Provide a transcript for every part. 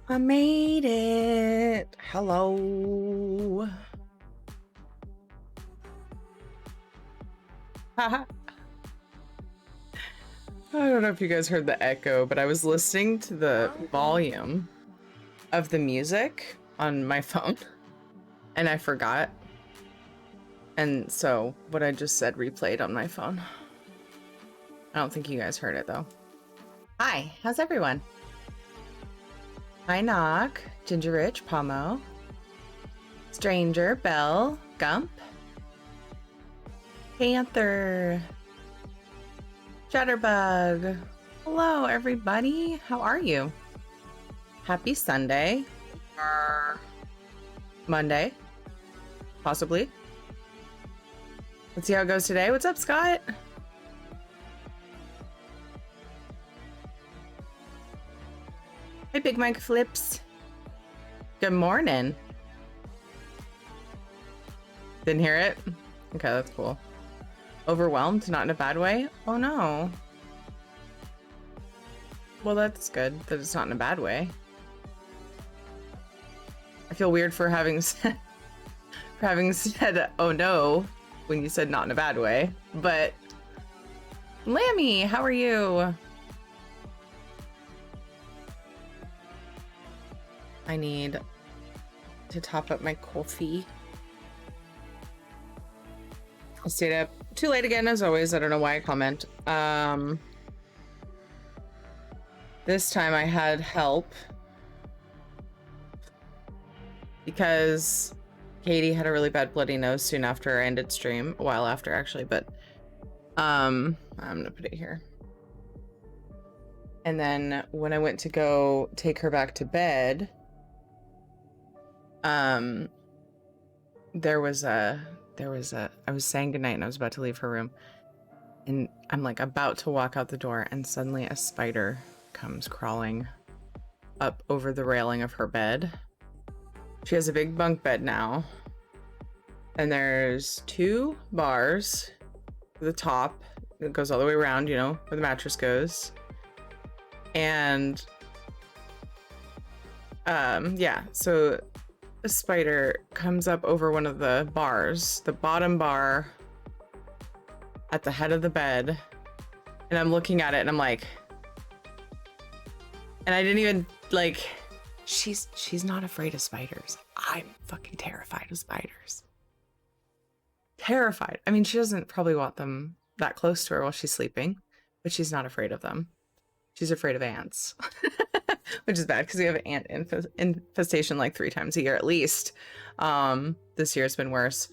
I made it. Hello. Haha. I don't know if you guys heard the echo, but I was listening to the volume of the music on my phone and I forgot. And so what I just said replayed on my phone. I don't think you guys heard it though. Hi, how's everyone? Hi, Knock, Ginger Rich, Pomo, Stranger, Belle, Gump, Panther, Shutterbug. Hello, everybody. How are you? Happy Sunday or Monday, possibly. Let's see how it goes today. What's up, Scott? Hey, Big Mike Flips. Good morning. Didn't hear it? Okay, that's cool. Overwhelmed, not in a bad way? Oh no. Well, that's good that it's not in a bad way. I feel weird for having said, oh no, when you said not in a bad way, but Lammy, how are you? I need to top up my coffee. I stayed up too late again, as always. I don't know why I comment. This time I had help because Katie had a really bad bloody nose soon after I ended stream, a while after actually, but I'm gonna put it here. And then when I went to go take her back to bed, I was saying goodnight and I was about to leave her room and I'm like about to walk out the door and suddenly a spider comes crawling up over the railing of her bed. She has a big bunk bed now and there's 2 bars to the top that goes all the way around, you know, where the mattress goes. And yeah, so a spider comes up over one of the bars, the bottom bar at the head of the bed, and I'm looking at it and I'm like, and I didn't even like, she's not afraid of spiders. I'm fucking terrified of spiders. Terrified. I mean, she doesn't probably want them that close to her while she's sleeping, but she's not afraid of them. She's afraid of ants. Which is bad because we have ant infestation like 3 times a year at least. This year it's been worse.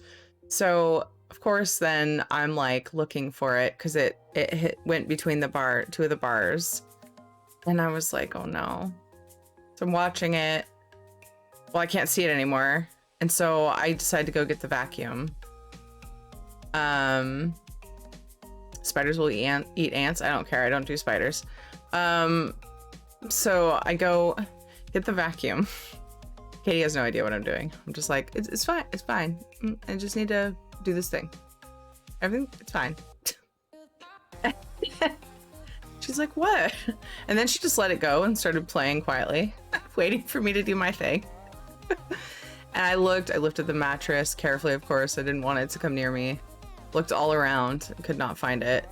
So of course then I'm like looking for it because it went between the 2 of the bars, and I was like, oh no. So I'm watching it. Well, I can't see it anymore, and so I decided to go get the vacuum. Spiders will eat ants. I don't care. I don't do spiders. So I go get the vacuum. Katie has no idea what I'm doing. I'm just like, it's fine. It's fine. I just need to do this thing. Everything, it's fine. She's like, what? And then she just let it go and started playing quietly, waiting for me to do my thing. And I lifted the mattress carefully, of course. I didn't want it to come near me. Looked all around, could not find it.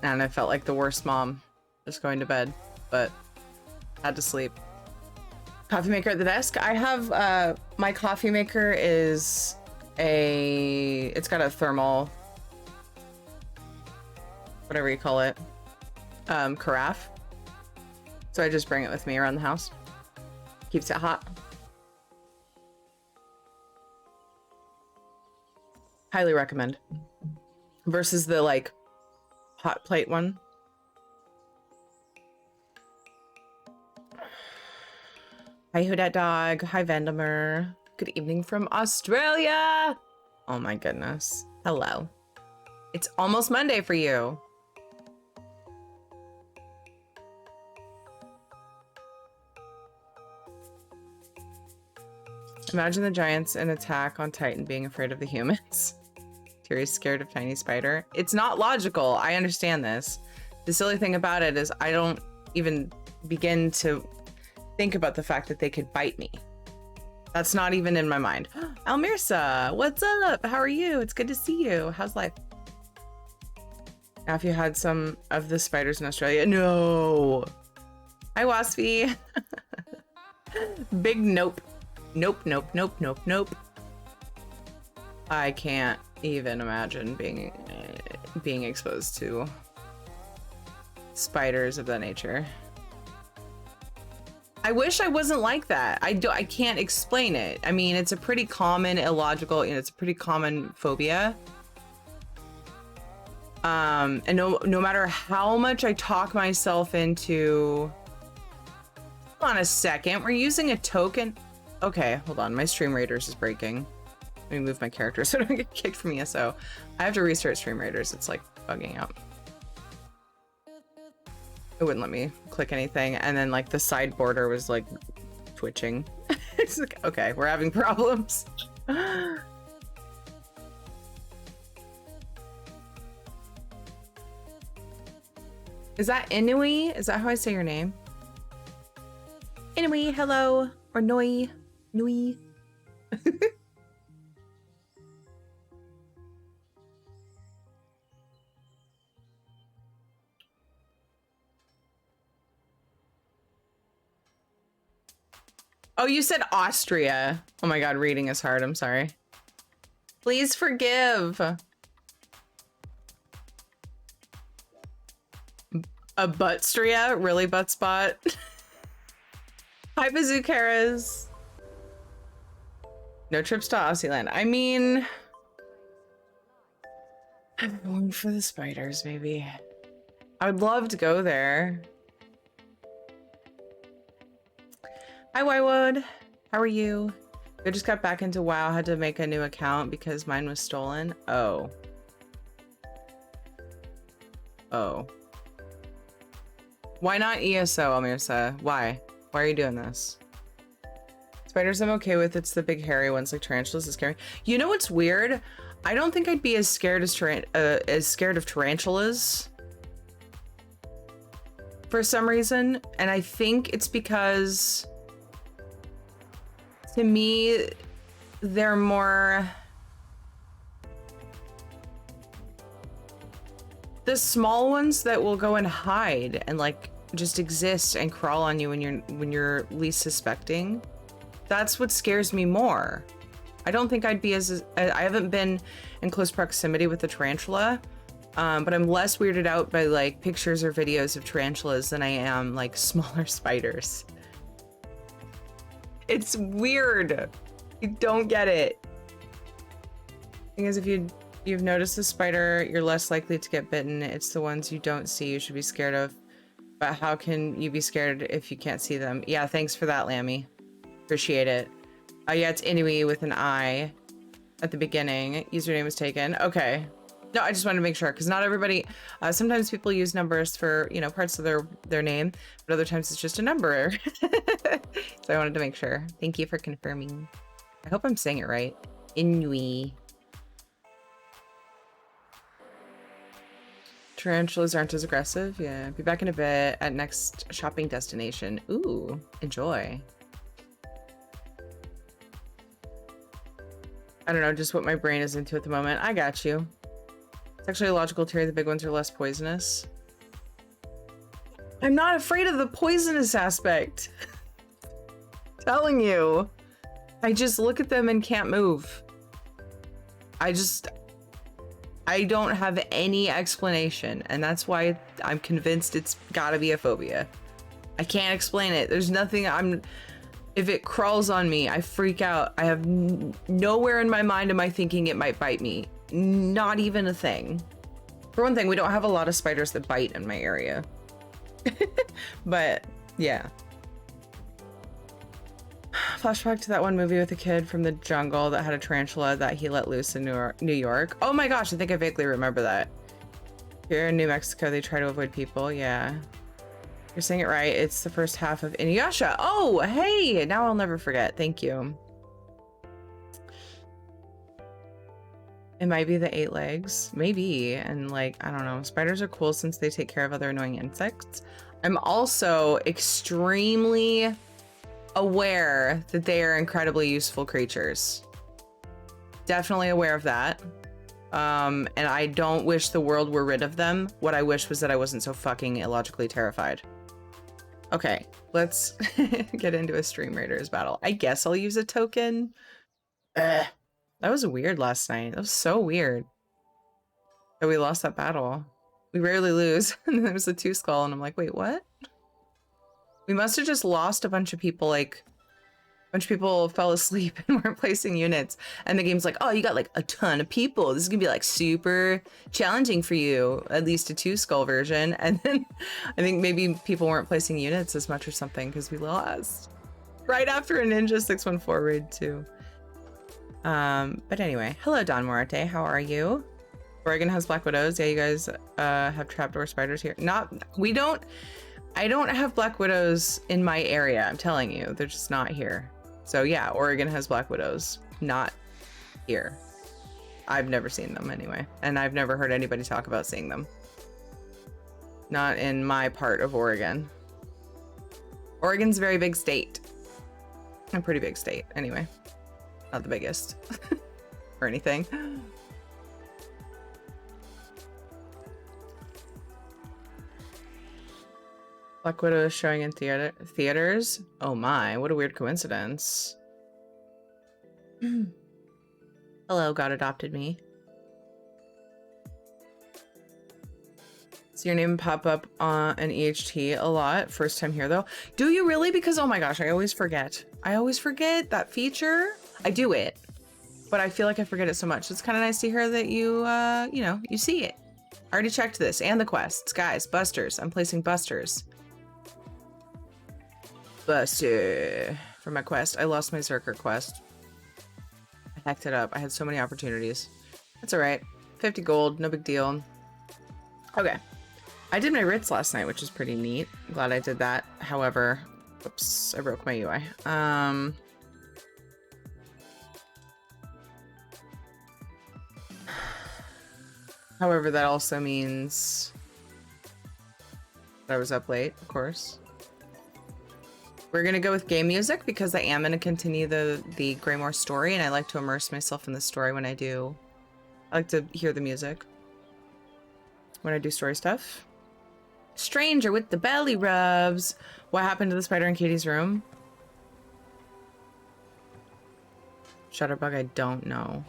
And I felt like the worst mom just going to bed, but had to sleep. Coffee maker at the desk. I have, my coffee maker is it's got a thermal, whatever you call it, carafe. So I just bring it with me around the house. Keeps it hot. Highly recommend. Versus the like hot plate one. Hi, Who Dat Dog. Hi, Vandemer. Good evening from Australia. Oh my goodness. Hello. It's almost Monday for you. Imagine the giants in Attack on Titan being afraid of the humans. Tyrion's scared of tiny spider. It's not logical. I understand this. The silly thing about it is I don't even begin to think about the fact that they could bite me. That's not even in my mind. Almirsa, what's up? How are you? It's good to see you. How's life? Now, if you had some of the spiders in Australia, no. Hi, Waspy. Big nope. Nope, nope, nope, nope, nope. I can't even imagine being exposed to spiders of that nature. I wish I wasn't like that. I can't explain it. I mean, it's a pretty common illogical, it's a pretty common phobia. And no matter how much I talk myself into, hold on a second, we're using a token. Okay, hold on, my Stream Raiders is breaking. Let me move my character so I don't get kicked from ESO. I have to restart Stream Raiders. It's like bugging out. It wouldn't let me click anything, and then like the side border was like twitching. It's like, okay, we're having problems. Is that Inui? Is that how I say your name? Inui, hello. Or Noi. Nui. Oh, you said Austria. Oh my god, reading is hard. I'm sorry. Please forgive. A buttstria? Really, butt spot? Hi, Bazookaras. No trips to Aussieland. I mean, I'm going for the spiders, maybe. I would love to go there. Hi, Wywood. How are you? I just got back into WoW. Had to make a new account because mine was stolen. Oh. Oh. Why not ESO, Almirsa? Why? Why are you doing this? Spiders I'm okay with. It's the big hairy ones like tarantulas that scare me. You know what's weird? I don't think I'd be as scared of tarantulas for some reason, and I think it's because to me they're more the small ones that will go and hide and like just exist and crawl on you when you're least suspecting. That's what scares me more. I don't think I'd be I haven't been in close proximity with the tarantula, but I'm less weirded out by like pictures or videos of tarantulas than I am like smaller spiders. It's weird. You don't get it. Thing is, if you've noticed a spider, you're less likely to get bitten. It's the ones you don't see you should be scared of. But how can you be scared if you can't see them? Yeah, thanks for that, Lammy. Appreciate it. Yeah, it's Inui with an I at the beginning. Username was taken. Okay. No, I just wanted to make sure, because not everybody, sometimes people use numbers for, you know, parts of their name, but other times it's just a number. So I wanted to make sure. Thank you for confirming. I hope I'm saying it right. Inui. Tarantulas aren't as aggressive. Yeah, be back in a bit at next shopping destination. Ooh, enjoy. I don't know, just what my brain is into at the moment. I got you. It's actually a logical theory. The big ones are less poisonous. I'm not afraid of the poisonous aspect. Telling you. I just look at them and can't move. I don't have any explanation, and that's why I'm convinced it's gotta be a phobia. I can't explain it. There's nothing if it crawls on me, I freak out. I have nowhere in my mind am I thinking it might bite me. Not even a thing. For one thing, we don't have a lot of spiders that bite in my area. But yeah. Flashback to that one movie with a kid from the jungle that had a tarantula that he let loose in New York. Oh my gosh, I think I vaguely remember that. Here in New Mexico, they try to avoid people. Yeah. You're saying it right. It's the first half of Inuyasha. Oh, hey! Now I'll never forget. Thank you. It might be the 8 legs. Maybe. And like, I don't know. Spiders are cool since they take care of other annoying insects. I'm also extremely aware that they are incredibly useful creatures. Definitely aware of that. And I don't wish the world were rid of them. What I wish was that I wasn't so fucking illogically terrified. Okay, let's get into a Stream Raiders battle. I guess I'll use a token. Ugh. That was weird last night. That was so weird that we lost that battle. We rarely lose. And then there was a 2 skull and I'm like, wait, what? We must have just lost a bunch of people, like a bunch of people fell asleep and weren't placing units. And the game's like, oh, you got like a ton of people. This is gonna be like super challenging for you, at least a 2 skull version. And then I think maybe people weren't placing units as much or something because we lost right after a Ninja 614 raid too. But anyway, hello Don Morate, how are you? Oregon has Black Widows. Yeah, you guys have trapdoor spiders here. I don't have Black Widows in my area, I'm telling you. They're just not here. So yeah, Oregon has Black Widows, not here. I've never seen them anyway, and I've never heard anybody talk about seeing them. Not in my part of Oregon. Oregon's a very big state. A pretty big state, anyway. Not the biggest or anything. Black Widow is showing in theaters. Oh my, what a weird coincidence. Hello, God adopted me. See your name pop up on an EHT a lot. First time here though. Do you really? Because oh my gosh, I always forget. I always forget that feature. I do it, but I feel like I forget it so much. It's kind of nice to hear that you, you know, you see it. I already checked this and the quests. Guys, busters. I'm placing busters. Buster for my quest. I lost my Zerker quest. I hacked it up. I had so many opportunities. That's all right. 50 gold, no big deal. Okay. I did my writs last night, which is pretty neat. I'm glad I did that. However, oops, I broke my UI. However, that also means that I was up late, of course. We're gonna go with game music because I am gonna continue the Greymoor story, and I like to immerse myself in the story when I do. I like to hear the music when I do story stuff. Stranger with the belly rubs. What happened to the spider in Katie's room? Shutterbug, I don't know.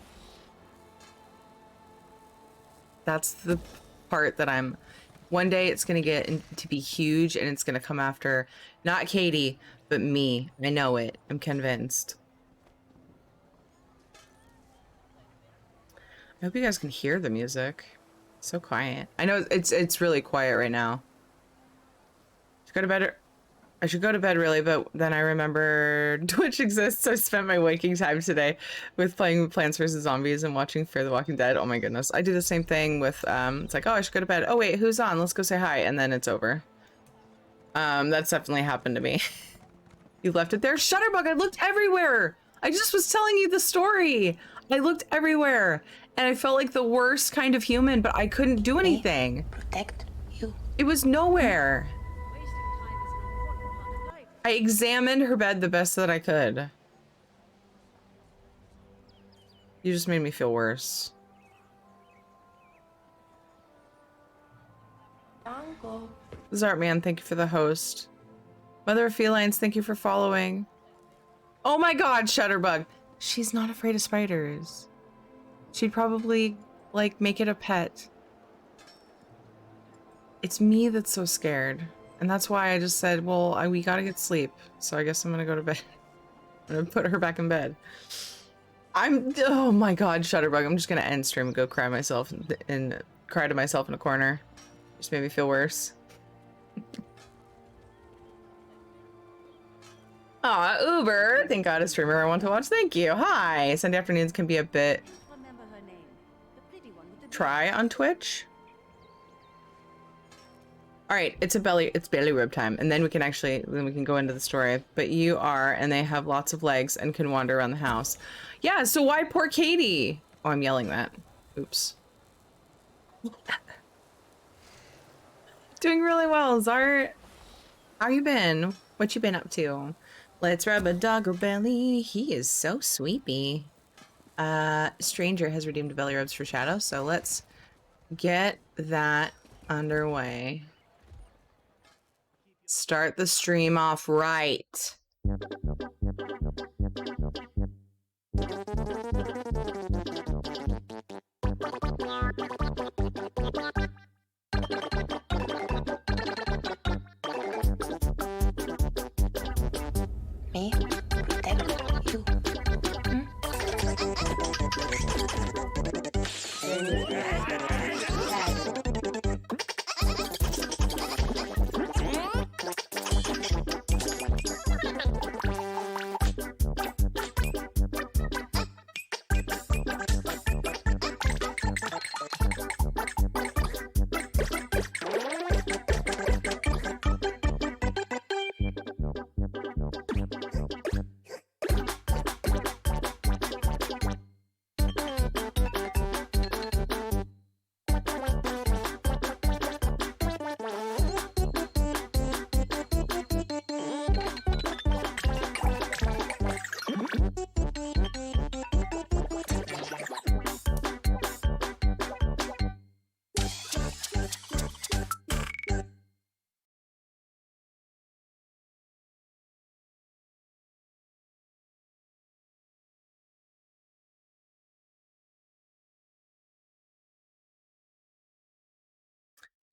That's the part that I'm... One day it's gonna get to be huge and it's gonna come after not Katie, but me. I know it. I'm convinced. I hope you guys can hear the music. It's so quiet. I know it's really quiet right now. Go to bed. I should go to bed really, but then I remembered Twitch exists. So I spent my waking time today with playing Plants vs. Zombies and watching Fear the Walking Dead. Oh my goodness. I do the same thing with, it's like, oh, I should go to bed. Oh wait, who's on? Let's go say hi. And then it's over. That's definitely happened to me. You left it there? Shutterbug, I looked everywhere. I just was telling you the story. I looked everywhere and I felt like the worst kind of human, but I couldn't do anything. Protect you. It was nowhere. I examined her bed the best that I could. You just made me feel worse. Uncle. Zartman, thank you for the host. Mother of Felines, thank you for following. Oh my god, Shutterbug. She's not afraid of spiders. She'd probably, like, make it a pet. It's me that's so scared. And that's why I just said, well, we gotta get sleep. So I guess I'm gonna go to bed. I'm gonna put her back in bed. Oh my god, Shutterbug. I'm just gonna end stream and go cry myself and cry to myself in a corner. Just made me feel worse. Aw, Uber. Thank God a streamer I want to watch. Thank you. Hi. Sunday afternoons can be a bit try on Twitch. All right, it's belly rub time, and then we can go into the story. But you are, and they have lots of legs and can wander around the house. Yeah, so why poor Katie? Oh, I'm yelling that. Oops. Doing really well, Zart. How you been? What you been up to? Let's rub a dogger belly. He is so sweepy. Stranger has redeemed belly rubs for Shadow, so let's get that underway. Start the stream off right. Me protect you.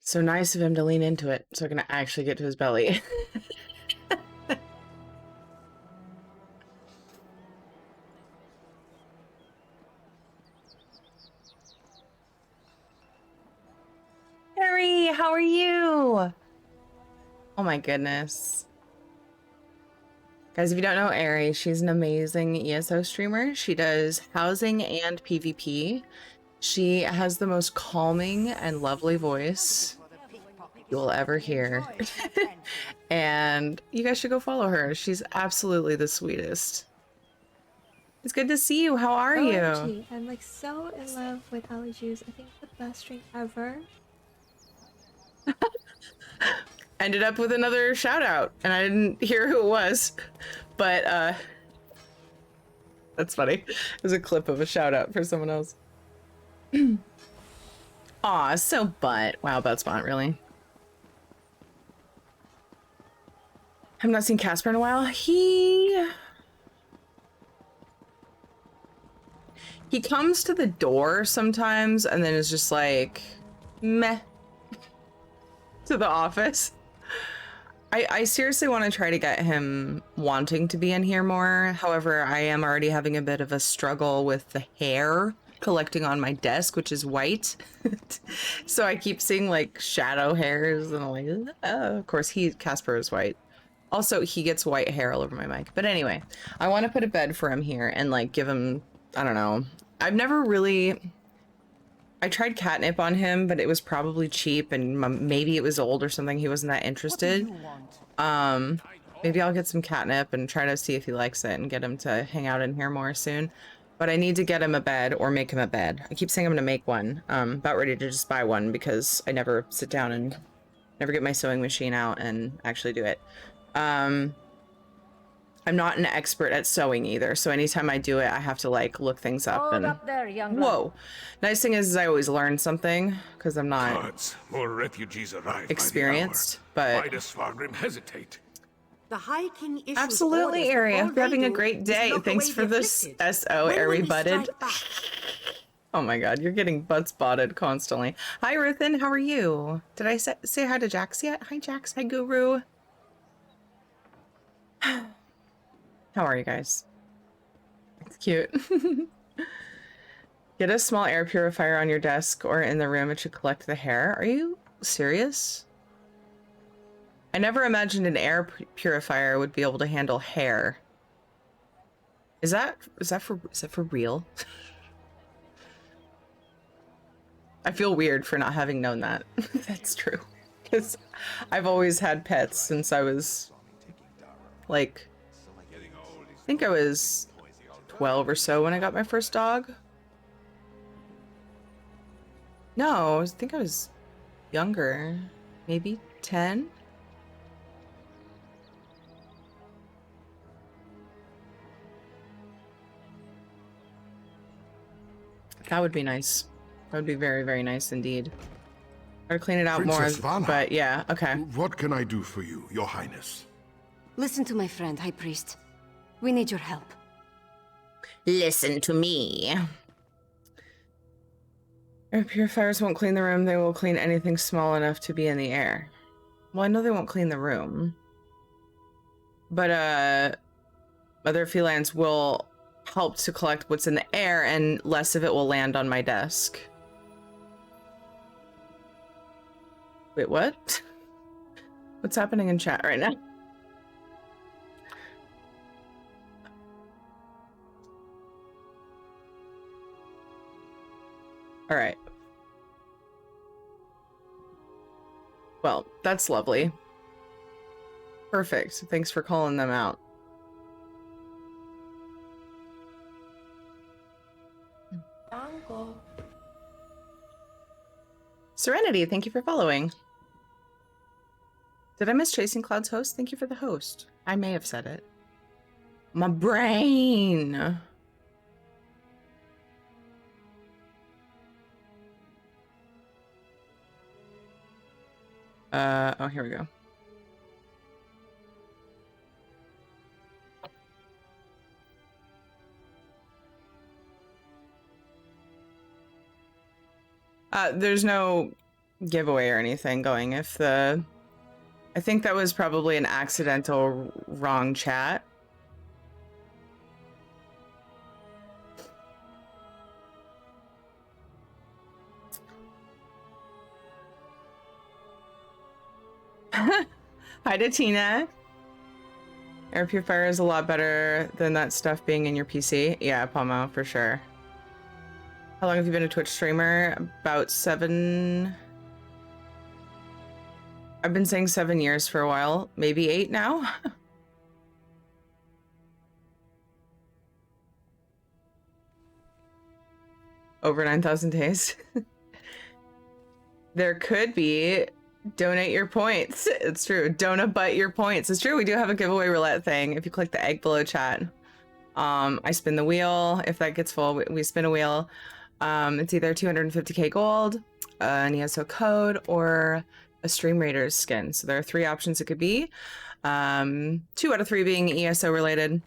So nice of him to lean into it so I can actually get to his belly. Harry, how are you? Oh my goodness. Guys, if you don't know Ari, she's an amazing ESO streamer. She does housing and PvP. She has the most calming and lovely voice you will ever hear. And you guys should go follow her. She's absolutely the sweetest. It's good to see you. How are you? OMG, I'm like so in love with Ali Juice. I think the best drink ever. Ended up with another shout out, and I didn't hear who it was, but that's funny. There's a clip of a shout out for someone else. Aw, so butt. Wow, butt spot, really. I've not seen Casper in a while. He comes to the door sometimes and then is just like meh to the office. I seriously want to try to get him wanting to be in here more. However, I am already having a bit of a struggle with the hair collecting on my desk, which is white. So I keep seeing like shadow hairs and I'm like, oh, of course Casper is white. Also, he gets white hair all over my mic. But anyway, I want to put a bed for him here and like give him, I don't know. I've never really, I tried catnip on him, but it was probably cheap and maybe it was old or something. He wasn't that interested. Maybe I'll get some catnip and try to see if he likes it and get him to hang out in here more soon. But I need to get him a bed or make him a bed. I keep saying I'm gonna make one. About ready to just buy one because I never sit down and never get my sewing machine out and actually do it. I'm not an expert at sewing either, so anytime I do it, I have to like look things up. Hold And up there, young whoa, nice thing is I always learn something because I'm not Gods, more refugees arrive experienced. by the hour. But Why does Fargrim hesitate? The High King issues absolutely, orders, Ari. but I all hope you're having they a do great is day. knock Thanks away for the this afflicted. SO, When Ari will we butted. strike back? Oh my god, you're getting butt spotted constantly. Hi, Ruthin. How are you? Did I say hi to Jax yet? Hi, Jax. Hi, Guru. How are you guys? It's cute. Get a small air purifier on your desk or in the room. It should collect the hair. Are you serious? I never imagined an air purifier would be able to handle hair. Is that for real? I feel weird for not having known that. That's true. Because I've always had pets since I was like, I think I was 12 or so when I got my first dog. No, I think I was younger, maybe 10. That would be nice. That would be very, very nice indeed. Gotta clean it out Princess more, Vana. but yeah, okay. What can I do for you, Your Highness? Listen to my friend, High Priest. We need your help. Listen to me. Air purifiers won't clean the room. They will clean anything small enough to be in the air. Well, I know they won't clean the room. But, other felines will help to collect what's in the air, and less of it will land on my desk. Wait, what? What's happening in chat right now? All right. Well, that's lovely. Perfect. Thanks for calling them out. Uncle. Serenity, thank you for following. Did I miss Chasing Cloud's host? Thank you for the host. I may have said it. My brain. Oh, here we go. There's no giveaway or anything going. If the... I think that was probably an accidental wrong chat. Hi to Tina. Air purifier is a lot better than that stuff being in your PC. Yeah, Pomo, for sure. How long have you been a Twitch streamer? About 7... I've been saying 7 years for a while. Maybe 8 now? Over 9,000 days. There could be... Donate your points. It's true. Don't butt your points. It's true. We do have a giveaway roulette thing. If you click the egg below chat, I spin the wheel. If that gets full, we spin a wheel. It's either 250k gold, an ESO code, or a Stream Raiders skin. So there are 3 options it could be. 2 out of 3 being ESO related,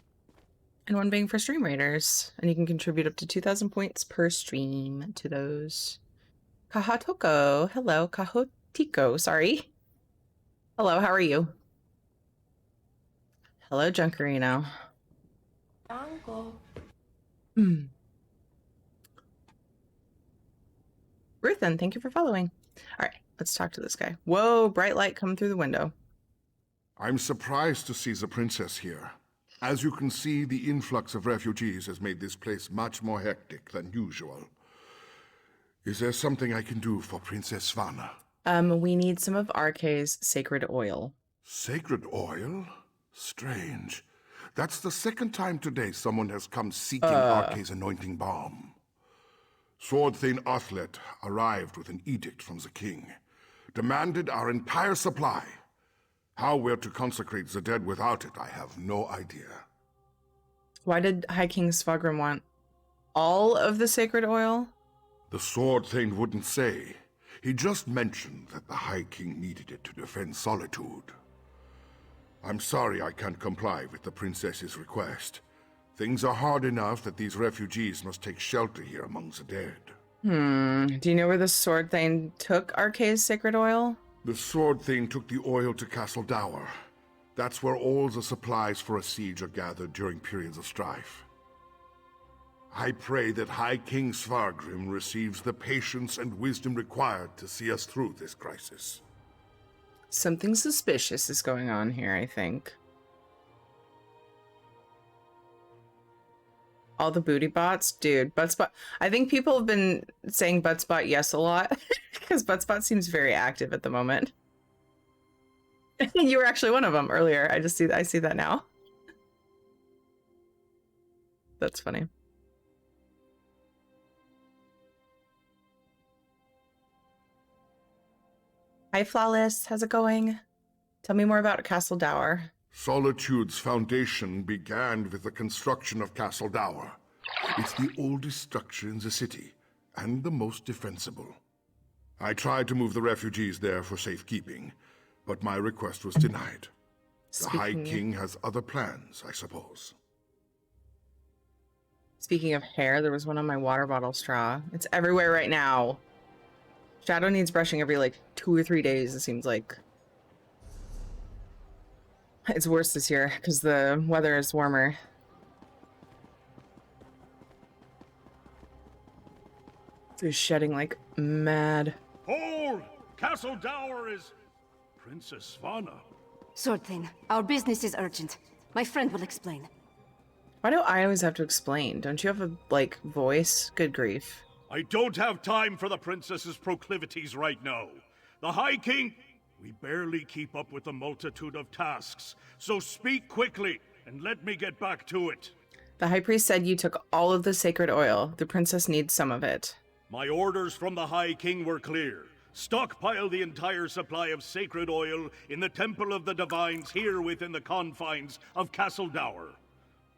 and 1 being for Stream Raiders. And you can contribute up to 2,000 points per stream to those. Kahatoko. Hello, Kahotiko. Sorry. Hello, how are you? Hello, Junkerino. Uncle. Ruthen, thank you for following. All right, let's talk to this guy. Whoa, bright light coming through the window. I'm surprised to see the princess here. As you can see, the influx of refugees has made this place much more hectic than usual. Is there something I can do for Princess Vana? We need some of RK's sacred oil. Sacred oil? Strange. That's the second time today someone has come seeking RK's anointing balm. Sword Thane Othlet arrived with an edict from the king, demanded our entire supply. How we're to consecrate the dead without it, I have no idea. Why did High King Svagrim want all of the sacred oil? The Sword Thane wouldn't say. He just mentioned that the High King needed it to defend Solitude. I'm sorry I can't comply with the princess's request. Things are hard enough that these refugees must take shelter here among the dead. Do you know where the Sword Thane took RK's sacred oil? The Sword Thane took the oil to Castle Dower. That's where all the supplies for a siege are gathered during periods of strife. I pray that High King Svargrim receives the patience and wisdom required to see us through this crisis. Something suspicious is going on here, I think. All the booty bots? Dude, Buttspot. I think people have been saying Buttspot yes a lot, because Buttspot seems very active at the moment. You were actually one of them earlier. I see that now. That's funny. Hi, Flawless. How's it going? Tell me more about Castle Dower. Solitude's foundation began with the construction of Castle Dower. It's the oldest structure in the city, and the most defensible. I tried to move the refugees there for safekeeping, but my request was denied. The High King has other plans, I suppose. Speaking of hair, there was one on my water bottle straw. It's everywhere right now. Shadow needs brushing every like 2 or 3 days, it seems like. It's worse this year because the weather is warmer. So he's shedding like mad. Hold! Castle Dower is Princess Svana. Sword Thane, our business is urgent. My friend will explain. Why do I always have to explain? Don't you have a, like, voice? Good grief. I don't have time for the princess's proclivities right now. The High King... We barely keep up with the multitude of tasks, so speak quickly and let me get back to it. The High Priest said you took all of the sacred oil. The princess needs some of it. My orders from the High King were clear. Stockpile the entire supply of sacred oil in the Temple of the Divines here within the confines of Castle Dower.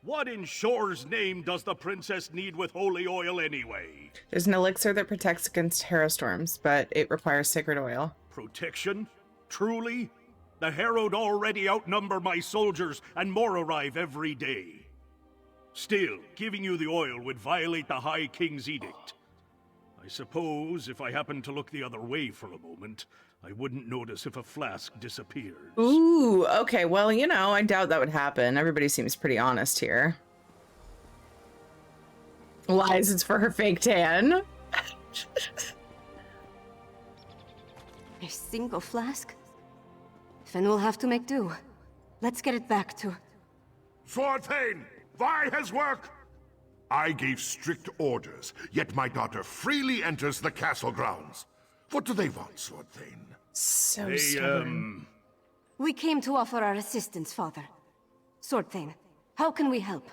What in Shore's name does the princess need with holy oil anyway? There's an elixir that protects against Herostorms, but it requires sacred oil. Protection? Truly? The Herald already outnumber my soldiers, and more arrive every day. Still, giving you the oil would violate the High King's edict. I suppose if I happened to look the other way for a moment, I wouldn't notice if a flask disappears. Ooh, okay, well, you know, I doubt that would happen. Everybody seems pretty honest here. Lies, it's for her fake tan. A single flask? Then we'll have to make do. Let's get it back to... Sword Thane, why has work? I gave strict orders, yet my daughter freely enters the castle grounds. What do they want, Sword Thane? So stubborn. We came to offer our assistance, Father. Sword Thane, how can we help?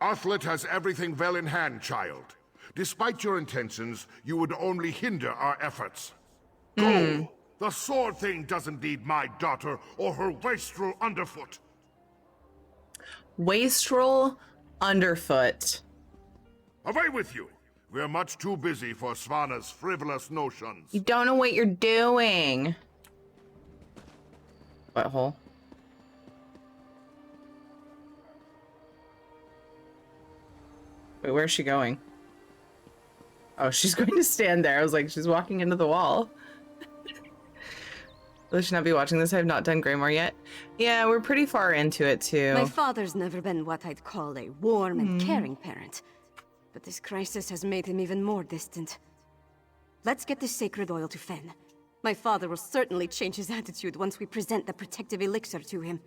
Athlet has everything well in hand, child. Despite your intentions, you would only hinder our efforts. Go! The Sword Thane doesn't need my daughter or her wastrel underfoot. Wastrel underfoot. Away with you! We're much too busy for Svana's frivolous notions. You don't know what you're doing. Butthole. Wait, where's she going? Oh, she's going to stand there. I was like, she's walking into the wall. Will she not be watching this? I have not done Greymoor yet. Yeah, we're pretty far into it, too. My father's never been what I'd call a warm and caring parent. But this crisis has made him even more distant. Let's get this sacred oil to Fen. My father will certainly change his attitude once we present the protective elixir to him.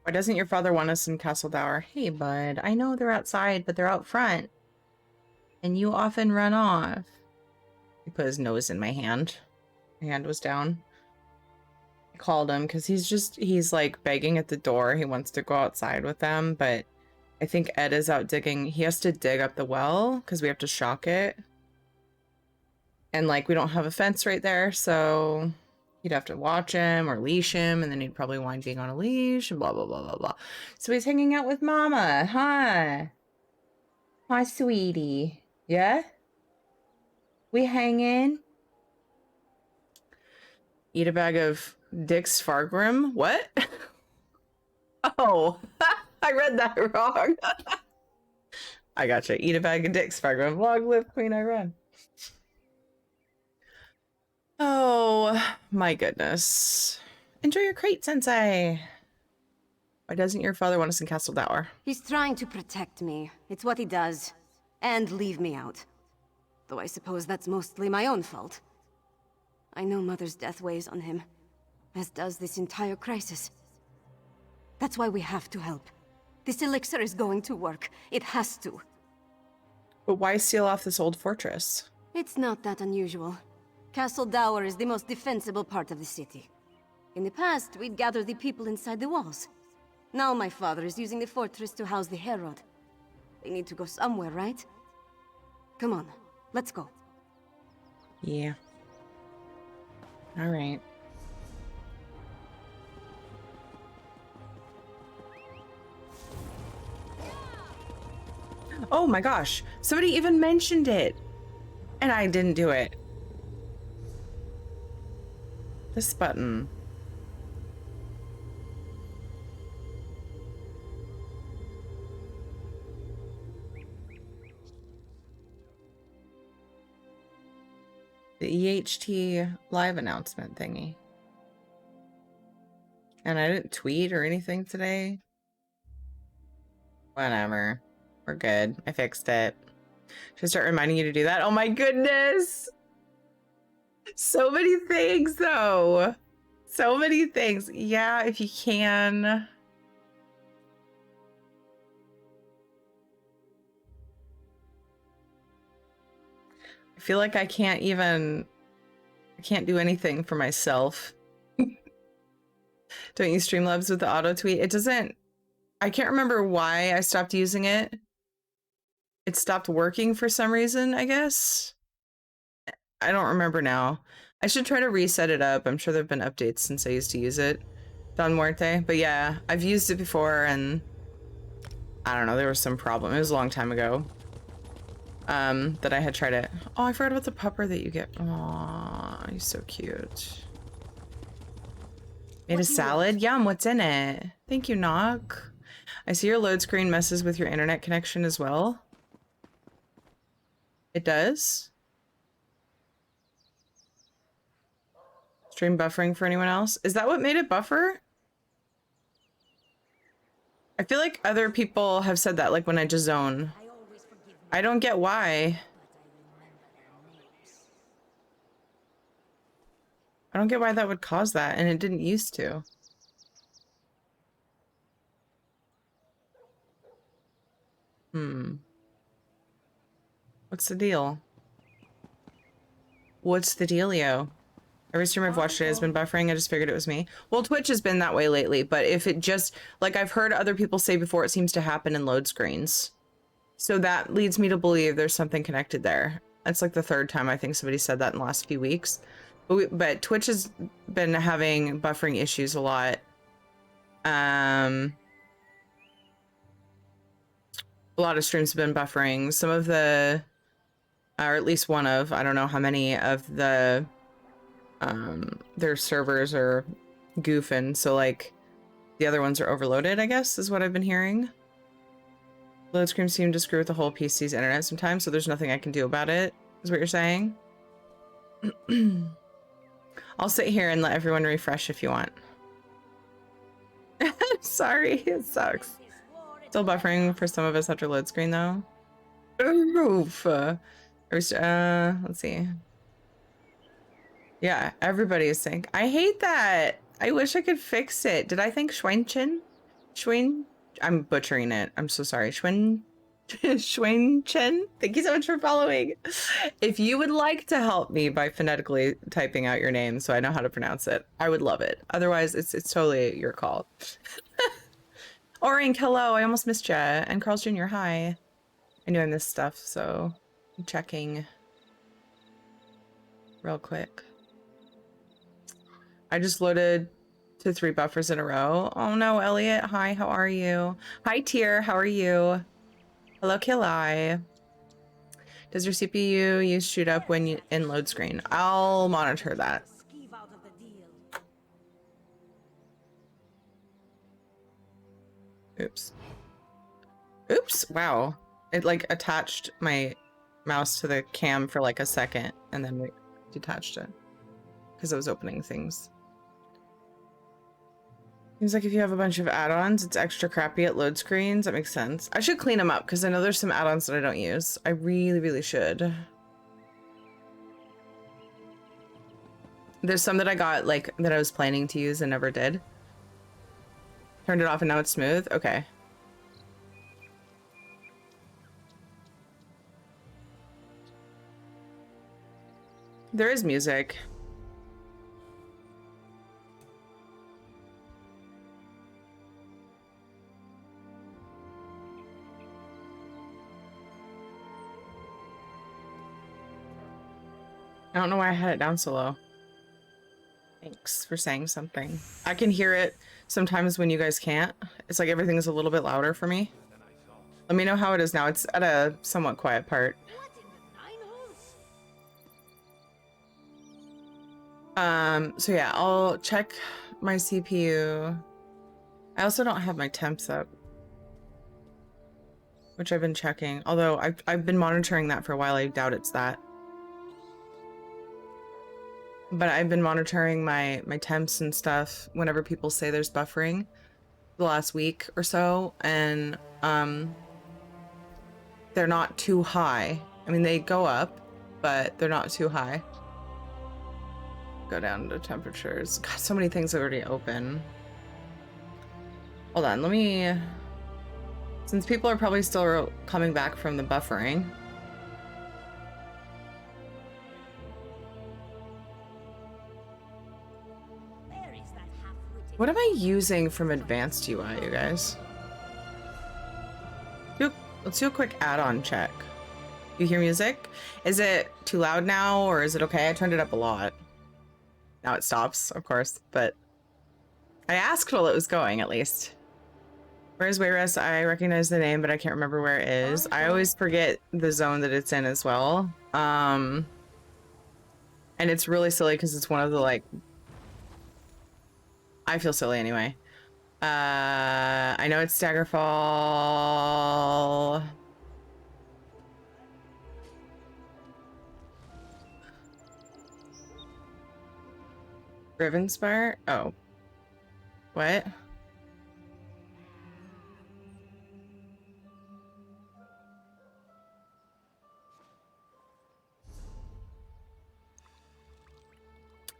Why doesn't your father want us in Castle Dower? Hey, bud, I know they're outside, but they're out front. And you often run off. He put his nose in my hand. My hand was down. I called him because he's like begging at the door. He wants to go outside with them, but I think Ed is out digging. He has to dig up the well because we have to shock it. And like, we don't have a fence right there, so he'd have to watch him or leash him, and then he'd probably wind being on a leash and blah, blah, blah, blah, blah. So he's hanging out with Mama, huh? Hi, sweetie. Yeah? We hanging? Eat a bag of Dick's Fargrim? What? Oh, I read that wrong. I gotcha. Eat a bag of Dick's Fargrim. Long live Queen Irene. Oh, my goodness. Enjoy your crate, Sensei. Why doesn't your father want us in Castle Dower? He's trying to protect me. It's what he does. And leave me out. Though I suppose that's mostly my own fault. I know Mother's death weighs on him, as does this entire crisis. That's why we have to help. This elixir is going to work. It has to. But why seal off this old fortress? It's not that unusual. Castle Dower is the most defensible part of the city. In the past, we'd gather the people inside the walls. Now my father is using the fortress to house the Herald. They need to go somewhere, right? Come on, let's go. Yeah. All right. Oh my gosh, somebody even mentioned it. And I didn't do it. This button. The EHT live announcement thingy. And I didn't tweet or anything today. Whatever. We're good. I fixed it. Should I start reminding you to do that? Oh my goodness! So many things, though. So many things. Yeah, if you can. I feel like I can't do anything for myself. Don't use Streamlabs with the auto tweet. It doesn't, I can't remember why I stopped using it. It stopped working for some reason, I guess. I don't remember now. I should try to reset it up. I'm sure there have been updates since I used to use it. Don Muerte. But yeah, I've used it before and I don't know, there was some problem. It was a long time ago. That I had tried it. Oh, I forgot about the pupper that you get. Aw, he's so cute. Made a salad? Yum, what's in it? Thank you, Knock. I see your load screen messes with your internet connection as well. It does? Stream buffering for anyone else? Is that what made it buffer? I feel like other people have said that, like when I just zone. I don't get why. I don't get why that would cause that, and it didn't used to. What's the deal? What's the dealio? Every stream I've watched it has been buffering. I just figured it was me. Well, Twitch has been that way lately, but if it just, like I've heard other people say before, it seems to happen in load screens. So that leads me to believe there's something connected there. That's like the third time I think somebody said that in the last few weeks. But Twitch has been having buffering issues a lot. A lot of streams have been buffering. Some of the, or at least one of, I don't know how many of the, their servers are goofing. So like the other ones are overloaded, I guess, is what I've been hearing. Load screens seem to screw with the whole PC's internet sometimes, so there's nothing I can do about it, is what you're saying. I'll sit here and let everyone refresh if you want. Sorry, it sucks. Still buffering for some of us after load screen though. Oof. Let's see. Yeah, everybody is saying. I hate that. I wish I could fix it. Did I think Schwenchen? I'm butchering it. I'm so sorry. Schwenchen? Thank you so much for following. If you would like to help me by phonetically typing out your name so I know how to pronounce it, I would love it. Otherwise, it's totally your call. Orink, hello. I almost missed you. And Carl's Jr., hi. I knew I missed stuff, so I'm checking real quick. I just loaded to 3 buffers in a row. Oh no, Elliot. Hi, how are you? Hi, Tier. How are you? Hello, Kilai. Does your CPU use shoot up when you in load screen? I'll monitor that. Oops. Oops. Wow. It like attached my mouse to the cam for like a second and then we detached it because I was opening things. Seems like if you have a bunch of add-ons, it's extra crappy at load screens. That makes sense. I should clean them up because I know there's some add-ons that I don't use. I really, really should. There's some that I got, like, that I was planning to use and never did. Turned it off and now it's smooth? Okay. There is music. I don't know why I had it down so low. Thanks for saying something. I can hear it sometimes when you guys can't. It's like everything's a little bit louder for me. Let me know how it is now. It's at a somewhat quiet part. So yeah, I'll check my CPU. I also don't have my temps up, which I've been checking. Although I've been monitoring that for a while. I doubt it's that. But I've been monitoring my temps and stuff whenever people say there's buffering the last week or so, and they're not too high. I mean, they go up, but they're not too high. Go down to temperatures. God, so many things already open. Hold on, let me... Since people are probably still coming back from the buffering. What am I using from advanced UI, you guys? Let's do a quick add-on check. You hear music? Is it too loud now, or is it okay? I turned it up a lot. Now it stops, of course, but I asked while it was going, at least. Where's Wayrest? I recognize the name, but I can't remember where it is. I always forget the zone that it's in as well. And it's really silly because it's one of the, like... I feel silly anyway. I know it's Staggerfall. Rivenspire? Oh. What?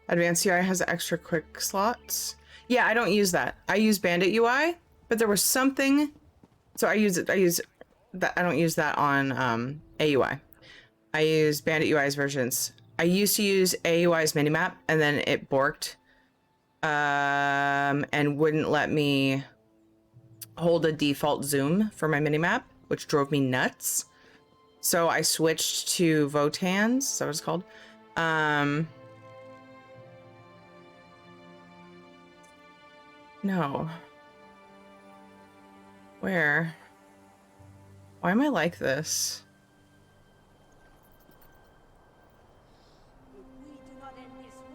Advanced UI has extra quick slots. Yeah, I don't use that. I use Bandit UI, but there was something. So I use that. I don't use that on AUI. I use Bandit UI's versions. I used to use AUI's minimap, and then it borked and wouldn't let me hold a default zoom for my minimap, which drove me nuts. So I switched to Votans. Is that what it's called? No. Where? Why am I like this?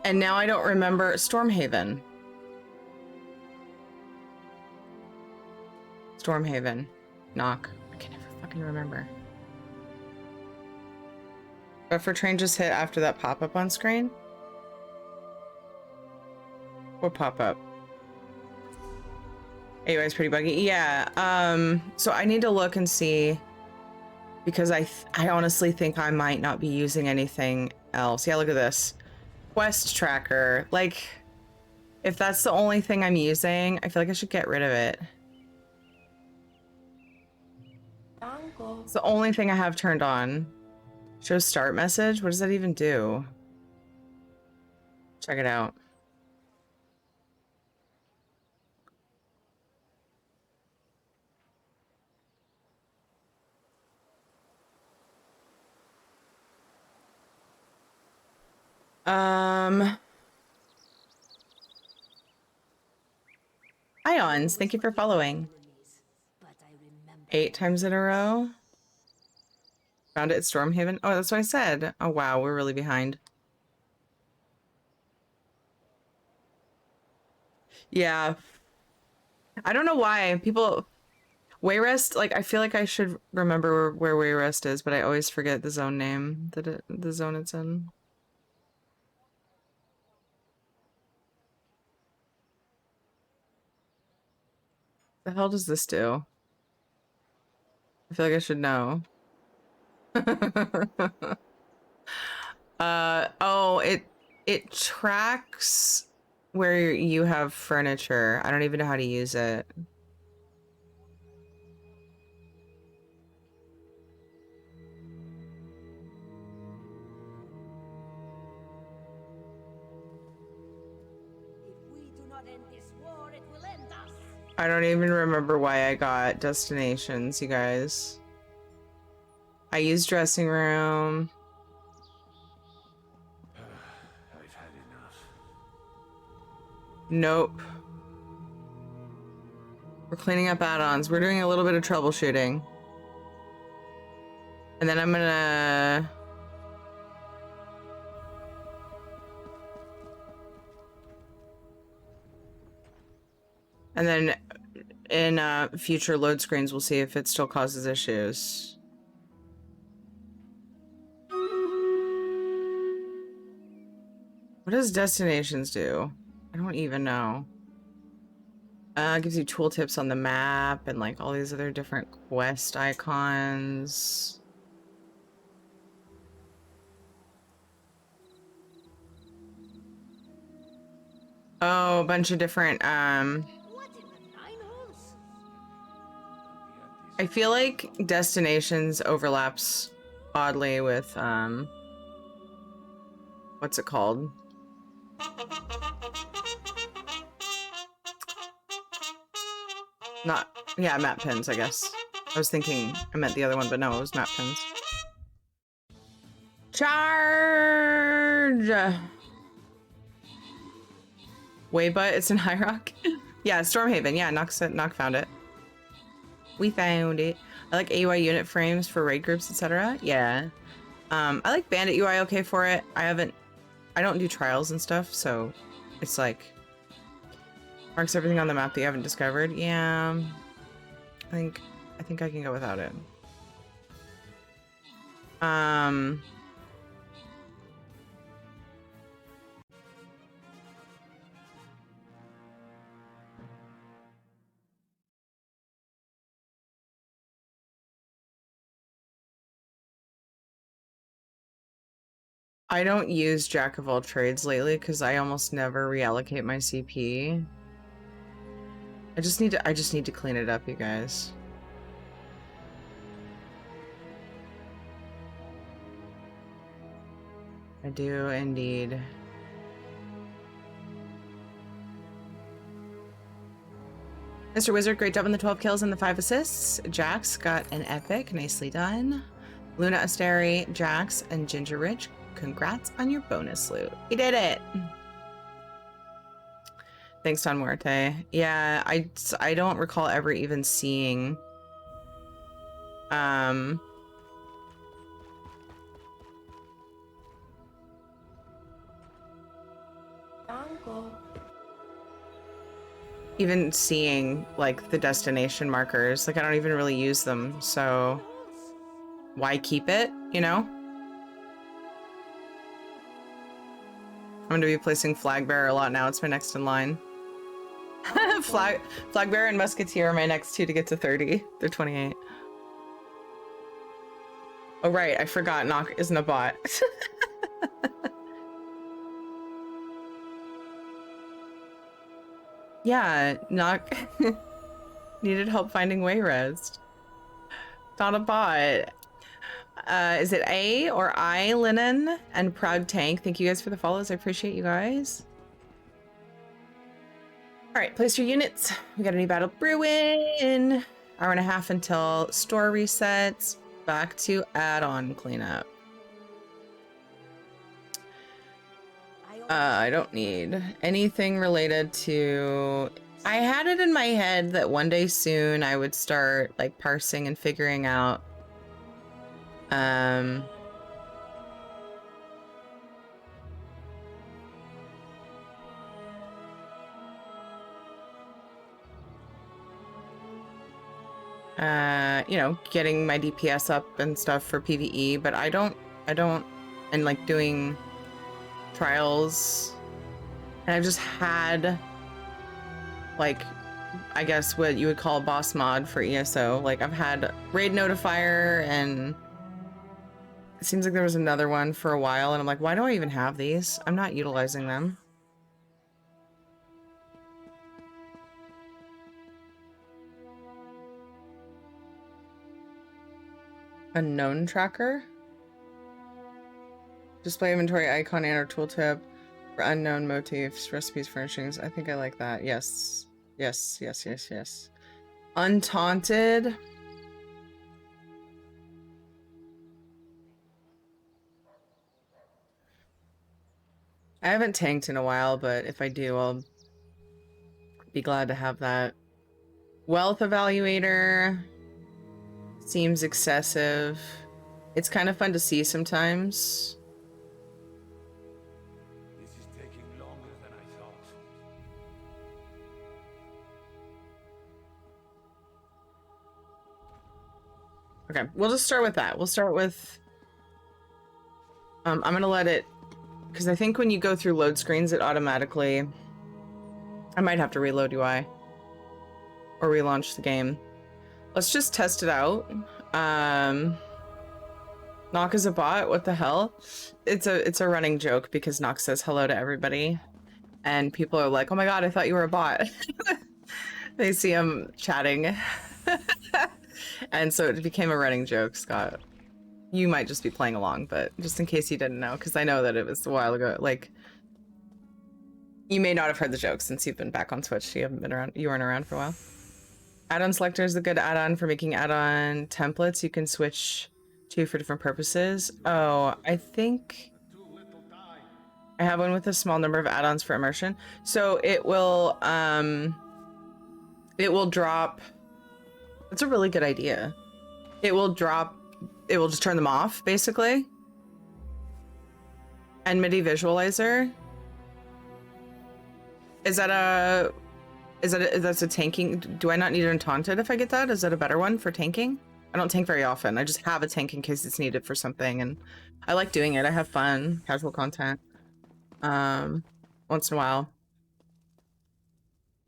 And now I don't remember Stormhaven. Stormhaven. Knock. I can never fucking remember. Buffer train just hit after that pop-up on screen? What pop-up? AUI is pretty buggy. Yeah, so I need to look and see, because I honestly think I might not be using anything else. Yeah, look at this. Quest tracker. Like, if that's the only thing I'm using, I feel like I should get rid of it. It's the only thing I have turned on. Show start message? What does that even do? Check it out. Ions, thank you for following. 8 times in a row. Found it at Stormhaven. Oh, that's what I said. Oh, wow, we're really behind. Yeah. I don't know why people... Wayrest, like, I feel like I should remember where Wayrest is, but I always forget the zone name, the zone it's in. The hell does this do? I feel like I should know. Oh, it tracks where you have furniture. I don't even know how to use it. I don't even remember why I got destinations, you guys. I use dressing room. I've had enough. Nope. We're cleaning up add-ons. We're doing a little bit of troubleshooting. And then I'm gonna... And then in future load screens, we'll see if it still causes issues. What does destinations do? I don't even know. Gives you tooltips on the map and like all these other different quest icons. Oh, a bunch of different, I feel like destinations overlaps oddly with, what's it called? Not, yeah, map pins, I guess. I was thinking I meant the other one, but no, it was map pins. Charge! Waybutt, it's in High Rock. Yeah, Stormhaven. Yeah, Nock found it. We found it. I like AUI unit frames for raid groups, etc. Yeah. I like Bandit UI okay for it. I don't do trials and stuff, so it's like marks everything on the map that you haven't discovered. Yeah. I think I can go without it. I don't use Jack of all trades lately because I almost never reallocate my CP. I just need to clean it up, you guys. I do indeed. Mr. Wizard, great job on the 12 kills and the 5 assists. Jax got an epic, nicely done. Luna Asteri, Jax, and Ginger Rich, congrats on your bonus loot. You did it! Thanks, Don Muerte. Yeah, I don't recall ever even seeing even seeing like the destination markers. Like I don't even really use them, so why keep it, you know? I'm gonna be placing Flag Bearer a lot now. It's my next in line. Flag Bearer and Musketeer are my next two to get to 30. They're 28. Oh right, I forgot Nock isn't a bot. Yeah, Nock needed help finding Wayrest. Not a bot. Is it A or I, Linen and Proud Tank? Thank you guys for the follows. I appreciate you guys. All right, place your units. We got a new battle brewing. Hour and a half until store resets. Back to add-on cleanup. I don't need anything related to... I had it in my head that one day soon I would start like parsing and figuring out you know, getting my DPS up and stuff for PvE, but I don't, and like doing trials, and I've just had, like, I guess what you would call a boss mod for ESO. Like, I've had Raid Notifier, and it seems like there was another one for a while, and I'm like, why do I even have these? I'm not utilizing them. Unknown tracker? Display inventory icon and or tooltip for unknown motifs, recipes, furnishings. I think I like that. Yes. Yes, yes, yes, yes. Untaunted. I haven't tanked in a while, but if I do, I'll be glad to have that. Wealth evaluator seems excessive. It's kind of fun to see sometimes. This is taking longer than I thought. Okay, we'll just start with that. We'll start with... I'm gonna let it... Because I think when you go through load screens, it automatically... I might have to reload UI. Or relaunch the game. Let's just test it out. Knock is a bot? What the hell? It's a running joke because Knock says hello to everybody. And people are like, oh my god, I thought you were a bot. They see him chatting. And so it became a running joke, Scott. You might just be playing along, but just in case you didn't know, because I know that it was a while ago. Like, you may not have heard the joke since you've been back on Twitch. You haven't been around. You weren't around for a while. Add-on selector is a good add-on for making add-on templates you can switch to for different purposes. Oh, I think I have one with a small number of add-ons for immersion. So it will drop. That's a really good idea. It will just turn them off, basically. And MIDI visualizer. That's a tanking? Do I not need Untaunted if I get that? Is that a better one for tanking? I don't tank very often. I just have a tank in case it's needed for something, and I like doing it. I have fun, casual content. Once in a while.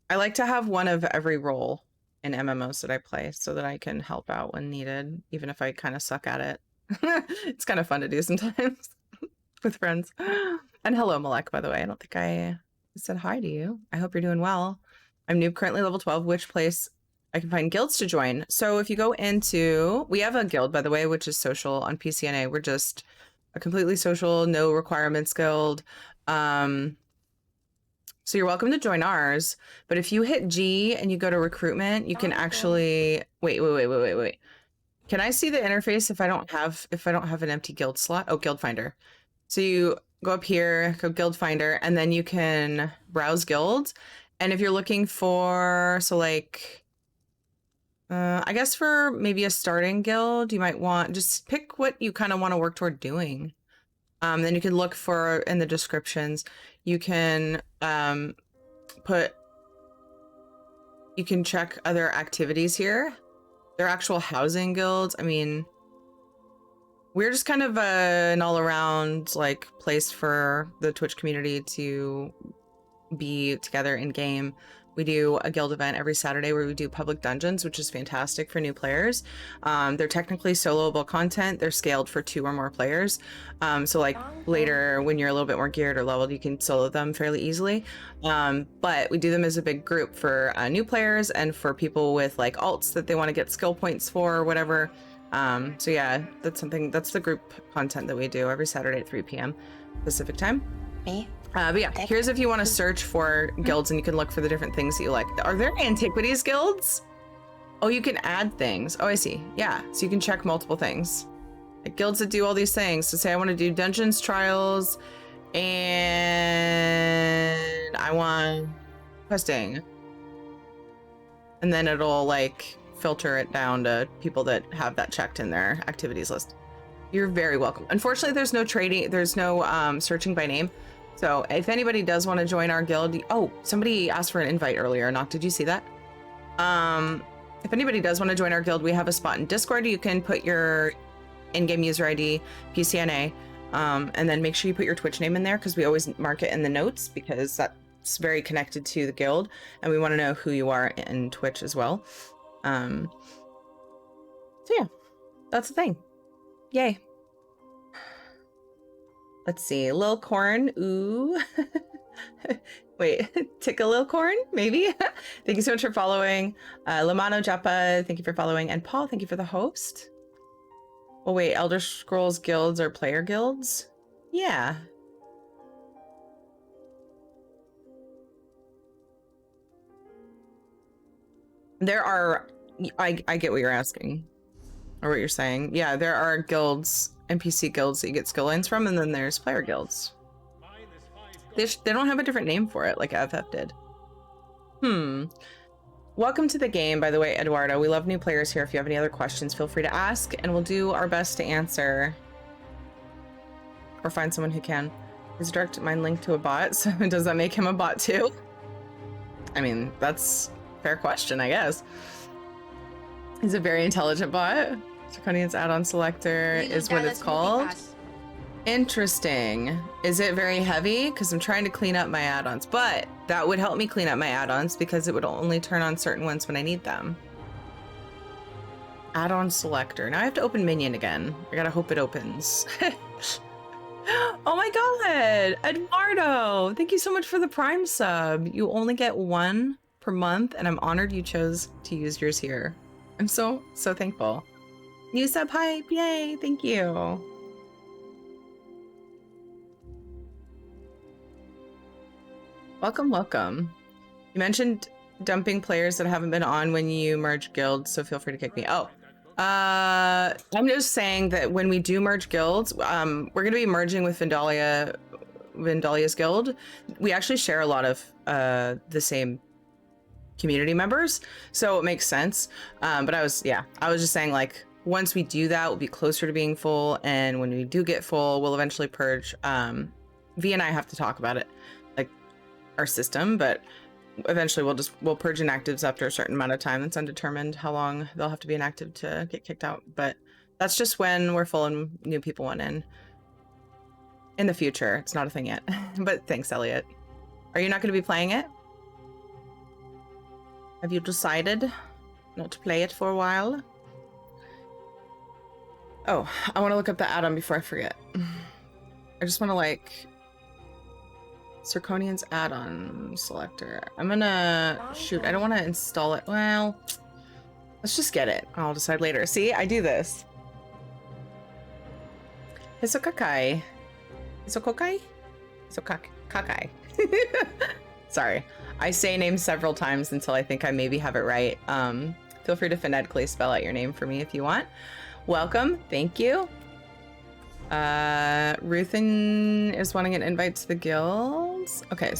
I like to have one of every role in MMOs that I play so that I can help out when needed, even if I kind of suck at it. It's kind of fun to do sometimes with friends. And hello, Malek, by the way. I don't think I said hi to you. I hope you're doing well. I'm noob, currently level 12. Which place I can find guilds to join? So if you go into... We have a guild, by the way, which is social on PCNA. We're just a completely social, no requirements guild. So you're welcome to join ours, but if you hit G and you go to recruitment, you can actually wait. Can I see the interface if I don't have an empty guild slot? Oh, guild finder. So you go up here, go guild finder, and then you can browse guilds. And if you're looking for, so like, I guess for maybe a starting guild, you might want, just pick what you kind of want to work toward doing. Then you can look for in the descriptions. You can you can check other activities here. They're actual housing guilds. I mean, we're just kind of an all-around like place for the Twitch community to be together in game. We do a guild event every Saturday where we do public dungeons, which is fantastic for new players. They're technically soloable content. They're scaled for 2 or more players. So like later when you're a little bit more geared or leveled, you can solo them fairly easily. But we do them as a big group for new players and for people with like alts that they want to get skill points for or whatever. So yeah, that's the group content that we do every Saturday at 3 p.m. Pacific time. Me? But yeah, here's if you want to search for guilds and you can look for the different things that you like. Are there antiquities guilds? Oh, you can add things. Oh, I see. Yeah, so you can check multiple things. Like guilds that do all these things. So say I want to do dungeons, trials, and I want questing. And then it'll like filter it down to people that have that checked in their activities list. You're very welcome. Unfortunately, there's no trading, there's no searching by name. So if anybody does want to join our guild, oh, somebody asked for an invite earlier. Knock, did you see that? If anybody does want to join our guild, we have a spot in Discord. You can put your in-game user ID, PCNA, and then make sure you put your Twitch name in there because we always mark it in the notes because that's very connected to the guild and we want to know who you are in Twitch as well. So yeah, that's the thing. Yay. Let's see, Lil Corn, ooh. Wait, Tickle Lil Corn, maybe? Thank you so much for following. Lamano Japa, thank you for following. And Paul, thank you for the host. Oh wait, Elder Scrolls guilds are player guilds? Yeah. There are, I get what you're asking. Or what you're saying. Yeah, there are guilds, NPC guilds that you get skill lines from, and then there's player guilds. They don't have a different name for it, like FF did. Welcome to the game, by the way, Eduardo. We love new players here. If you have any other questions, feel free to ask, and we'll do our best to answer. Or find someone who can. Is direct mind linked to a bot? So does that make him a bot too? I mean, that's a fair question, I guess. He's a very intelligent bot. Draconian's add-on selector is what it's called. Interesting. Is it very heavy? Because I'm trying to clean up my add-ons, but that would help me clean up my add-ons because it would only turn on certain ones when I need them. Add-on selector. Now I have to open Minion again. I gotta hope it opens. Oh my god, Eduardo! Thank you so much for the Prime sub. You only get one per month, and I'm honored you chose to use yours here. I'm so thankful. New sub hype, yay! Thank you. Welcome, welcome. You mentioned dumping players that haven't been on when you merge guilds, so feel free to kick me. Oh. I'm just saying that when we do merge guilds, we're going to be merging with Vindalia's guild. We actually share a lot of the same community members, so it makes sense. But I was just saying, like, once we do that, we'll be closer to being full, and when we do get full, we'll eventually purge. V and I have to talk about it, like our system, but eventually we'll purge inactives after a certain amount of time. It's undetermined how long they'll have to be inactive to get kicked out, but that's just when we're full and new people want in the future. It's not a thing yet. But thanks, Elliot. Are you not going to be playing it? Have you decided not to play it for a while? Oh, I want to look up the add-on before I forget. I just want to, like, Zirconian's add-on selector. I'm gonna shoot. I don't want to install it. Well, let's just get it. I'll decide later. See, I do this. Hisokakai. Hisokokai? Hisokakai. Sorry. I say names several times until I think I maybe have it right. Feel free to phonetically spell out your name for me if you want. Welcome. Thank you. Ruthin is wanting an invite to the guilds. Okay,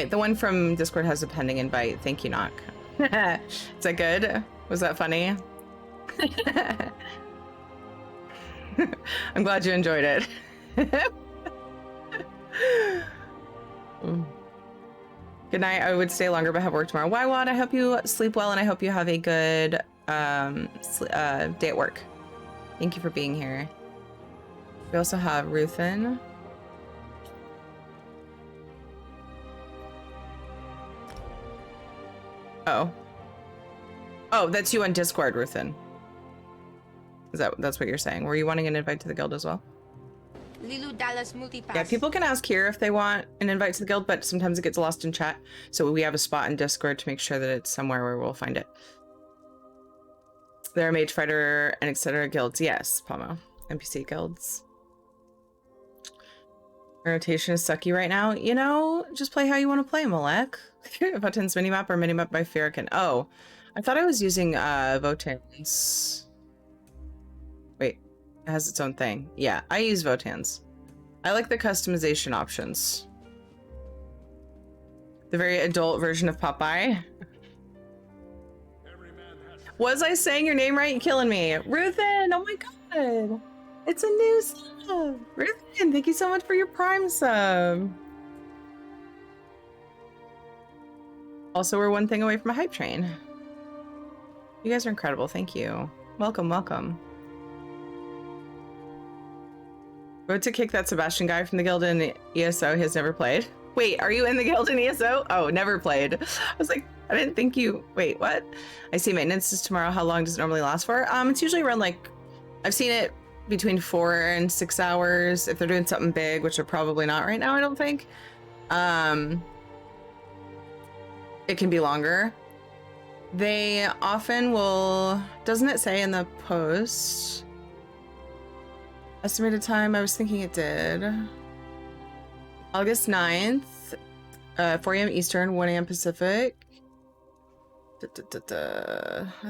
the one from Discord has a pending invite. Thank you, Knock. Is that good? Was that funny? I'm glad you enjoyed it. Good night. I would stay longer but have work tomorrow. Why, Wad? I hope you sleep well and I hope you have a good day at work. Thank you for being here. We also have Ruthin. Oh, that's you on Discord, Ruthin. That's what you're saying? Were you wanting an invite to the guild as well? Lilu Dallas Multipass. Yeah, people can ask here if they want an invite to the guild, but sometimes it gets lost in chat. So we have a spot in Discord to make sure that it's somewhere where we'll find it. There are mage fighter and etc. guilds. Yes, Pomo. NPC guilds. Rotation is sucky right now. You know, just play how you want to play, Malek. Votan's minimap or minimap by Farrakhan. Oh, I thought I was using Votan's. Wait, it has its own thing. Yeah, I use Votan's. I like the customization options. The very adult version of Popeye. Was I saying your name right? You're killing me. Ruthin, oh my god. It's a new sub. Ruthin, thank you so much for your Prime sub. Also, we're one thing away from a hype train. You guys are incredible. Thank you. Welcome, welcome. Vote to kick that Sebastian guy from the guild in ESO. He has never played. Wait, are you in the guild in ESO? Oh, never played. I was like, I didn't think you... Wait, what? I see maintenance is tomorrow. How long does it normally last for? It's usually around, like... I've seen it between 4 and 6 hours. If they're doing something big, which they're probably not right now, I don't think. It can be longer. They often will... Doesn't it say in the post? Estimated time, I was thinking it did. August 9th, 4 a.m. Eastern, 1 a.m. Pacific. I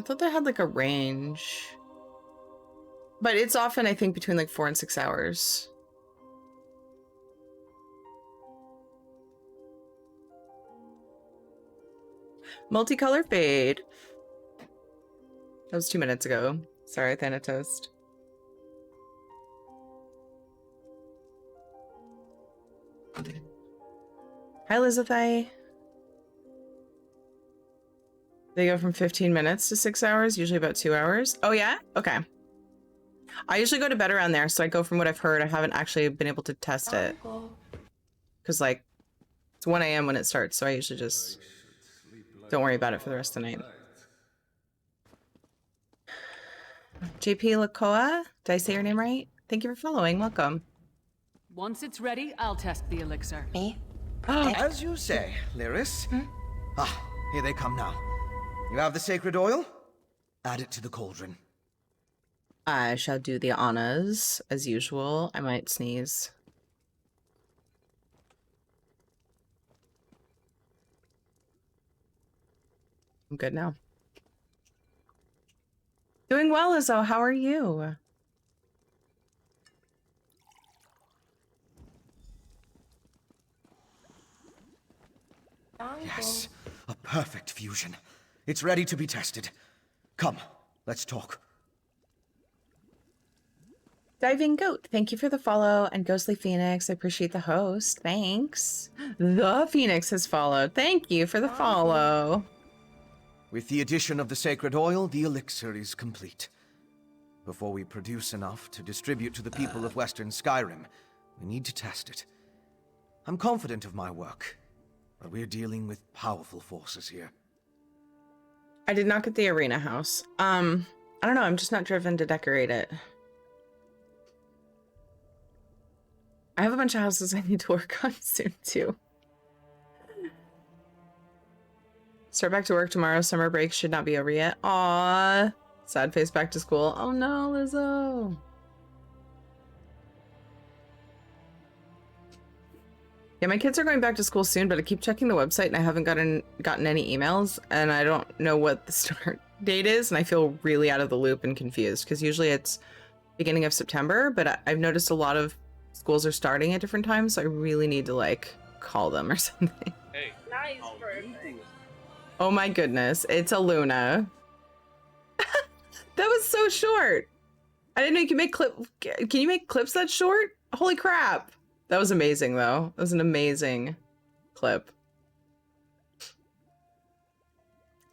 thought they had like a range. But it's often, I think, between like 4 and 6 hours. Multicolor fade. That was 2 minutes ago. Sorry, Thanatos. Hi, Elizabeth. They go from 15 minutes to 6 hours, usually about 2 hours. Oh, yeah? Okay. I usually go to bed around there, so I go from what I've heard. I haven't actually been able to test it. Because, like, it's 1 a.m. when it starts, so I usually just don't worry about it for the rest of the night. JP Lakoa? Did I say your name right? Thank you for following. Welcome. Once it's ready, I'll test the elixir. Me? As you say, Lyris. Ah, here they come now. You have the sacred oil? Add it to the cauldron. I shall do the honors, as usual. I might sneeze. I'm good now. Doing well, Izzo. How are you? Yes, a perfect fusion. It's ready to be tested. Come, let's talk. Diving Goat, thank you for the follow. And Ghostly Phoenix, I appreciate the host. Thanks. The Phoenix has followed. Thank you for the follow. With the addition of the sacred oil, the elixir is complete. Before we produce enough to distribute to the people of Western Skyrim, we need to test it. I'm confident of my work, but we're dealing with powerful forces here. I did not get the arena house. I don't know, I'm just not driven to decorate it. I have a bunch of houses I need to work on soon too. Start back to work tomorrow. Summer break should not be over yet. Aww. Sad face back to school. Oh no, Lizzo. Yeah, my kids are going back to school soon, but I keep checking the website and I haven't gotten any emails, and I don't know what the start date is, and I feel really out of the loop and confused because usually it's beginning of September, but I've noticed a lot of schools are starting at different times, so I really need to like call them or something. Hey. Nice, perfect. Oh my goodness, it's a Luna. That was so short. I didn't know you can make Can you make clips that short? Holy crap. That was amazing though. That was an amazing clip.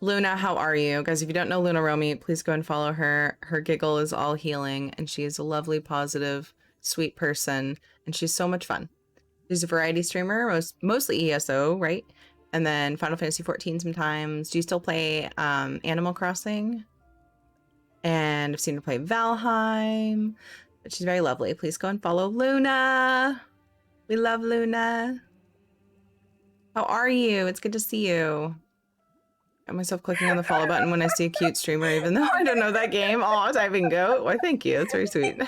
Luna, how are you? Guys, if you don't know Luna Romy, please go and follow her. Her giggle is all healing, and she is a lovely, positive, sweet person, and she's so much fun. She's a variety streamer, mostly ESO, right? And then Final Fantasy 14 sometimes. Do you still play Animal Crossing? And I've seen her play Valheim. But she's very lovely. Please go and follow Luna. We love Luna. How are you? It's good to see you. Got myself clicking on the follow button when I see a cute streamer, even though I don't know that game. Aw, Diving Goat. Why, thank you. That's very sweet.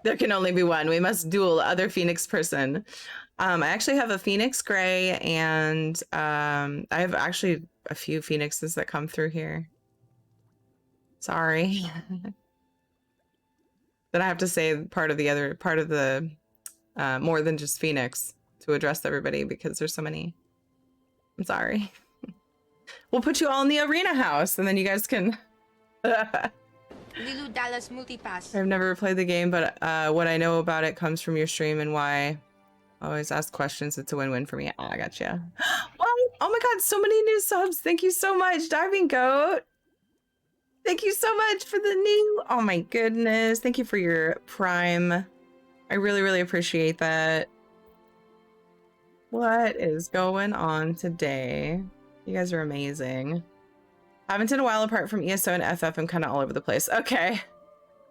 There can only be one. We must duel other Phoenix person. I actually have a Phoenix Gray, and I have actually a few Phoenixes that come through here. Sorry. Then I have to say part of the more than just Phoenix to address everybody because there's so many. I'm sorry. We'll put you all in the arena house and then you guys can. Lilu Dallas Multipass. I've never played the game, but what I know about it comes from your stream and why I always ask questions. It's a win-win for me. Oh, I gotcha. Oh my god, so many new subs. Thank you so much, Diving Goat. Thank you so much for the new. Oh my goodness. Thank you for your Prime. I really, really appreciate that. What is going on today? You guys are amazing. Haven't in a while apart from ESO and FF. I'm kind of all over the place. Okay. I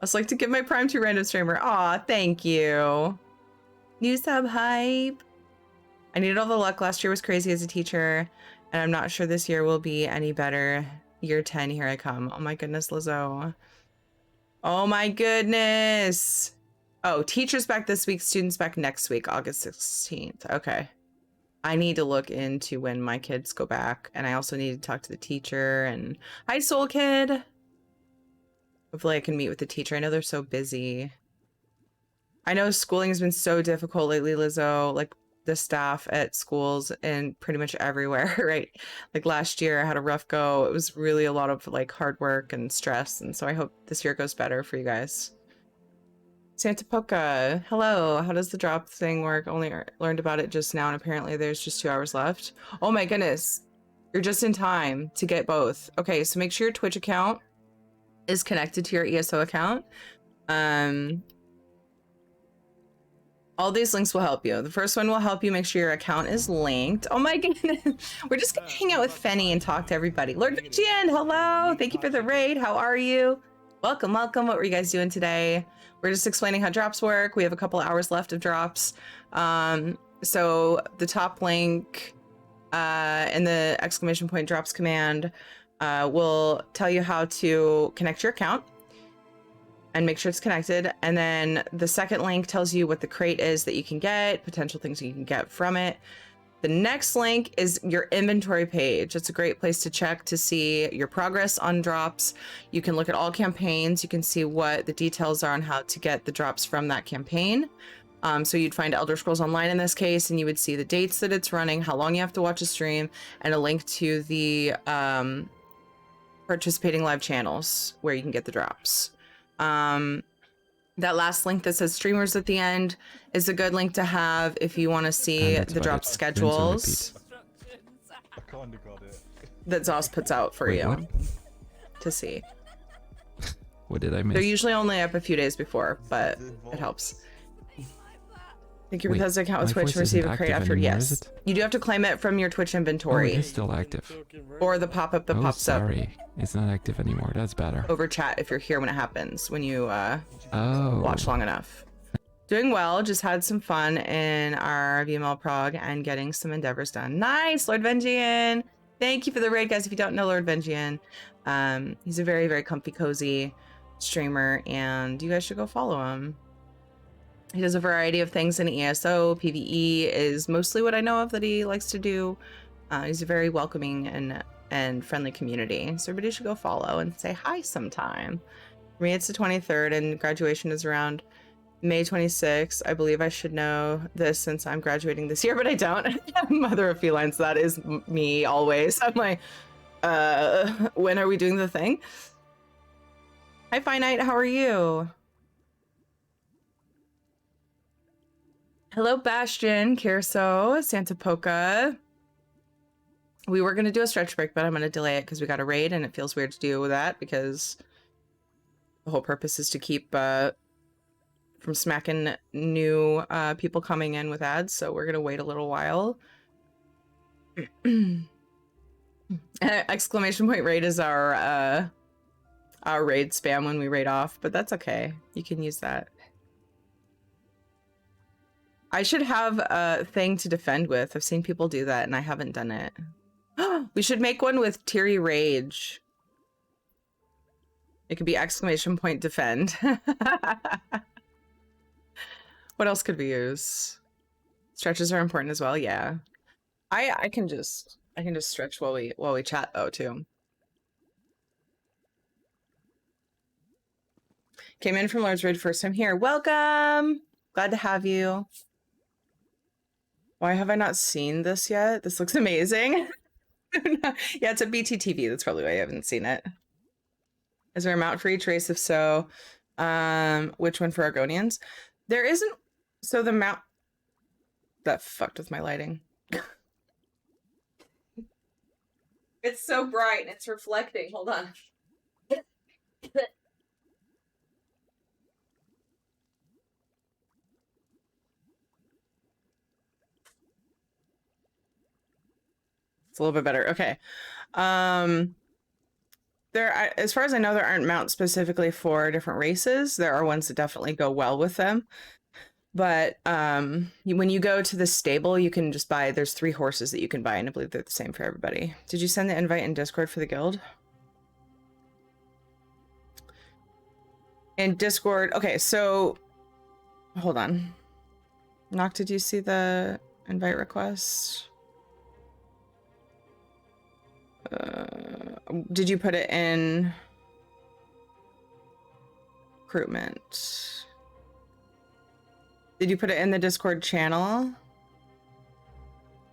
just like to give my Prime to random streamer. Aw, thank you. New sub hype. I needed all the luck. Last year was crazy as a teacher, and I'm not sure this year will be any better. Year 10, here I come. Oh my goodness, Lizzo. Oh my goodness. Oh, teachers back this week, students back next week, August 16th. Okay. I need to look into when my kids go back, and I also need to talk to the teacher. And hi, Soul Kid. Hopefully I can meet with the teacher. I know they're so busy. I know schooling has been so difficult lately, Lizzo. Like the staff at schools and pretty much everywhere, right? Like last year I had a rough go. It was really a lot of like hard work and stress. And so I hope this year goes better for you guys. Santa Poca, hello. How does the drop thing work? Only learned about it just now, and apparently there's just 2 hours left. Oh my goodness. You're just in time to get both. Okay, so make sure your Twitch account is connected to your ESO account. All these links will help you. The first one will help you make sure your account is linked. Oh my goodness. We're just gonna hang out with Fenny and talk to everybody. Lord Vigian, hello. Thank you for the raid. How are you? Welcome, welcome. What were you guys doing today? We're just explaining how drops work. We have a couple hours left of drops. So the top link in the exclamation point drops command will tell you how to connect your account and make sure it's connected. And then the second link tells you what the crate is that you can get, potential things you can get from it. The next link is your inventory page. It's a great place to check to see your progress on drops. You can look at all campaigns. You can see what the details are on how to get the drops from that campaign. So you'd find Elder Scrolls Online in this case, and you would see the dates that it's running, how long you have to watch a stream, and a link to the participating live channels where you can get the drops. That last link that says streamers at the end is a good link to have if you want to see the drop schedules that Zos puts out for you to see. What did I miss? They're usually only up a few days before, but it helps. Think your Bethesda account with Twitch and receive a crate after. Yes, you do have to claim it from your Twitch inventory. Oh, it is still active. Or the pop-up that pops up. Sorry, it's not active anymore. That's better. Over chat if you're here when it happens, when you oh. watch long enough. Doing well, just had some fun in our VML prog and getting some endeavors done. Nice, Lord Vengian. Thank you for the raid, guys. If you don't know Lord Vengian, he's a very, very comfy, cozy streamer, and you guys should go follow him. He does a variety of things in ESO. PvE is mostly what I know of that he likes to do. He's a very welcoming and friendly community. So everybody should go follow and say hi sometime. For me, it's the 23rd and graduation is around May 26th. I believe I should know this since I'm graduating this year, but I don't. Mother of felines, that is me always. I'm like, when are we doing the thing? Hi, Finite, how are you? Hello, Bastion, Kirso, Santa Poca. We were going to do a stretch break, but I'm going to delay it because we got a raid and it feels weird to do that because the whole purpose is to keep from smacking new people coming in with ads. So we're going to wait a little while. Exclamation point raid is our raid spam when we raid off, but that's okay. You can use that. I should have a thing to defend with. I've seen people do that and I haven't done it. We should make one with Teary Rage. It could be exclamation point defend. What else could we use? Stretches are important as well, yeah. I can just stretch while we chat though too. Came in from Lord's Raid first time here. Welcome! Glad to have you. Why have I not seen this yet? This looks amazing. Yeah, it's a BTTV. That's probably why I haven't seen it. Is there a mount for each race? If so, which one for Argonians? There isn't. So the mount... That fucked with my lighting. It's so bright and it's reflecting. Hold on. It's a little bit better. Okay. As far as I know, there aren't mounts specifically for different races. There are ones that definitely go well with them. But when you go to the stable, you can just buy, there's 3 horses that you can buy, and I believe they're the same for everybody. Did you send the invite in Discord for the guild? In Discord, okay, so hold on. Nock, did you see the invite request? Did you put it in recruitment? Did you put it in the Discord channel?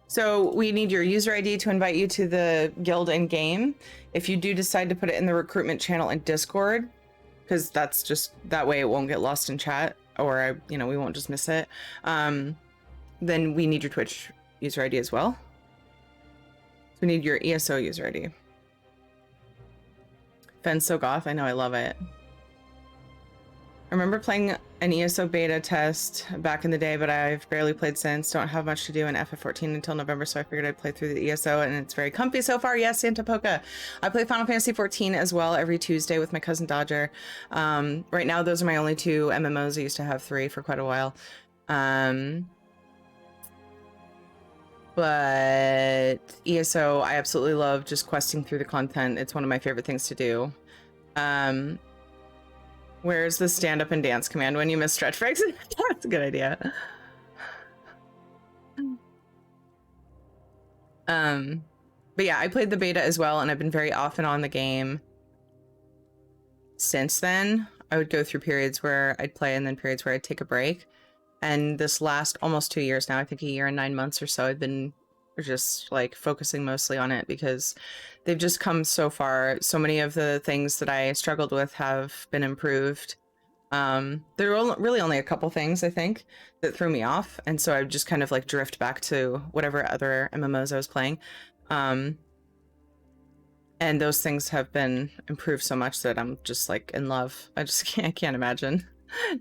So we need your user ID to invite you to the guild in game. If you do decide to put it in the recruitment channel in Discord, because that's just that way it won't get lost in chat, or we won't just miss it. Then we need your Twitch user ID as well. We need your ESO user ID. Fen's so goth. I know, I love it. I remember playing an ESO beta test back in the day, but I've barely played since. Don't have much to do in FF14 until November, so I figured I'd play through the ESO, and it's very comfy so far. Yes, Santa Poca. I play Final Fantasy 14 as well every Tuesday with my cousin Dodger. Right now, those are my only 2 MMOs. I used to have 3 for quite a while. But ESO, I absolutely love just questing through the content. It's one of my favorite things to do. Where's the stand up and dance command when you miss stretch breaks? That's a good idea. But yeah, I played the beta as well, and I've been very off and on the game since then. I would go through periods where I'd play and then periods where I'd take a break. And this last almost 2 years now, I think a year and 9 months or so, I've been just like focusing mostly on it because they've just come so far. So many of the things that I struggled with have been improved. There were really only a couple things, I think, that threw me off. And so I just kind of like drift back to whatever other MMOs I was playing. And those things have been improved so much that I'm just like in love. I can't imagine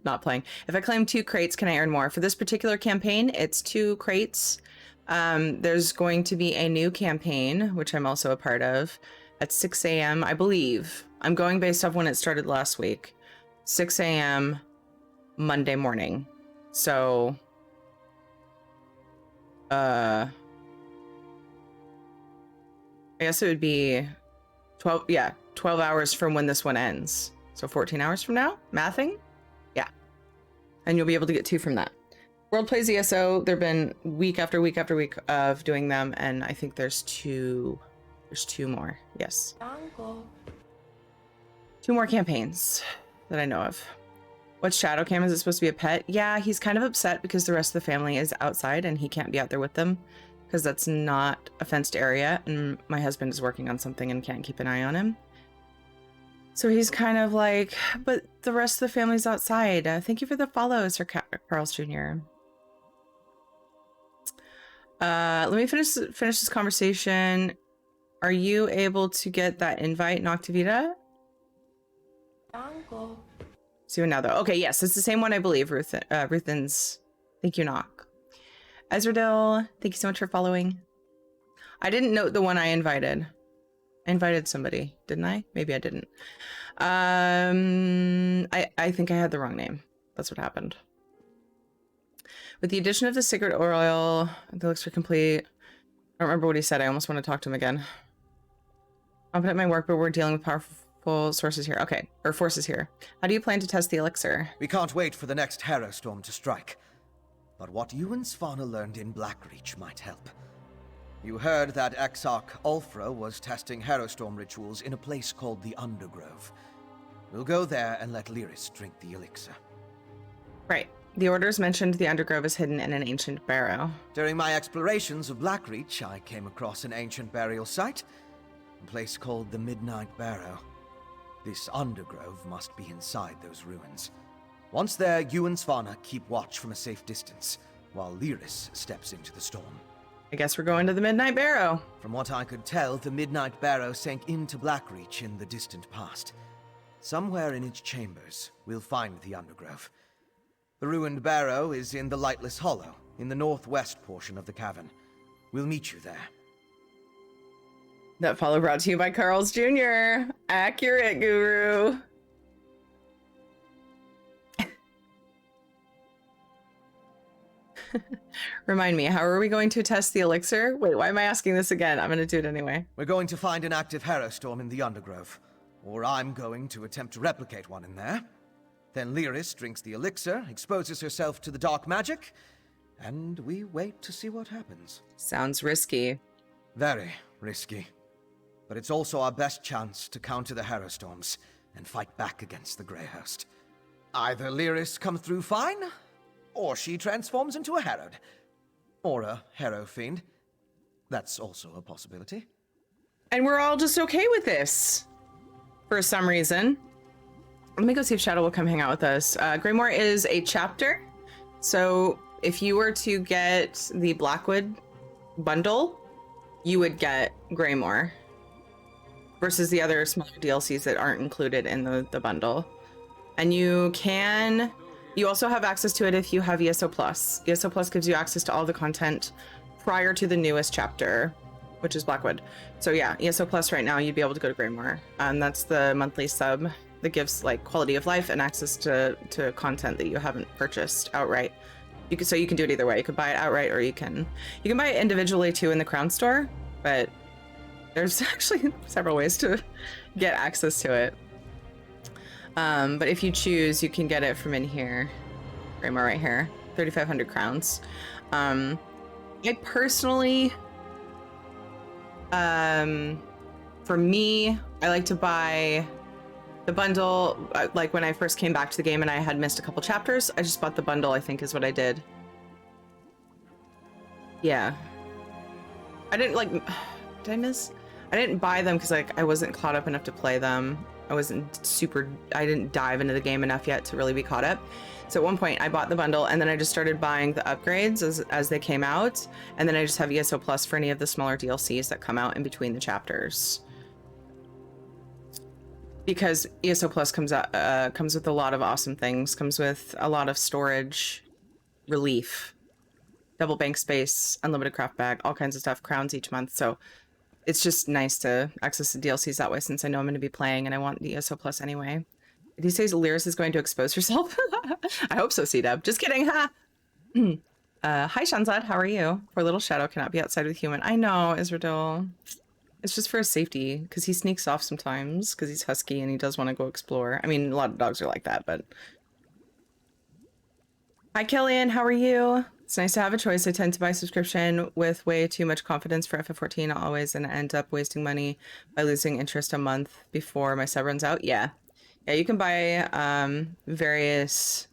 not playing. If I claim 2 crates, can I earn more? For this particular campaign, it's 2 crates. There's going to be a new campaign, which I'm also a part of, at 6 a.m. I believe. I'm going based off when it started last week. 6 a.m. Monday morning. So, I guess it would be 12 hours from when this one ends. So 14 hours from now? Mathing? Yeah. And you'll be able to get 2 from that. World Plays ESO, there've been week after week after week of doing them, and I think there's 2 more. Yes. 2 more campaigns that I know of. What's Shadowcam? Is it supposed to be a pet? Yeah, he's kind of upset because the rest of the family is outside and he can't be out there with them because that's not a fenced area, and my husband is working on something and can't keep an eye on him. So he's kind of like, but the rest of the family's outside. Thank you for the follow, Sir Carl's Jr. Let me finish this conversation. Are you able to get that invite, Noctivita? See you now, though. Okay, yes, it's the same one, I believe. Ruthen's. Thank you, Nock. Ezreal, thank you so much for following. I didn't note the one I invited. I invited somebody, didn't I? Maybe I didn't. I think I had the wrong name. That's what happened. With the addition of the sacred oil, the elixir complete. I don't remember what he said. I almost want to talk to him again. I'm at my work, but we're dealing with powerful sources here. Okay, or forces here. How do you plan to test the elixir? We can't wait for the next Harrow Storm to strike. But what you and Svanna learned in Blackreach might help. You heard that Exarch Ulfra was testing Harrow Storm rituals in a place called the Undergrove. We'll go there and let Lyris drink the elixir. Right. The orders mentioned the Undergrove is hidden in an ancient barrow. During my explorations of Blackreach, I came across an ancient burial site, a place called the Midnight Barrow. This Undergrove must be inside those ruins. Once there, you and Svanna keep watch from a safe distance, while Lyris steps into the storm. I guess we're going to the Midnight Barrow. From what I could tell, the Midnight Barrow sank into Blackreach in the distant past. Somewhere in its chambers, we'll find the Undergrove. The ruined barrow is in the Lightless Hollow, in the northwest portion of the cavern. We'll meet you there. That follow brought to you by Carl's Jr. Accurate, Guru. Remind me, how are we going to test the elixir? Wait, why am I asking this again? I'm going to do it anyway. We're going to find an active Harrow Storm in the Undergrove. Or I'm going to attempt to replicate one in there. Then Lyris drinks the elixir, exposes herself to the dark magic, and we wait to see what happens. Sounds risky. Very risky. But it's also our best chance to counter the Harrow Storms and fight back against the Grey Host. Either Lyris comes through fine, or she transforms into a Harrowed. Or a Harrow Fiend. That's also a possibility. And we're all just okay with this. For some reason. Let me go see if Shadow will come hang out with us. Greymoor is a chapter. So if you were to get the Blackwood bundle, you would get Greymoor. versus the other smaller DLCs that aren't included in the bundle. And you also have access to it if you have ESO Plus. ESO Plus gives you access to all the content prior to the newest chapter, which is Blackwood. So yeah, ESO Plus right now, you'd be able to go to Greymoor. That's the monthly sub that gives like quality of life and access to content that you haven't purchased outright. So you can do it either way. You could buy it outright, or you can buy it individually too in the Crown Store, but there's actually several ways to get access to it. But if you choose, you can get it from in here. Greymoor right here, 3,500 crowns. I personally, for me, I like to buy the bundle. Like when I first came back to the game and I had missed a couple chapters, I just bought the bundle, I think is what I did. Yeah. I didn't like, did I miss? I didn't buy them because like I wasn't caught up enough to play them. I didn't dive into the game enough yet to really be caught up. So at one point I bought the bundle and then I just started buying the upgrades as they came out. And then I just have ESO Plus for any of the smaller DLCs that come out in between the chapters. Because ESO Plus comes with a lot of awesome things, comes with a lot of storage, relief, double bank space, unlimited craft bag, all kinds of stuff, crowns each month. So it's just nice to access the DLCs that way since I know I'm going to be playing and I want the ESO Plus anyway. Did he say Lyris is going to expose herself? I hope so, C-Dub. Just kidding, ha! Hi, Shanzad, how are you? Poor little Shadow cannot be outside with human. I know, Isradil. It's just for his safety, because he sneaks off sometimes, because he's husky and he does want to go explore. I mean, a lot of dogs are like that, but... Hi, Killian, how are you? It's nice to have a choice. I tend to buy subscription with way too much confidence for FF14 always and end up wasting money by losing interest a month before my sub runs out. Yeah. Yeah, you can buy various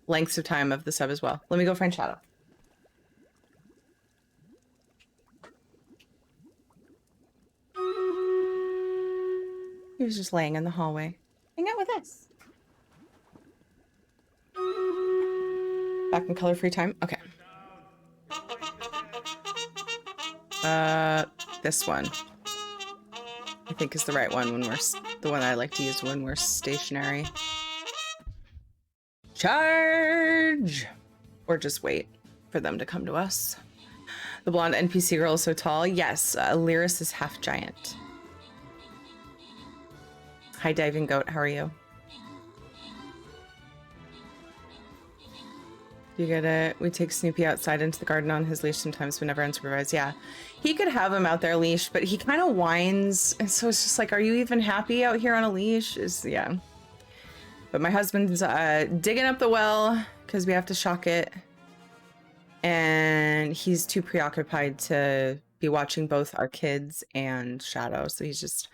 lengths of time of the sub as well. Let me go find Shadow. He was just laying in the hallway. Hang out with us. Back in color free time? Okay. This one. I think is the right one when we're... The one I like to use when we're stationary. Charge! Or just wait for them to come to us. The blonde NPC girl is so tall. Yes, Lyris is half giant. Hi, Diving Goat. How are you? You get it. We take Snoopy outside into the garden on his leash sometimes whenever unsupervised. Yeah, he could have him out there leash, but he kind of whines. And so it's just like, are you even happy out here on a leash? Yeah. But my husband's digging up the well because we have to shock it. And he's too preoccupied to be watching both our kids and Shadow. So he's just,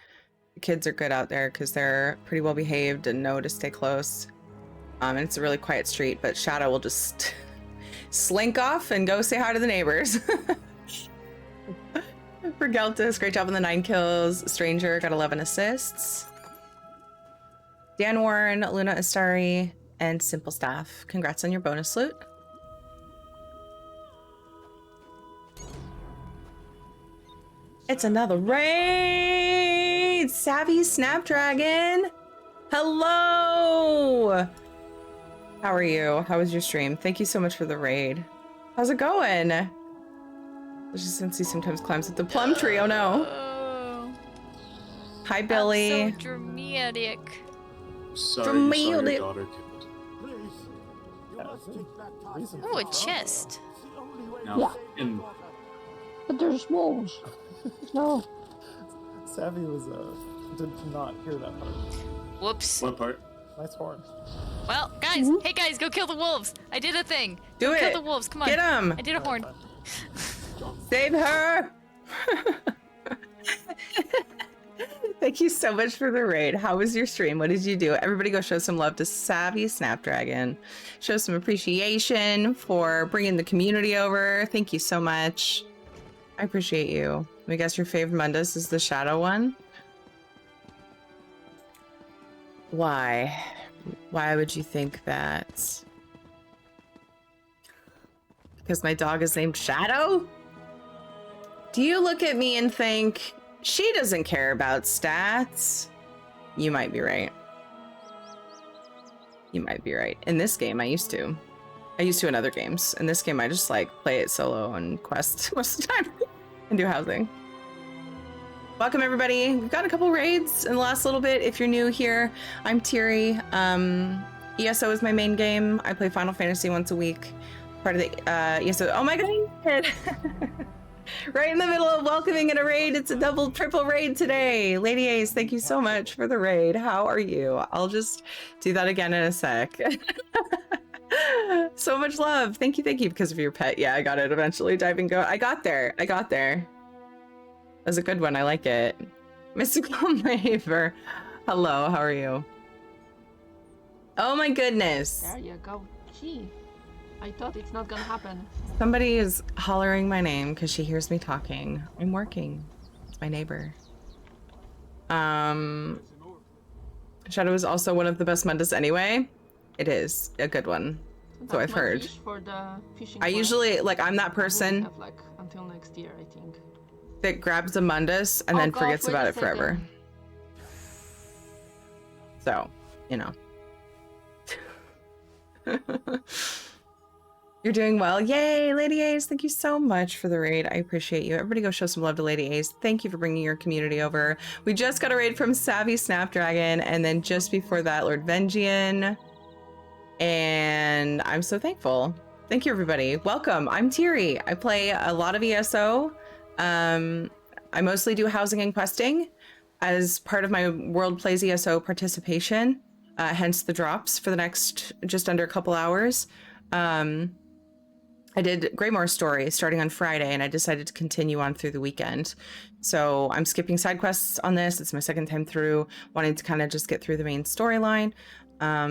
the kids are good out there because they're pretty well behaved and know to stay close. And it's a really quiet street, but Shadow will just slink off and go say hi to the neighbors. For Geltis, great job on the 9 kills. Stranger got 11 assists. Dan Warren, Luna Astari, and Simple Staff. Congrats on your bonus loot. It's another raid! Savvy Snapdragon! Hello! How are you? How was your stream? Thank you so much for the raid. How's it going? Just since he sometimes climbs up the plum tree. Oh no. Hi, Billy. So dramatic. Sorry you saw your daughter killed. Oh, a chest. No. Yeah. But there's wolves. No. Savvy was did not hear that part. Whoops. What part? Nice horn. Well, guys, hey guys, go kill the wolves. I did a thing. Do it. Kill the wolves. Come on. Get them. I did a horn. Save her. Thank you so much for the raid. How was your stream? What did you do? Everybody go show some love to Savvy Snapdragon. Show some appreciation for bringing the community over. Thank you so much. I appreciate you. I guess your favorite Mundus is the Shadow one. Why? Why would you think that? Because my dog is named Shadow? Do you look at me and think She doesn't care about stats. You might be right. You might be right. In this game, I used to. I used to in other games. In this game, I just like play it solo and quest most of the time and do housing. Welcome everybody. We've got a couple raids in the last little bit. If you're new here, I'm Tiri. ESO is my main game. I play Final Fantasy once a week. Part of the ESO. Oh my god! Right in the middle of welcoming in a raid. It's a double, triple raid today. Lady Ace, thank you so much for the raid. How are you? I'll just do that again in a sec. So much love. Thank you because of your pet. Yeah, I got it eventually. Diving Goat. I got there. That was a good one. I like it. Mystical Neighbor. Hello, how are you? Oh my goodness. There you go. Gee, I thought it's not gonna happen. Somebody is hollering my name because she hears me talking. I'm working. It's my neighbor. Shadow is also one of the best Mundas anyway. It is a good one. So I've heard. For the fishing I usually, like, I'm that person have, like, until next year, I think, that grabs a Mundus and then forgets about it forever. So, you know. You're doing well. Yay, Lady Ace. Thank you so much for the raid. I appreciate you. Everybody go show some love to Lady Ace. Thank you for bringing your community over. We just got a raid from Savvy Snapdragon, and then just before that, Lord Vengian. And I'm so thankful. Thank you, everybody. Welcome. I'm Tiri. I play a lot of ESO. I mostly do housing and questing as part of my World Plays ESO participation, hence the drops for the next just under a couple hours. I did Greymoor story starting on Friday, and I decided to continue on through the weekend. So I'm skipping side quests on this. It's my second time through, wanting to kind of just get through the main storyline.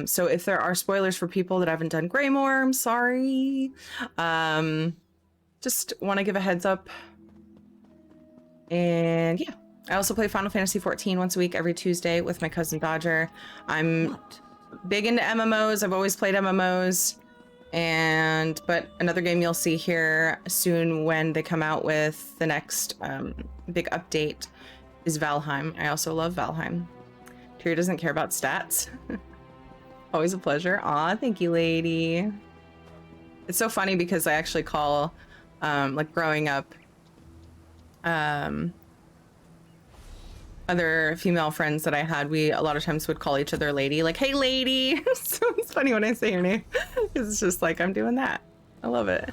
So if there are spoilers for people that haven't done Greymoor, I'm sorry. Just want to give a heads up. And yeah, I also play Final Fantasy 14 once a week every Tuesday with my cousin Dodger. I'm big into MMOs. I've always played MMOs. But another game you'll see here soon when they come out with the next big update is Valheim. I also love Valheim. Tyria doesn't care about stats. Always a pleasure. Aw, thank you, lady. It's so funny because I actually call, like growing up, other female friends that I had, we a lot of times would call each other lady, like, hey lady. So it's funny when I say your name. It's just like, I'm doing that. I love it.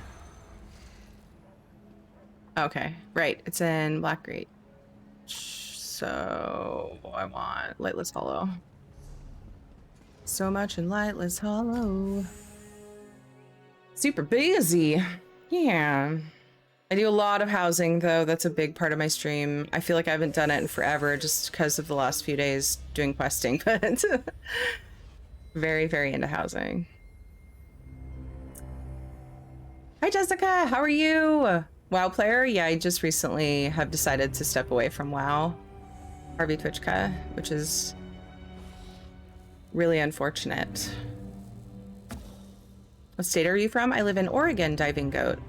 Okay, right. It's in Black Reach. So I want Lightless Hollow. So much in Lightless Hollow. Super busy. Yeah. I do a lot of housing, though. That's a big part of my stream. I feel like I haven't done it in forever just because of the last few days doing questing, but very, very into housing. Hi, Jessica. How are you? WoW player? Yeah, I just recently have decided to step away from WoW. Harvey Twitchka, which is really unfortunate. What state are you from? I live in Oregon, Diving Goat.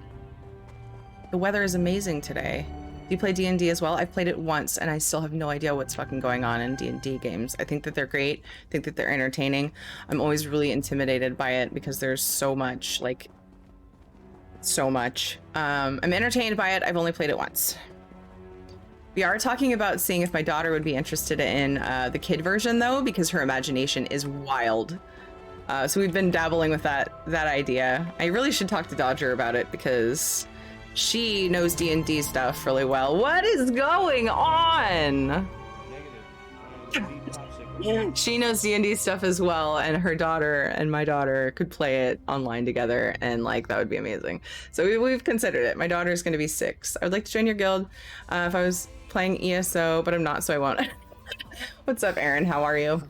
The weather is amazing today. Do you play D&D as well? I've played it once and I still have no idea what's fucking going on in D&D games. I think that they're great. I think that they're entertaining. I'm always really intimidated by it because there's so much, like, so much. I'm entertained by it. I've only played it once. We are talking about seeing if my daughter would be interested in the kid version though, because her imagination is wild. So we've been dabbling with that idea. I really should talk to Dodger about it because she knows D&D stuff really well. What is going on? She knows D&D stuff as well, and her daughter and my daughter could play it online together, and like that would be amazing. So we've considered it. My daughter's going to be 6. I would like to join your guild if I was playing ESO, but I'm not, so I won't. What's up, Aaron? How are you?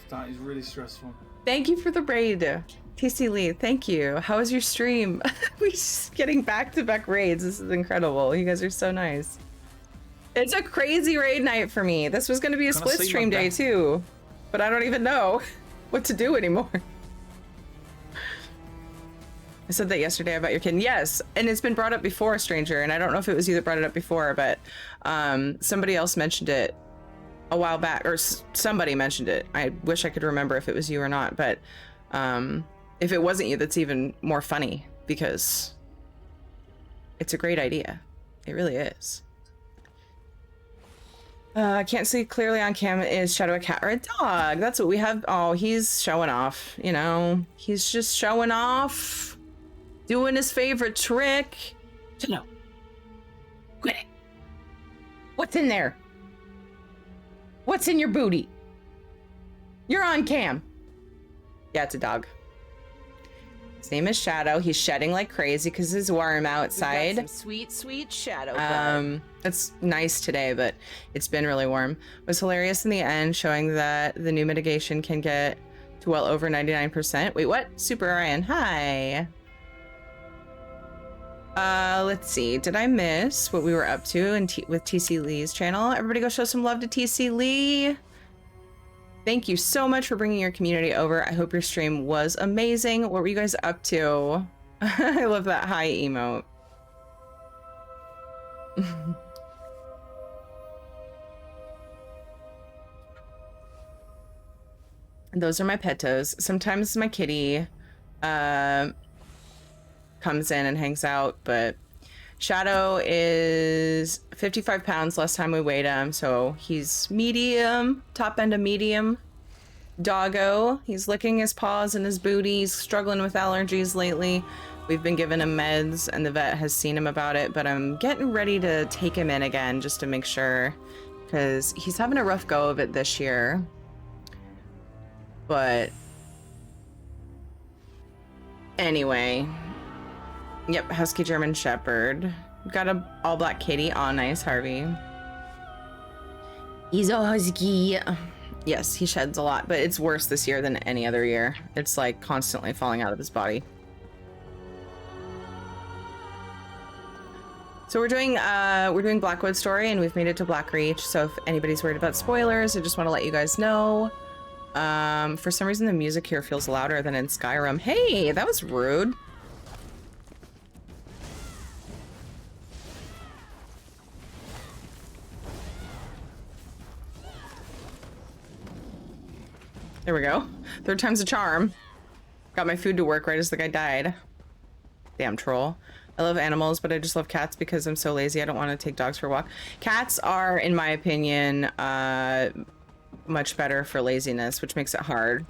That is really stressful. Thank you for the raid. TC Lee, thank you. How was your stream? We're just getting back-to-back raids. This is incredible. You guys are so nice. It's a crazy raid night for me. This was going to be a split stream day too, but I don't even know what to do anymore. I said that yesterday about your kid. Yes, and it's been brought up before, stranger, and I don't know if it was you that brought it up before, but somebody else mentioned it a while back, or somebody mentioned it. I wish I could remember if it was you or not, but if it wasn't you, that's even more funny because it's a great idea. It really is. I can't see clearly on cam. Is Shadow a cat or a dog? That's what we have. Oh, he's showing off, you know. He's just showing off. Doing his favorite trick. No. Quit it. What's in there? What's in your booty? You're on cam. Yeah, it's a dog. His name is Shadow. He's shedding like crazy because it's warm outside. Some sweet, sweet shadow. It's nice today, but it's been really warm. It was hilarious in the end, showing that the new mitigation can get to well over 99%. Wait, what? Super Ryan, hi. Let's see. Did I miss what we were up to with TC Lee's channel? Everybody go show some love to TC Lee. Thank you so much for bringing your community over. I hope your stream was amazing. What were you guys up to? I love that high emote. Those are my petos. Sometimes my kitty comes in and hangs out, but Shadow is 55 pounds last time we weighed him, so he's medium, top end of medium. Doggo, he's licking his paws and his booty. He's struggling with allergies lately. We've been giving him meds and the vet has seen him about it, but I'm getting ready to take him in again just to make sure, because he's having a rough go of it this year. But anyway, yep, Husky German Shepherd. Got a all black kitty. Aw, nice, Harvey. He's a husky. Yes, he sheds a lot, but it's worse this year than any other year. It's like constantly falling out of his body. So we're doing Blackwood Story, and we've made it to Blackreach. So if anybody's worried about spoilers, I just want to let you guys know. For some reason the music here feels louder than in Skyrim. Hey, that was rude. There we go. Third time's a charm. Got my food to work right as the guy died. Damn troll. I love animals, but I just love cats because I'm so lazy. I don't want to take dogs for a walk. Cats are, in my opinion, much better for laziness, which makes it hard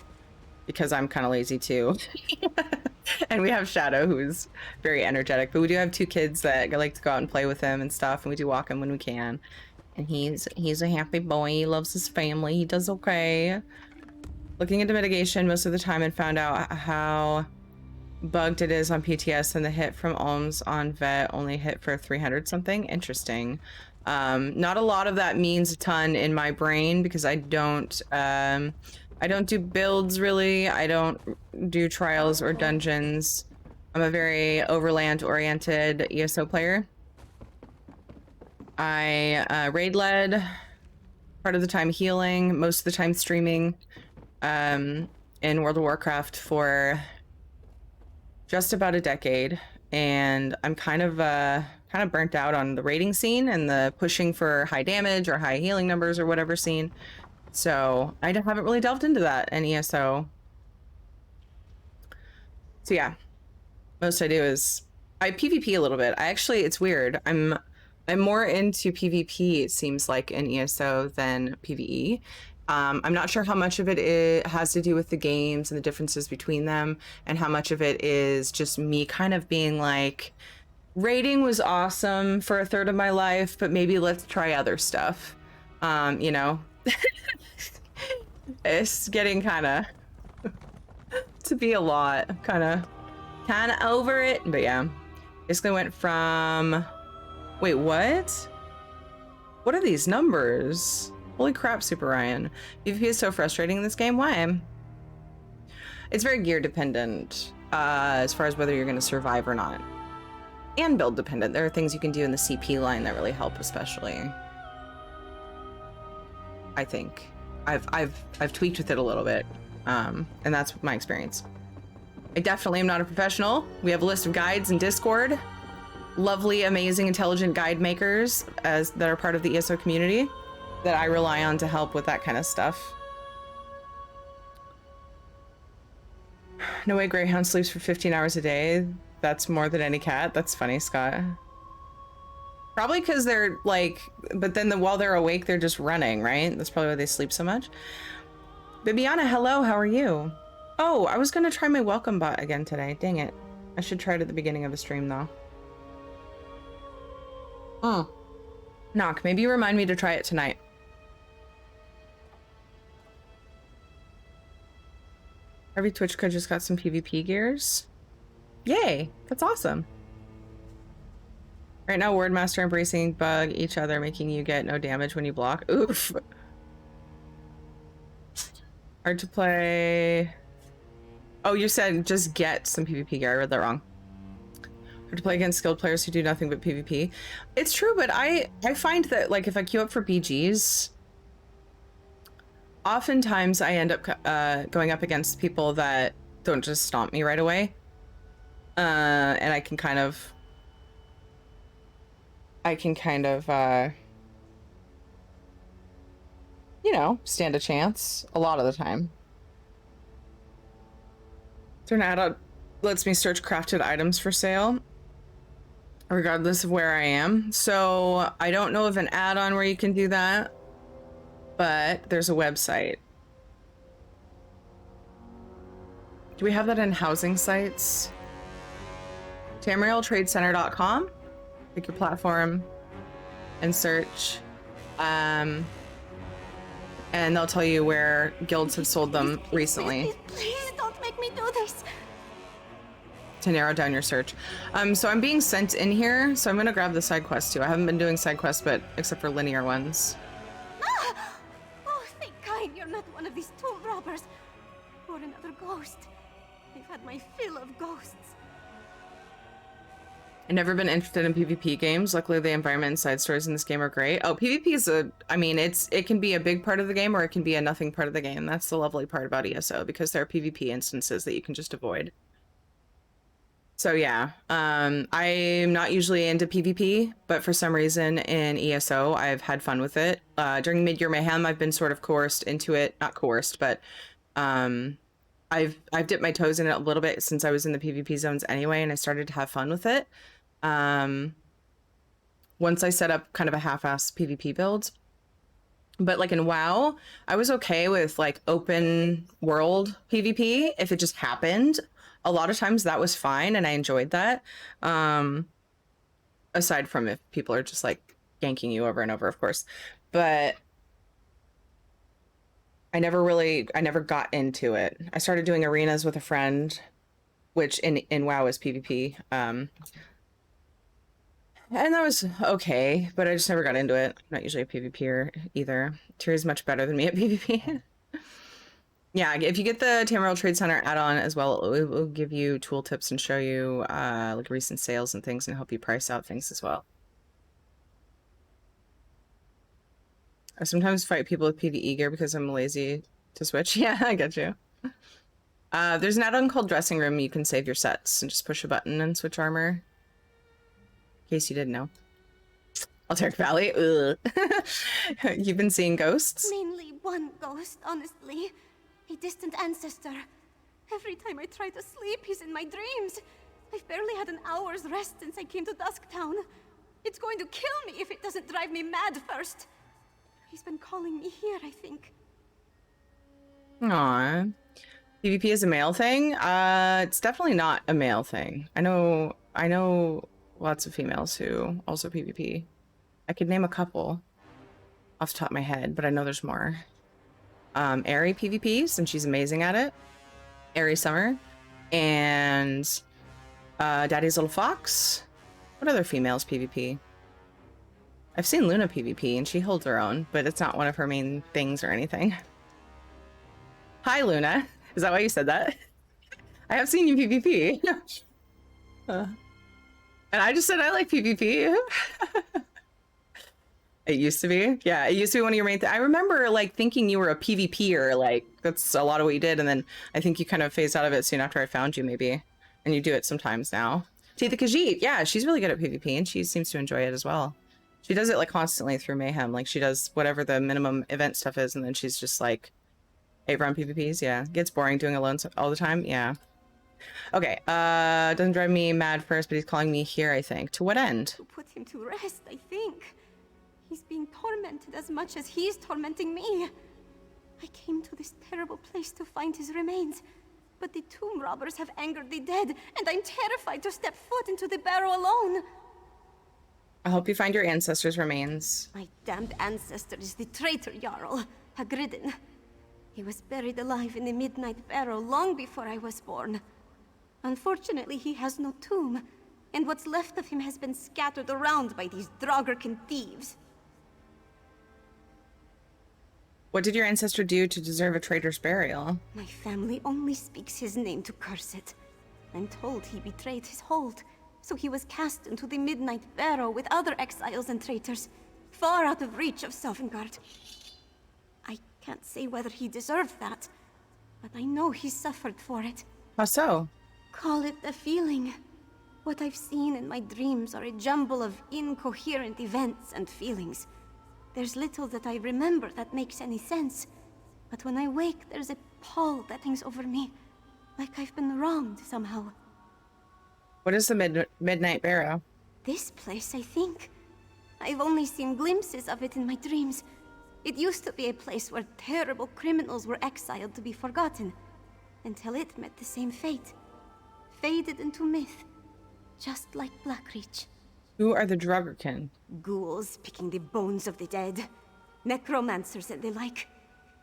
because I'm kind of lazy too. And we have Shadow, who's very energetic, but we do have two kids that like to go out and play with him and stuff, and we do walk him when we can. And he's a happy boy. He loves his family. He does okay. Looking into mitigation most of the time and found out how bugged it is on PTS, and the hit from Ohms on vet only hit for 300 something. Interesting. Not a lot of that means a ton in my brain because I don't do builds really. I don't do trials or dungeons. I'm a very overland oriented ESO player. I raid led, part of the time healing, most of the time streaming in World of Warcraft for just about a decade, and I'm kind of burnt out on the raiding scene and the pushing for high damage or high healing numbers or whatever scene. So I haven't really delved into that in ESO. So yeah, most I do is I PvP a little bit. It's weird. I'm more into PvP, it seems like, in ESO than PvE. I'm not sure how much of it has to do with the games and the differences between them, and how much of it is just me kind of being like, raiding was awesome for a third of my life, but maybe let's try other stuff. You know, it's getting kind of to be a lot, kind of over it. But yeah, basically went from, wait, what are these numbers? Holy crap, Super Ryan. PvP is so frustrating in this game. Why? It's very gear dependent as far as whether you're going to survive or not. And build dependent. There are things you can do in the CP line that really help, especially. I think. I've tweaked with it a little bit. And that's my experience. I definitely am not a professional. We have a list of guides in Discord. Lovely, amazing, intelligent guide makers that are part of the ESO community that I rely on to help with that kind of stuff. No way Greyhound sleeps for 15 hours a day. That's more than any cat. That's funny, Scott. Probably because they're like, but then while they're awake, they're just running, right? That's probably why they sleep so much. Bibiana, hello, how are you? Oh, I was gonna try my welcome bot again today. Dang it. I should try it at the beginning of the stream though. Knock, maybe you remind me to try it tonight. Every Twitch code just got some PvP gears. Yay, that's awesome. Right now, Wordmaster embracing bug each other, making you get no damage when you block. Oof. Hard to play. Oh, you said just get some PvP gear. I read that wrong. Hard to play against skilled players who do nothing but PvP. It's true, but I find that like if I queue up for BGs, oftentimes I end up going up against people that don't just stomp me right away. And I can kind of you know, stand a chance a lot of the time. Turn add-on lets me search crafted items for sale regardless of where I am. So I don't know of an add-on where you can do that, but there's a website. Do we have that in housing sites? TamrielTradeCenter.com. Pick your platform and search. And they'll tell you where guilds have sold them recently. Please don't make me do this. To narrow down your search. So I'm being sent in here, so I'm gonna grab the side quests too. I haven't been doing side quests, but except for linear ones. Ah! Oh, thank God you're not one of these tomb robbers. Or another ghost. I've had my fill of ghosts. I've never been interested in PvP games. Luckily, the environment and side stories in this game are great. Oh, PvP is I mean, it can be a big part of the game or it can be a nothing part of the game. That's the lovely part about ESO, because there are PvP instances that you can just avoid. So yeah, I'm not usually into PvP, but for some reason in ESO, I've had fun with it. During Mid-Year Mayhem, I've been sort of coerced into it. Not coerced, but I've dipped my toes in it a little bit since I was in the PvP zones anyway, and I started to have fun with it. Once I set up kind of a half-ass PvP build. But like in WoW, I was okay with like open world PvP if it just happened. A lot of times that was fine and I enjoyed that. Aside from if people are just like ganking you over and over, of course. But I never got into it. I started doing arenas with a friend, which in WoW is PvP. And that was okay, but I just never got into it. I'm not usually a PvPer either. Tyr's much better than me at PvP. Yeah, if you get the Tamriel Trade Center add-on as well, it will give you tooltips and show you like recent sales and things and help you price out things as well. I sometimes fight people with PvE gear because I'm lazy to switch. Yeah, I get you. There's an add-on called Dressing Room. You can save your sets and just push a button and switch armor. In case you didn't know. Alteric Valley. Ugh. You've been seeing ghosts? Mainly one ghost, honestly. A distant ancestor. Every time I try to sleep, he's in my dreams. I've barely had an hour's rest since I came to Dusktown. It's going to kill me if it doesn't drive me mad first. He's been calling me here, I think. Aw. PvP is a male thing? It's definitely not a male thing. I know lots of females who also PvP. I could name a couple off the top of my head, but I know there's more. Aerie PvPs, and she's amazing at it. Aerie Summer. And Daddy's Little Fox. What other females PvP? I've seen Luna PvP, and she holds her own, but it's not one of her main things or anything. Hi, Luna. Is that why you said that? I have seen you PvP. And I just said I like PvP. It used to be. Yeah, it used to be one of your main I remember like thinking you were a PvPer, like that's a lot of what you did, and then I think you kind of phased out of it soon after I found you maybe. And you do it sometimes now. Titha Khajiit, yeah, she's really good at PvP and she seems to enjoy it as well. She does it like constantly through Mayhem. Like she does whatever the minimum event stuff is, and then she's just like 8-round PvPs, yeah. Gets boring doing alone all the time, yeah. Okay, doesn't drive me mad first, but he's calling me here, I think. To what end? To put him to rest, I think. He's being tormented as much as he's tormenting me. I came to this terrible place to find his remains, but the tomb robbers have angered the dead, and I'm terrified to step foot into the barrow alone. I hope you find your ancestors' remains. My damned ancestor is the traitor Jarl, Hagridden. He was buried alive in the Midnight Barrow long before I was born. Unfortunately, he has no tomb, and what's left of him has been scattered around by these Draugr thieves. What did your ancestor do to deserve a traitor's burial? My family only speaks his name to curse it. I'm told he betrayed his hold, so he was cast into the Midnight Barrow with other exiles and traitors, far out of reach of Sovngarde. I can't say whether he deserved that, but I know he suffered for it. How so? Call it a feeling. What I've seen in my dreams are a jumble of incoherent events and feelings. There's little that I remember that makes any sense, but when I wake, there's a pall that hangs over me, like I've been wronged somehow. What is the Midnight Barrow? This place, I think. I've only seen glimpses of it in my dreams. It used to be a place where terrible criminals were exiled to be forgotten, until it met the same fate. Faded into myth, just like Blackreach. Who are the Draugr? Ghouls picking the bones of the dead. Necromancers and the like.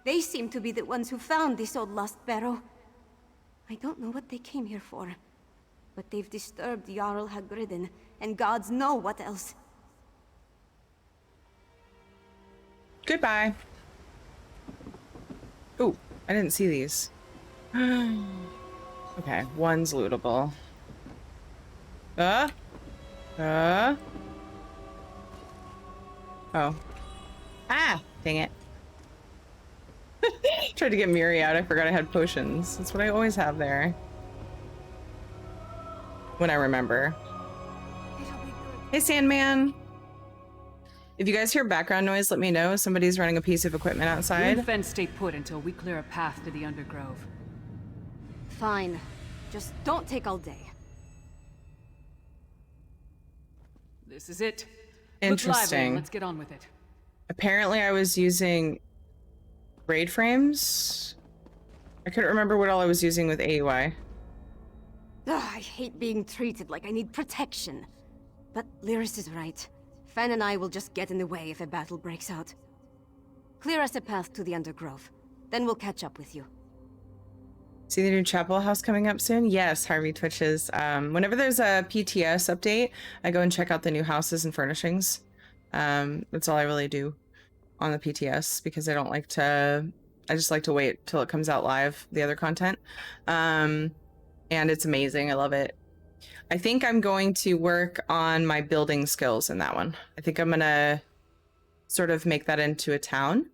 They seem to be the ones who found this old lost barrow. I don't know what they came here for, but they've disturbed Jarl Hagridden, and gods know what else. Goodbye. Ooh, I didn't see these. Okay, one's lootable. Oh. Ah! Dang it. Tried to get Miri out. I forgot I had potions. That's what I always have there. When I remember. Hey, Sandman! If you guys hear background noise, let me know. Somebody's running a piece of equipment outside. You and stay put until we clear a path to the Undergrove. Fine. Just don't take all day. This is it. Interesting. Look lively, let's get on with it. Apparently I was using raid frames. I couldn't remember what all I was using with AUI. Ugh, I hate being treated like I need protection. But Lyris is right. Fen and I will just get in the way if a battle breaks out. Clear us a path to the Undergrove. Then we'll catch up with you. See the new chapel house coming up soon? Yes, Harvey Twitches. Whenever there's a PTS update, I go and check out the new houses and furnishings. That's all I really do on the PTS because I just like to wait till it comes out live, the other content. And it's amazing. I love it. I think I'm going to work on my building skills in that one. I think I'm gonna sort of make that into a town.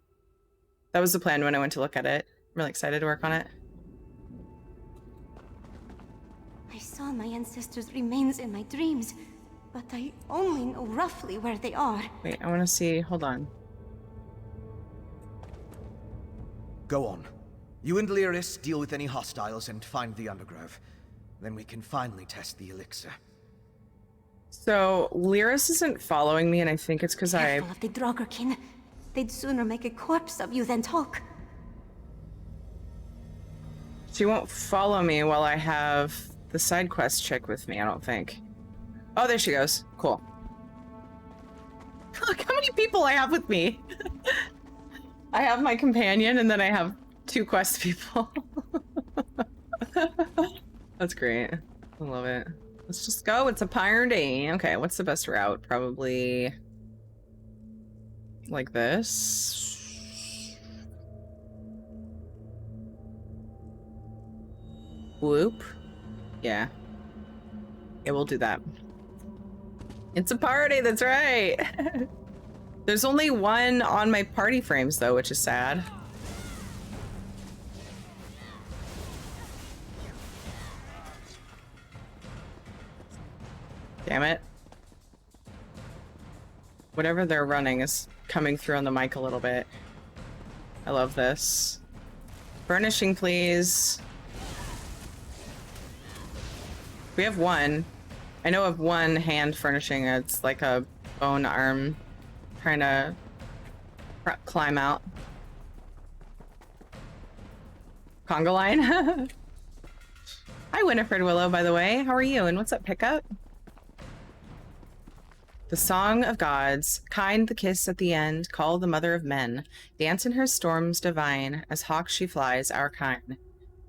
That was the plan when I went to look at it. I'm really excited to work on it. I saw my ancestors' remains in my dreams, but I only know roughly where they are. Wait, I want to see. Hold on. Go on. You and Lyris deal with any hostiles and find the Undergrove. Then we can finally test the elixir. So, Lyris isn't following me, and I think it's because Careful of the Draugr. They'd sooner make a corpse of you than talk. She won't follow me while I have the side quest chick with me, I don't think. Oh, there she goes. Cool. Look how many people I have with me. I have my companion, and then I have 2 quest people. That's great. I love it. Let's just go. It's a party. Okay, what's the best route? Probably like this. Whoop. Yeah. Yeah, we'll do that. It's a party, that's right. There's only one on my party frames though, which is sad. Damn it. Whatever they're running is coming through on the mic a little bit. I love this. Furnishing, please. We have one. I know of one hand furnishing. It's like a bone arm trying to climb out. Conga line. Hi, Winifred Willow, by the way. How are you? And what's up, Pickup? The song of gods, kind the kiss at the end, call the mother of men, dance in her storms divine, as hawk she flies, our kind.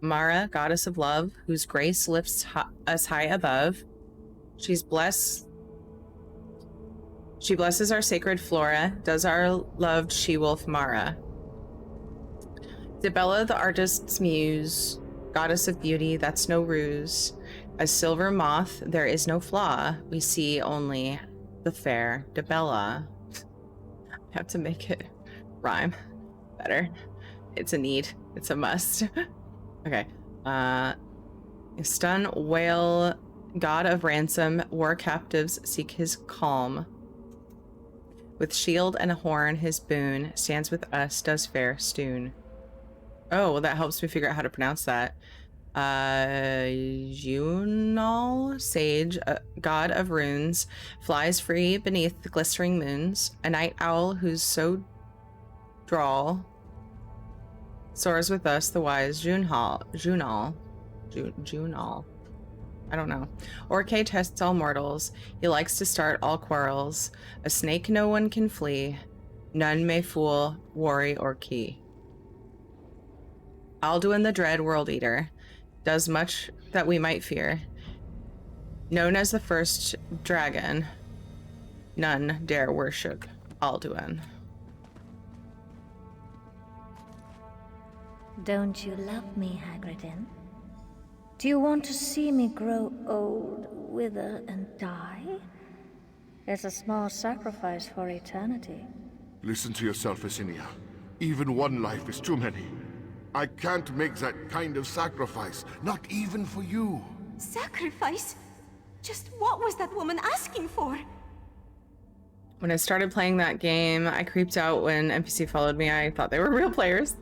Mara, goddess of love, whose grace lifts us high above. She blesses our sacred flora, does our loved she-wolf Mara. Dibella, the artist's muse, goddess of beauty, that's no ruse. As silver moth, there is no flaw, we see only the fair Dibella. I have to make it rhyme better. It's a need. It's a must. Okay. Stun whale, god of ransom, war captives seek his calm. With shield and a horn, his boon stands with us, does fair stoon. Oh, well, that helps me figure out how to pronounce that. Junal, sage, god of runes, flies free beneath the glistering moons. A night owl who's so droll, soars with us, the wise Junal. I don't know. Orcay tests all mortals. He likes to start all quarrels. A snake no one can flee. None may fool, worry, or key. Alduin the Dread World Eater. Does much that we might fear. Known as the first dragon, none dare worship Alduin. Don't you love me, Hagridin? Do you want to see me grow old, wither, and die? It's a small sacrifice for eternity. Listen to yourself, Isinia. Even one life is too many. I can't make that kind of sacrifice, not even for you. Sacrifice? Just what was that woman asking for? When I started playing that game, I creeped out when NPC followed me. I thought they were real players.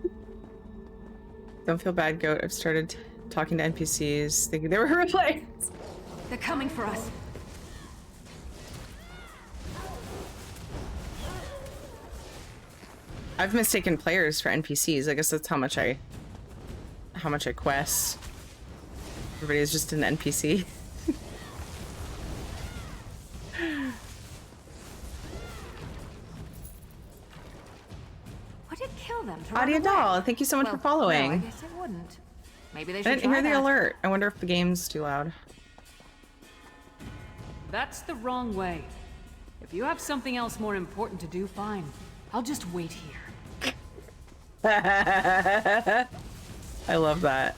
Don't feel bad, Goat. I've started talking to NPCs thinking they were real players. They're coming for us. I've mistaken players for NPCs. I guess that's how much I quest. Everybody's just an NPC. Would it kill them to Audio run away? Doll, thank you so much for following. No, I guess it wouldn't. Maybe they I should didn't hear try the that. alert. I wonder if the game's too loud. That's the wrong way. If you have something else more important to do, fine. I'll just wait here. I love that.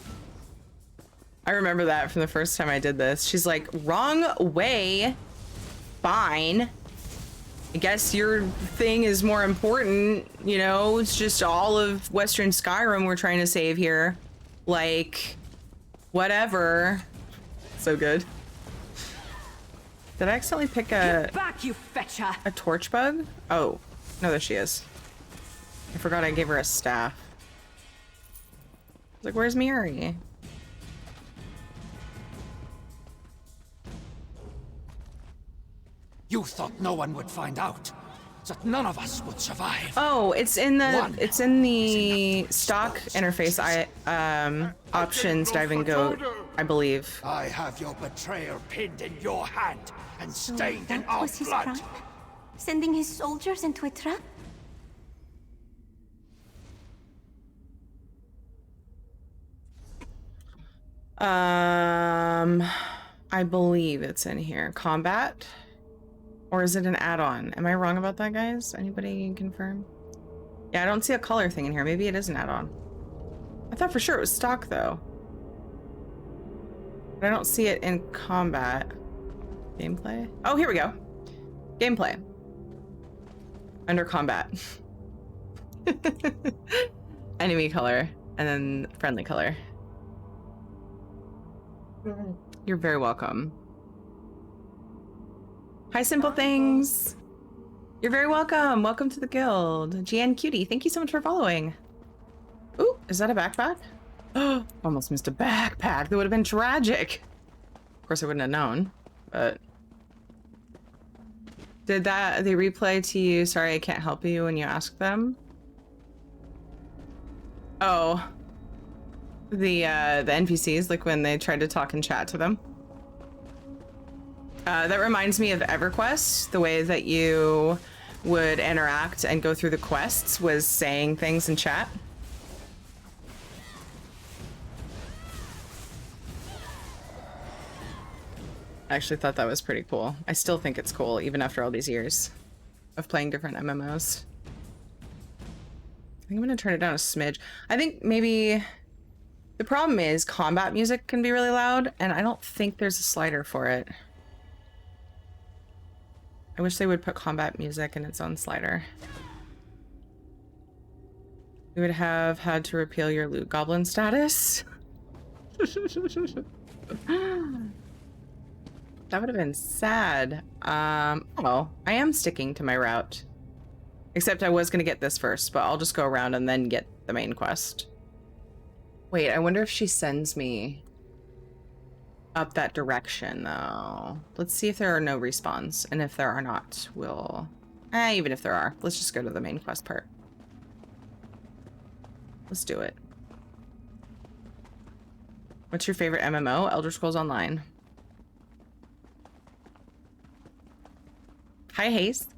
I remember that from the first time I did this. She's like, wrong way. Fine. I guess your thing is more important. You know, it's just all of Western Skyrim we're trying to save here. Like, whatever. So good. Did I accidentally pick Get back, you fetcher! a torch bug? Oh, no, there she is. I forgot I gave her a staff. I was like, where's Miri? You thought no one would find out, that none of us would survive. Oh, it's in the stock interface options, Diving Goat, I believe. I have your betrayer pinned in your hand and So stained in that our was his blood. crime? Sending his soldiers into a trap? I believe it's in here. Combat? Or is it an add-on? Am I wrong about that, guys? Anybody confirm? Yeah, I don't see a color thing in here. Maybe it is an add-on. I thought for sure it was stock, though. But I don't see it in combat. Gameplay? Oh, here we go. Gameplay. Under combat. Enemy color, and then friendly color. You're very welcome. Hi, Simple Things. You're very welcome. Welcome to the guild. GN Cutie, thank you so much for following. Ooh, is that a backpack? Oh, almost missed a backpack. That would have been tragic. Of course, I wouldn't have known, but... Did they replay to you? Sorry, I can't help you when you ask them? Oh. The NPCs, like when they tried to talk and chat to them. That reminds me of EverQuest. The way that you would interact and go through the quests was saying things in chat. I actually thought that was pretty cool. I still think it's cool, even after all these years of playing different MMOs. I think I'm gonna turn it down a smidge. I think maybe the problem is combat music can be really loud, and I don't think there's a slider for it. I wish they would put combat music in its own slider. You would have had to repeal your loot goblin status. That would have been sad. Well, I am sticking to my route. Except I was gonna get this first, but I'll just go around and then get the main quest. Wait, I wonder if she sends me up that direction, though. Let's see if there are no respawns, and if there are not, we'll... even if there are, let's just go to the main quest part. Let's do it. What's your favorite MMO? Elder Scrolls Online. Hi, Haste.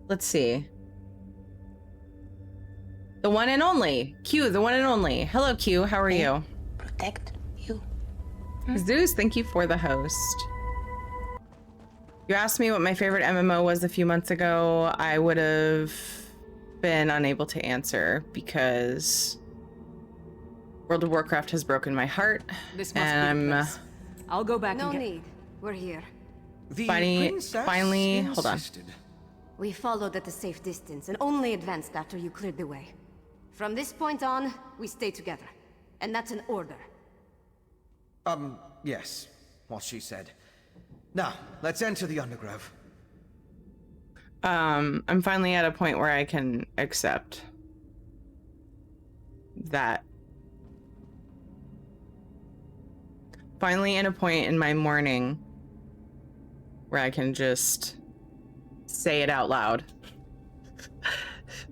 Let's see. The one and only. Q, the one and only. Hello, Q. How are you? Protect you. Zeus, thank you for the host. You asked me what my favorite MMO was a few months ago. I would have been unable to answer because World of Warcraft has broken my heart. This must be the place. I'll go back and get... No need. We're here. Finally, hold on. We followed at a safe distance and only advanced after you cleared the way. From this point on, we stay together. And that's an order. Yes. What she said. Now, let's enter the Undergrove. I'm finally at a point where I can accept that. Finally in a point in my morning where I can just say it out loud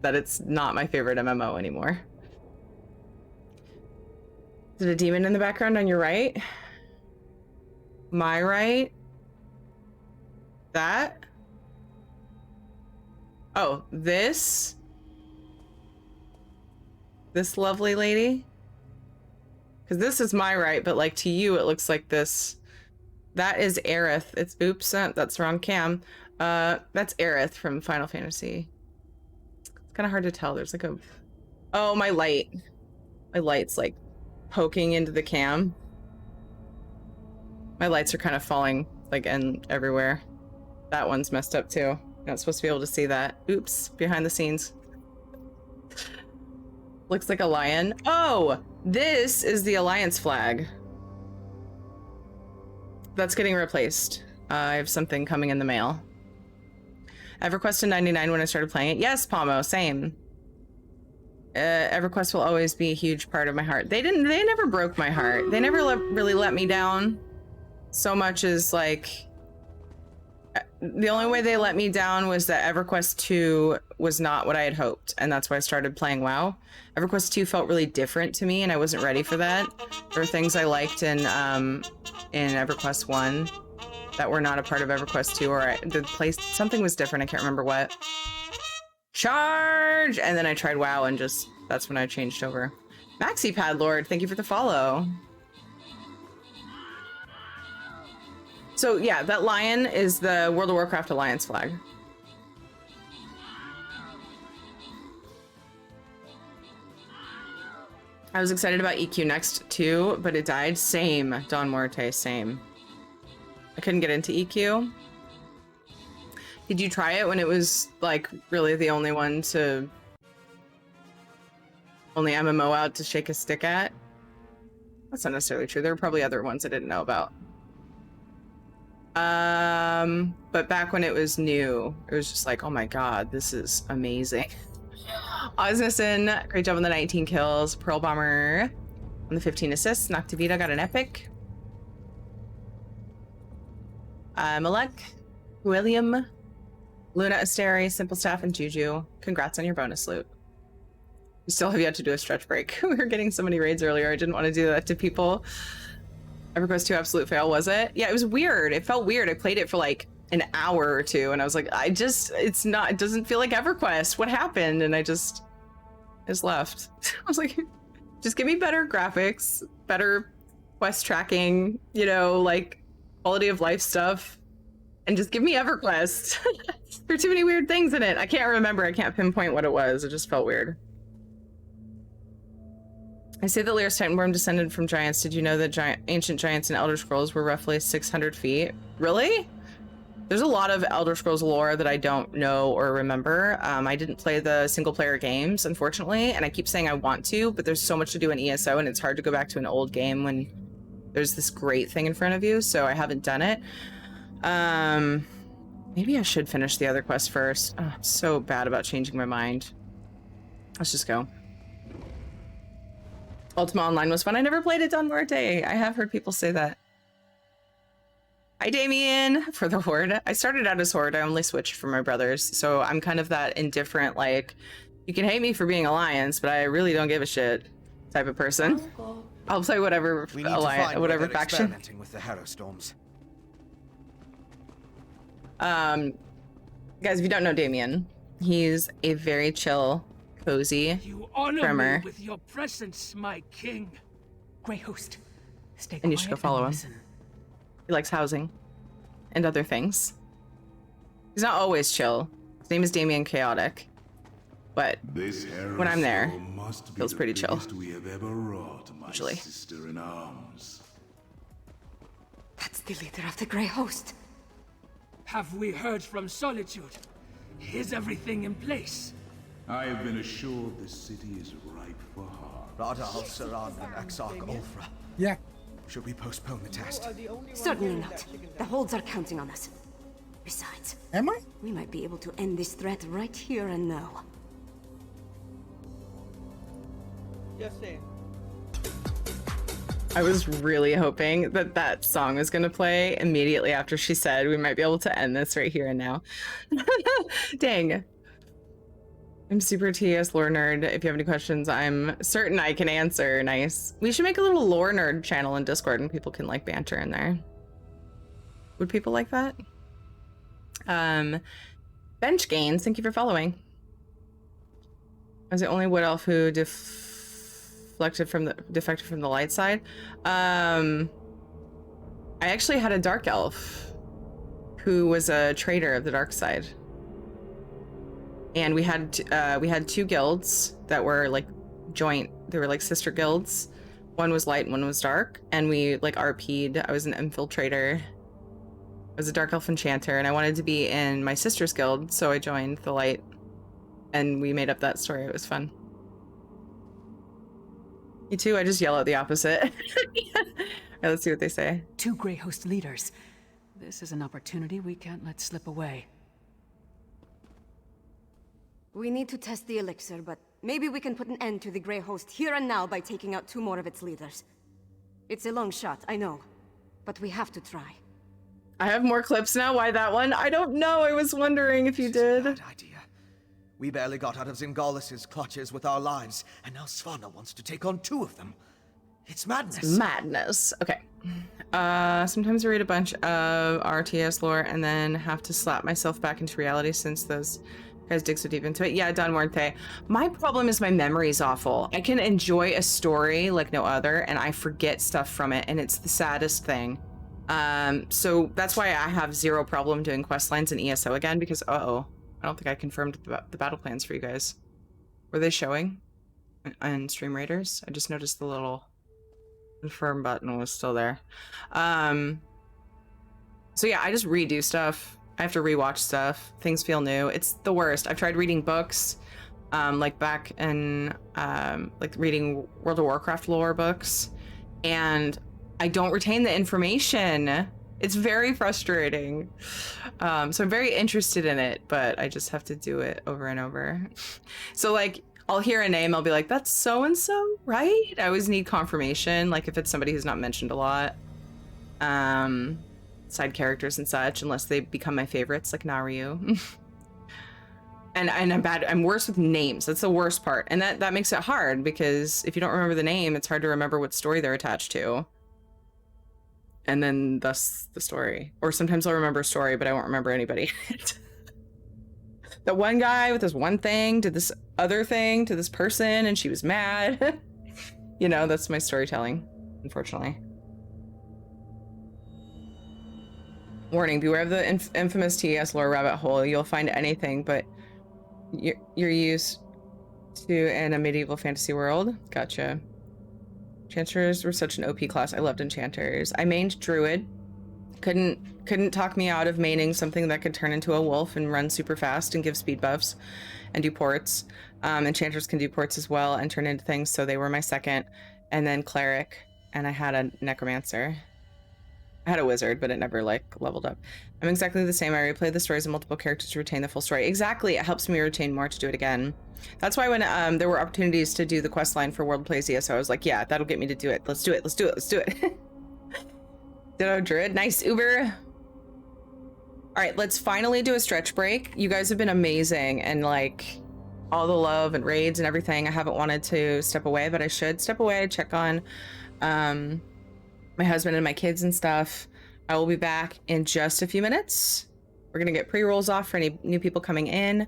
that it's not my favorite MMO anymore. Is it a demon in the background on your right? My right? That? Oh, this lovely lady? Because this is my right, but like to you, it looks like this. That is Aerith. It's oops, that's wrong cam. That's Aerith from Final Fantasy. It's kind of hard to tell. There's like a... Oh, my light. My light's like poking into the cam. My lights are kind of falling like everywhere. That one's messed up too. You're not supposed to be able to see that. Oops, behind the scenes. Looks like a lion. Oh, this is the Alliance flag. That's getting replaced. I have something coming in the mail. EverQuest in 99 when I started playing it. Yes, Pomo, same. EverQuest will always be a huge part of my heart. They never broke my heart. They never really let me down so much as like... The only way they let me down was that EverQuest 2 was not what I had hoped, and that's why I started playing WoW. EverQuest 2 felt really different to me, and I wasn't ready for that. There were things I liked in EverQuest 1 that were not a part of EverQuest 2, or something was different, I can't remember what. Charge! And then I tried WoW, and that's when I changed over. MaxiPad Lord, thank you for the follow. So yeah, that lion is the World of Warcraft Alliance flag. I was excited about EQ Next too, but it died. Same, Don Morte, same. I couldn't get into EQ. Did you try it when it was like really the only one to only MMO out to shake a stick at? That's not necessarily true. There were probably other ones I didn't know about. But back when it was new, it was just like, oh my god, this is amazing. Osnison, great job on the 19 kills. Pearl Bomber on the 15 assists. Noctavita got an epic. Malek, William, Luna Asteri, Simple Staff, and Juju. Congrats on your bonus loot. We still have yet to do a stretch break. We were getting so many raids earlier. I didn't want to do that to people. EverQuest 2 absolute fail, was it? Yeah, it was weird. It felt weird. I played it for like an hour or two and I was like, it doesn't feel like EverQuest. What happened? And I just left. I was like, just give me better graphics, better quest tracking, you know, like quality of life stuff, and just give me EverQuest. There are too many weird things in it. I can't remember. I can't pinpoint what it was. It just felt weird. I say that Lyr's Titanborn descended from giants. Did you know that ancient giants in Elder Scrolls were roughly 600 feet? Really? There's a lot of Elder Scrolls lore that I don't know or remember. I didn't play the single player games, unfortunately, and I keep saying I want to, but there's so much to do in ESO and it's hard to go back to an old game when there's this great thing in front of you, so I haven't done it. Maybe I should finish the other quest first. Oh, I'm so bad about changing my mind. Let's just go. Ultima Online was fun. I never played it, Don Muerte. I have heard people say that. Hi, Damien, for the Horde. I started out as Horde. I only switched for my brothers. So I'm kind of that indifferent, like, you can hate me for being Alliance, but I really don't give a shit type of person. I'll play whatever Alliance, whatever faction. Experimenting with the Harrowstorms. Guys, if you don't know Damien, he's a very chill, cozy You honor trimmer. me with your presence, my king. Grey Host, stay And you should go quiet follow him. listen. He likes housing and other things. He's not always chill. His name is Damien Chaotic, but when I'm there, feels pretty chill. We have ever wrought, my Usually. sister in arms. That's the leader of the Grey Host. Have we heard from Solitude? Is everything in place? I have been assured the city is ripe for harvest. Radal, Saran, and Exarch Ulfra. Yeah. Should we postpone the test? Certainly not. The holds are counting on us. Besides, am I? We might be able to end this threat right here and now. Just saying. I was really hoping that that song was going to play immediately after she said we might be able to end this right here and now. Dang. I'm super TS lore nerd. If you have any questions, I'm certain I can answer. Nice. We should make a little lore nerd channel in Discord and people can like banter in there. Would people like that? Bench Gains, thank you for following. Was it only Wood Elf who defected from the light side? I actually had a Dark Elf who was a traitor of the dark side. And we had two guilds that were like joint. They were like sister guilds. One was light and one was dark. And we like RP'd. I was an infiltrator. I was a dark elf enchanter, and I wanted to be in my sister's guild, so I joined the light. And we made up that story. It was fun. Me too. I just yell out the opposite. All right, let's see what they say. 2 Grey Host leaders. This is an opportunity we can't let slip away. We need to test the elixir, but maybe we can put an end to the Grey Host here and now by taking out 2 more of its leaders. It's a long shot, I know, but we have to try. I have more clips now. Why that one? I don't know. I was wondering if you did. Bad idea. We barely got out of Zingalis' clutches with our lives, and now Svanna wants to take on 2 of them. It's madness. It's madness. Okay. Sometimes I read a bunch of RTS lore and then have to slap myself back into reality since those guys dig so deep into it. Yeah, Don Muerte. My problem is my memory's awful. I can enjoy a story like no other, and I forget stuff from it, and it's the saddest thing. So that's why I have zero problem doing quest lines in ESO again, because I don't think I confirmed the battle plans for you guys. Were they showing on Stream Raiders? I just noticed the little confirm button was still there. So yeah, I just redo stuff. I have to rewatch stuff. Things feel new. It's the worst. I've tried reading books, like back in like reading World of Warcraft lore books, and I don't retain the information. It's very frustrating. So I'm very interested in it, but I just have to do it over and over. So like, I'll hear a name, I'll be like, that's so-and-so, right? I always need confirmation, like if it's somebody who's not mentioned a lot. Side characters and such, unless they become my favorites, like Naryu. and I'm worse with names. That's the worst part. And that makes it hard, because if you don't remember the name, it's hard to remember what story they're attached to. And then thus the story. Or sometimes I'll remember a story, but I won't remember anybody. That one guy with this one thing did this other thing to this person and she was mad. You know, that's my storytelling, unfortunately. Warning, beware of the infamous TES lore rabbit hole. You'll find anything, but you're used to in a medieval fantasy world. Gotcha. Enchanters were such an OP class. I loved enchanters. I mained druid. Couldn't talk me out of maining something that could turn into a wolf and run super fast and give speed buffs and do ports. Enchanters can do ports as well and turn into things, so they were my second. And then cleric, and I had a necromancer. I had a wizard, but it never like leveled up. I'm exactly the same. I replay the stories of multiple characters to retain the full story. Exactly, it helps me retain more to do it again. That's why when there were opportunities to do the quest line for World Plays ESO, I was like, yeah, that'll get me to do it. Let's do it. Let's do it. Let's do it. Ditto Druid. Nice, Uber. All right, let's finally do a stretch break. You guys have been amazing, and like all the love and raids and everything. I haven't wanted to step away, but I should step away, check on my husband and my kids and stuff. I will be back in just a few minutes. We're gonna get pre-rolls off for any new people coming in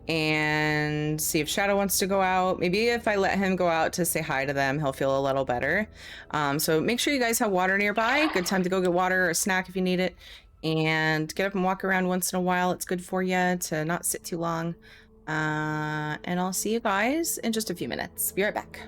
and see if Shadow wants to go out. Maybe if I let him go out to say hi to them, he'll feel a little better. So make sure you guys have water nearby. Good time to go get water or a snack if you need it. And get up and walk around once in a while. It's good for you to not sit too long. And I'll see you guys in just a few minutes. Be right back.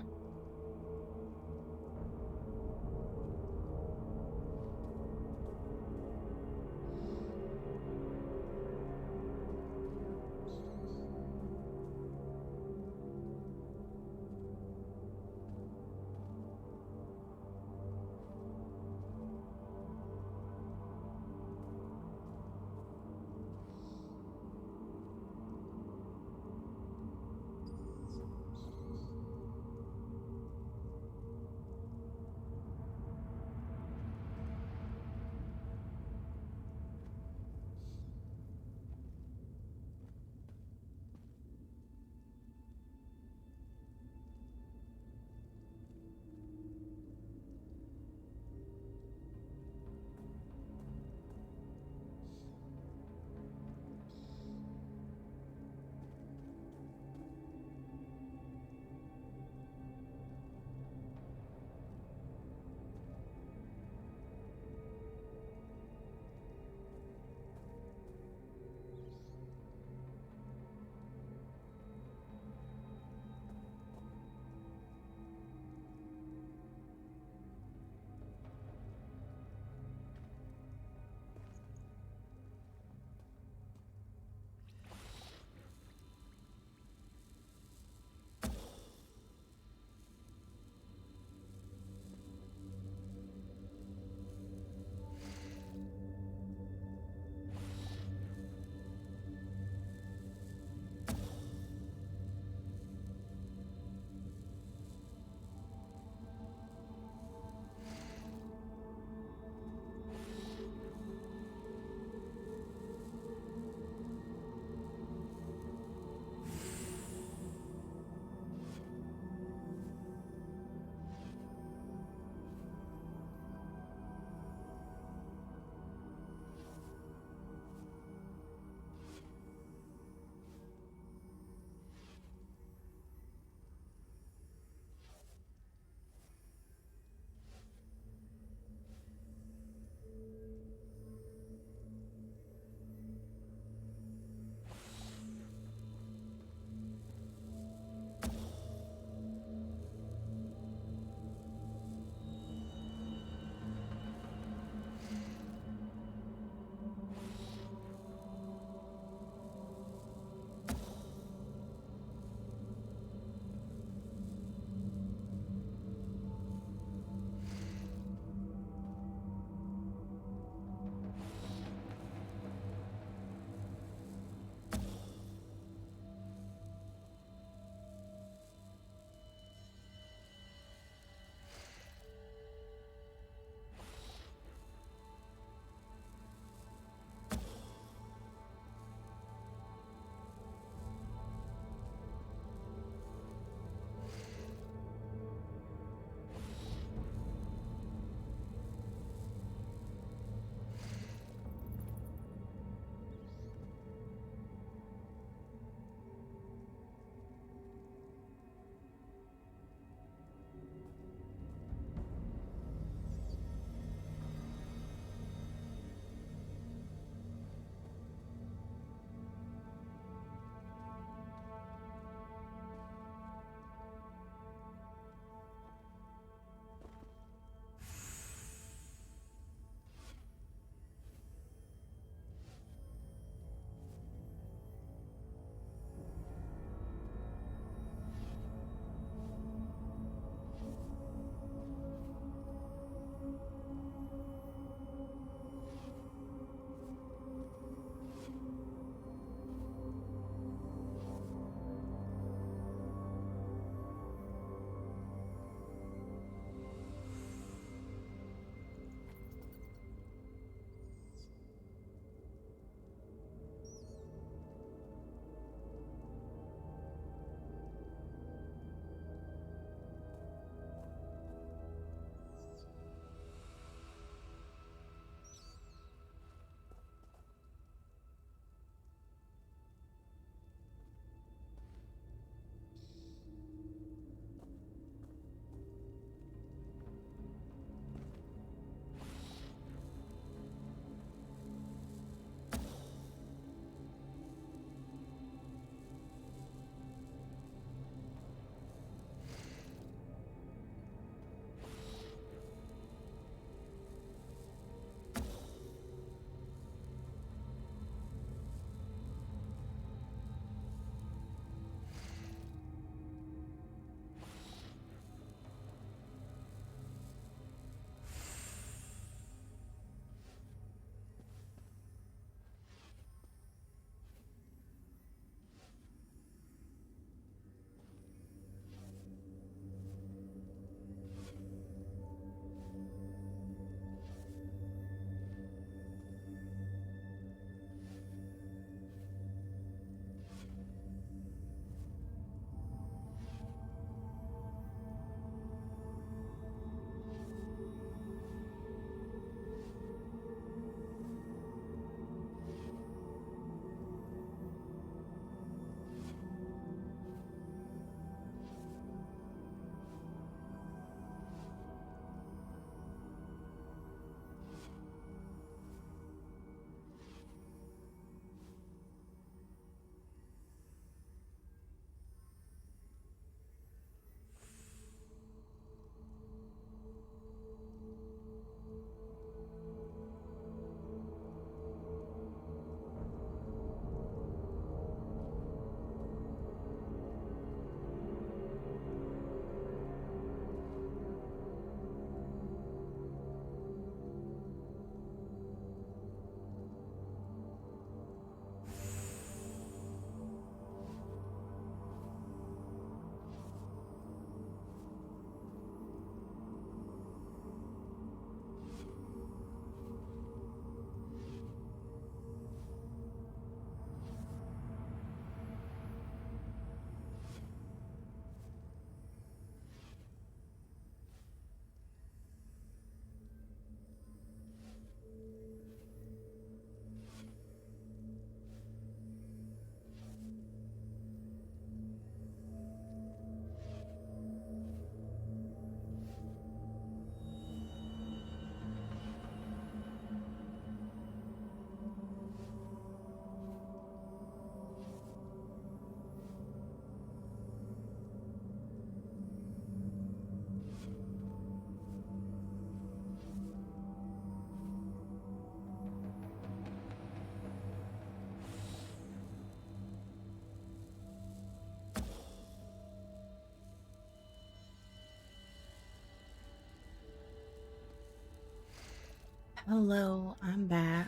Hello, I'm back.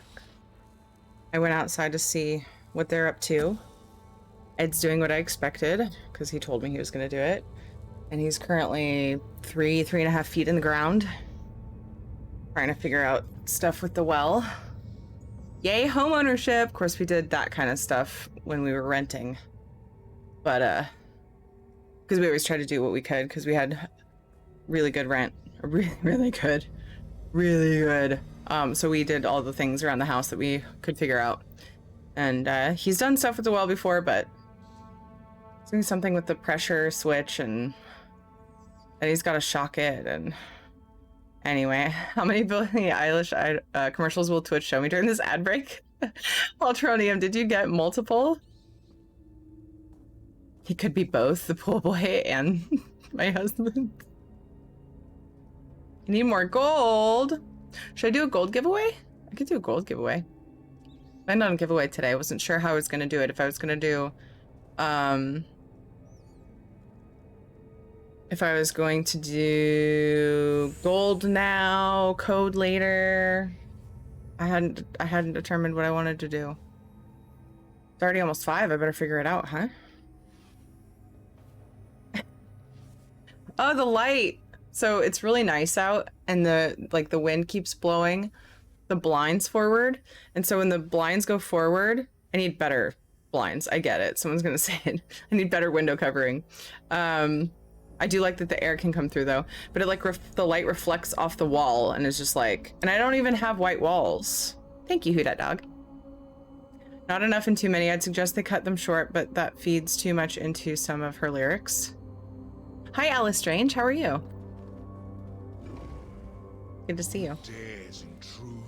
I went outside to see what they're up to. Ed's doing what I expected because he told me he was going to do it. And he's currently 3.5 feet in the ground, trying to figure out stuff with the well. Yay, home ownership. Of course, we did that kind of stuff when we were renting. But, because we always tried to do what we could because we had really good rent. Really good. So we did all the things around the house that we could figure out. And he's done stuff with the well before, but he's doing something with the pressure switch, and he's got to shock it. And anyway, how many Billie Eilish commercials will Twitch show me during this ad break? Ultronium, did you get multiple? He could be both the pool boy and my husband. I need more gold. Should I do a gold giveaway? I could do a gold giveaway. I planned on a giveaway today. I wasn't sure how I was going to do it. If I was going to do, if I was going to do gold now, code later. I hadn't determined what I wanted to do. It's already almost 5. I better figure it out, huh? Oh, the light. So it's really nice out, and the wind keeps blowing the blinds forward. And so when the blinds go forward, I need better blinds. I get it. Someone's gonna say it. I need better window covering. I do like that the air can come through though, but it like the light reflects off the wall and is just like, and I don't even have white walls. Thank you, Who Dat Dog. Not enough and too many. I'd suggest they cut them short, but that feeds too much into some of her lyrics. Hi, Alice Strange. How are you? Good to see you. Dares intrude.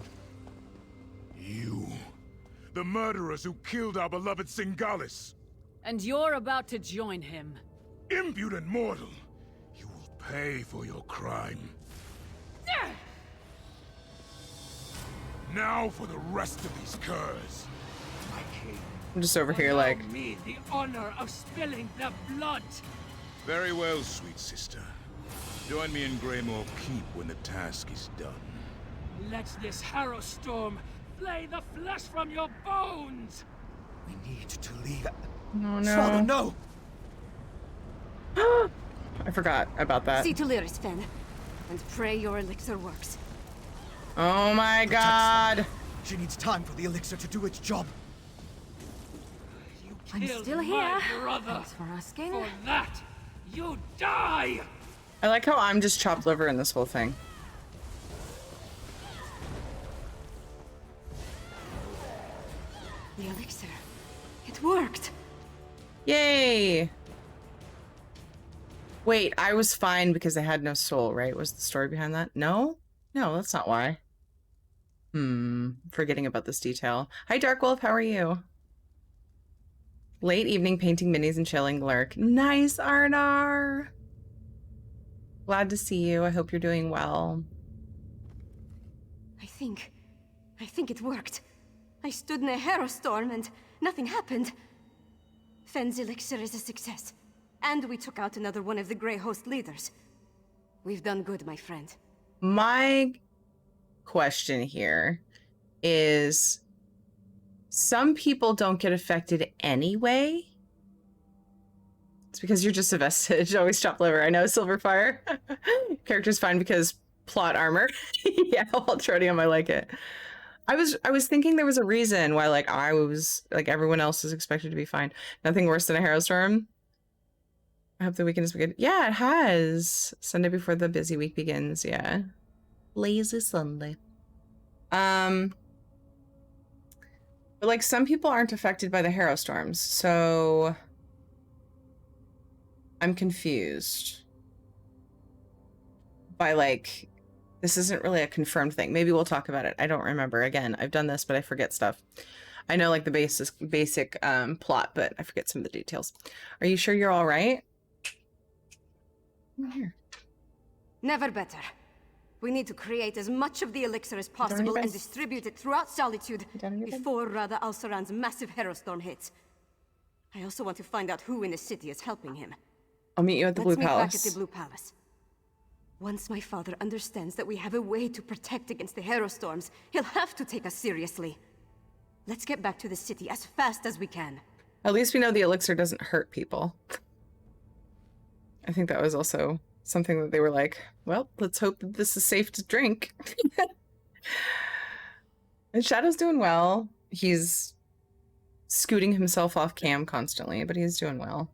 You, the murderers who killed our beloved Singalis. And you're about to join him. Impudent mortal! You will pay for your crime. Now for the rest of these curs. My king. I'm just over here like... Allow me the honor of spilling the blood. Very well, sweet sister. Join me in Greymoor Keep when the task is done. Let this harrow storm flay the flesh from your bones! We need to leave. Oh no. Father, no! I forgot about that. See to Lyris, Fen, and pray your elixir works. Oh my god! She needs time for the elixir to do its job. I'm still here. Thanks for asking. For that, you die! I like how I'm just chopped liver in this whole thing. The elixir. It worked! Yay! Wait, I was fine because I had no soul, right? Was the story behind that? No? No, that's not why. Forgetting about this detail. Hi, Dark Wolf, how are you? Late evening painting minis and chilling lurk. Nice, Arnar! Glad to see you. I hope you're doing well. I think it worked. I stood in a harrow storm and nothing happened. Fen's elixir is a success. And we took out another one of the Grey Host leaders. We've done good, my friend. My question here is, some people don't get affected anyway? It's because you're just a vestige. Always chop liver. I know, Silverfire. Character's fine because plot armor. Yeah, Ultronium, I like it. I was thinking there was a reason why like I was like everyone else is expected to be fine. Nothing worse than a harrow storm. I hope the weekend is good. Yeah, it has. Sunday before the busy week begins. Yeah. Lazy Sunday. But like some people aren't affected by the harrow storms, so I'm confused by like, this isn't really a confirmed thing. Maybe we'll talk about it. I don't remember. Again, I've done this, but I forget stuff. I know like the basic plot, but I forget some of the details. Are you sure you're all right? I'm here. Never better. We need to create as much of the elixir as possible and distribute it throughout Solitude before Rada Al-Saran's massive harrow storm hits. I also want to find out who in the city is helping him. I'll meet you at the Blue Let's meet Palace. back at the Blue Palace. Once my father understands that we have a way to protect against the Hero Storms, he'll have to take us seriously. Let's get back to the city as fast as we can. At least we know the elixir doesn't hurt people. I think that was also something that they were like, well, let's hope that this is safe to drink. And Shadow's doing well. He's scooting himself off cam constantly, but he's doing well.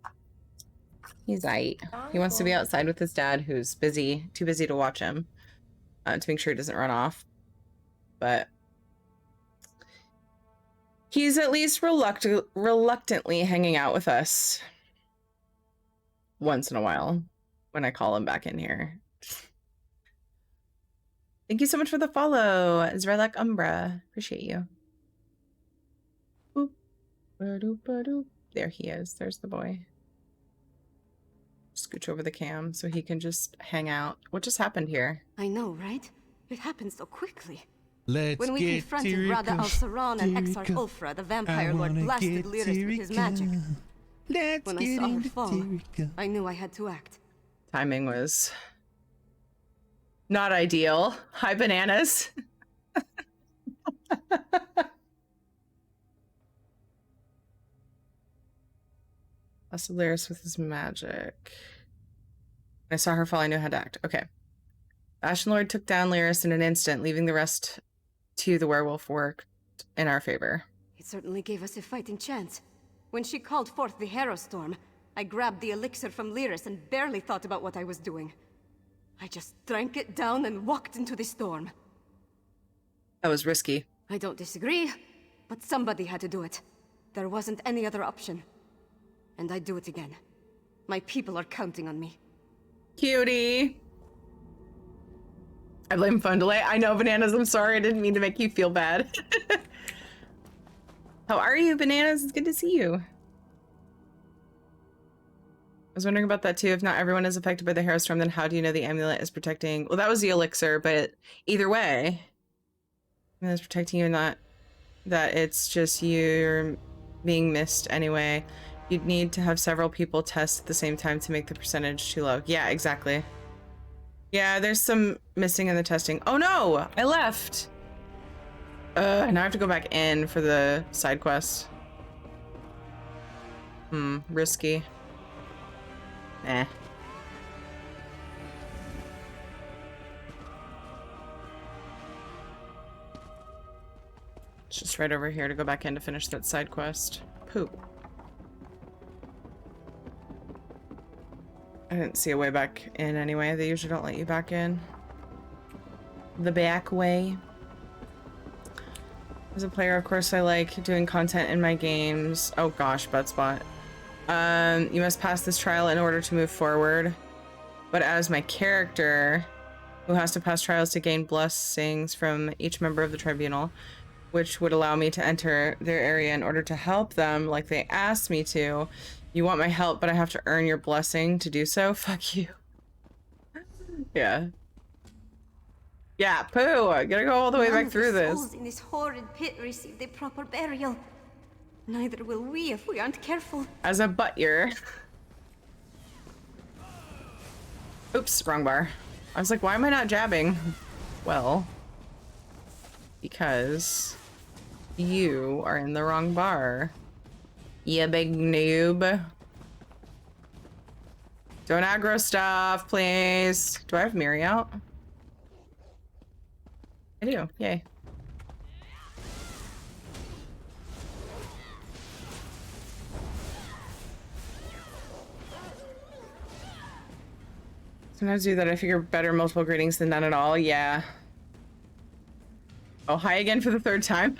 He's aight. He wants to be outside with his dad, who's busy, too busy to watch him, to make sure he doesn't run off. But he's at least reluctantly hanging out with us once in a while when I call him back in here. Thank you so much for the follow, Zrelak Umbra. Appreciate you. Boop. Ba-doop, ba-doop. There he is. There's the boy. Scooch over the cam so he can just hang out. What just happened here? I know, right? It happened so quickly. Let's when we confronted Rada al-Saran and Exarch Ulfra, the vampire lord blasted Lyris with his magic. When I saw her fall, I knew I had to act. Timing was not ideal. Hi, bananas. Blasted Lyris with his magic. When I saw her fall, I knew how to act. Okay. Ashen Lord took down Lyris in an instant, leaving the rest to the werewolf work in our favor. It certainly gave us a fighting chance. When she called forth the Hero Storm, I grabbed the elixir from Lyris and barely thought about what I was doing. I just drank it down and walked into the storm. That was risky. I don't disagree, but somebody had to do it. There wasn't any other option. And I'd do it again. My people are counting on me. Cutie. I blame phone delay. I know, Bananas. I'm sorry. I didn't mean to make you feel bad. How are you, Bananas? It's good to see you. I was wondering about that too. If not everyone is affected by the Hero Storm, then how do you know the amulet is protecting? Well, that was the elixir, but either way, it's protecting you, not that it's just you're being missed anyway. You'd need to have several people test at the same time to make the percentage too low. Yeah, exactly. Yeah, there's some missing in the testing. Oh no, I left. Now I have to go back in for the side quest. Risky. Eh. It's just right over here to go back in to finish that side quest. Poop. I didn't see a way back in anyway. They usually don't let you back in. The back way. As a player, of course, I like doing content in my games. Oh gosh, Buttspot. You must pass this trial in order to move forward. But as my character, who has to pass trials to gain blessings from each member of the tribunal, which would allow me to enter their area in order to help them like they asked me to. You want my help, but I have to earn your blessing to do so? Fuck you. Yeah. Yeah, poo! I gotta go all the way back through this. Souls in this horrid pit receive the proper burial. Neither will we if we aren't careful. As a butt ear. Oops, wrong bar. I was like, why am I not jabbing? Well, because you are in the wrong bar. You big noob. Don't aggro stuff, please. Do I have Miri out? I do. Yay. Sometimes do that. I figure better multiple greetings than none at all. Yeah. Oh, hi again for the third time.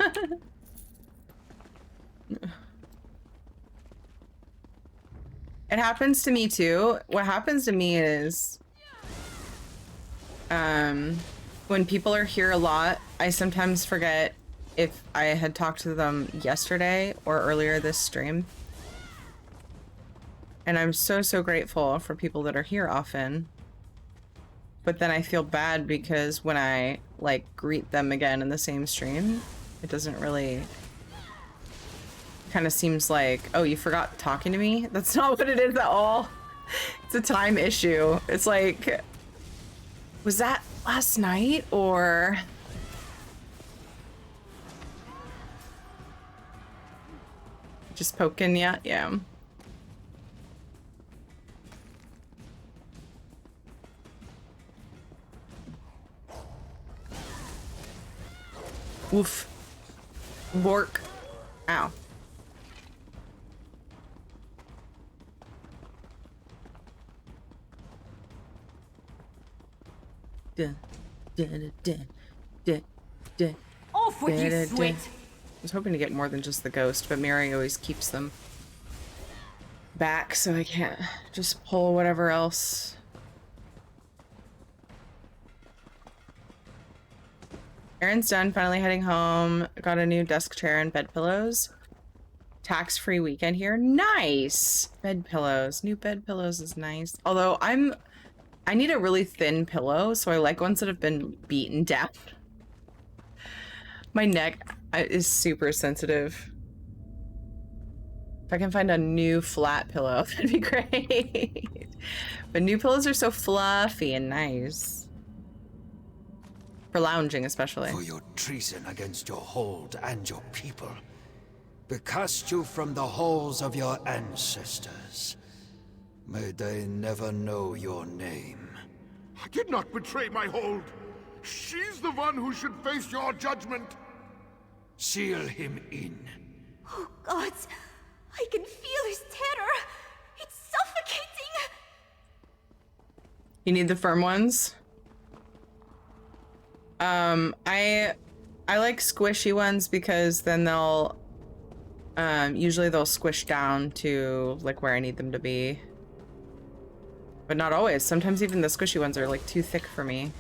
It happens to me too. What happens to me is when people are here a lot, I sometimes forget if I had talked to them yesterday or earlier this stream. And I'm so grateful for people that are here often. But then I feel bad because when I like greet them again in the same stream, it doesn't really kind of seems like, oh, you forgot talking to me? That's not what it is at all. It's a time issue. It's like Was that last night or? Just poking yet? Yeah. Woof. Bork. Ow. Dun, dun, dun, dun, dun, Off with you, dun, Swit! I was hoping to get more than just the ghost, but Mary always keeps them back, so I can't just pull whatever else. Aaron's done, finally heading home. Got a new desk chair and bed pillows. Tax-free weekend here. Nice! Bed pillows. New bed pillows is nice. Although I need a really thin pillow, so I like ones that have been beaten down. My neck is super sensitive. If I can find a new flat pillow, that'd be great. But new pillows are so fluffy and nice. For lounging, especially. For your treason against your hold and your people. Becast you from the halls of your ancestors. May they never know your name. I did not betray my hold. She's the one who should face your judgment. Seal him in. Oh, gods! I can feel his terror! It's suffocating! You need the firm ones? I like squishy ones because then they'll usually they'll squish down to like where I need them to be. But not always. Sometimes even the squishy ones are like too thick for me.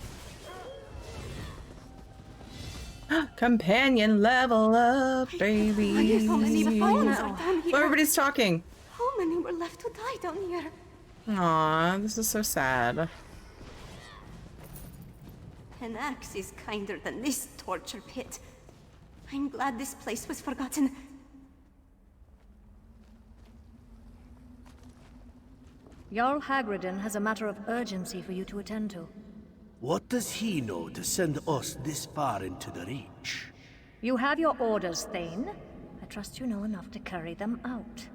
Companion level up, baby. I hear so many bones are down here. Everybody's talking. How many were left to die down here? Aw, this is so sad. An axe is kinder than this torture pit. I'm glad this place was forgotten. Jarl Hagridin has a matter of urgency for you to attend to. What does he know to send us this far into the Reach? You have your orders, Thane. I trust you know enough to carry them out.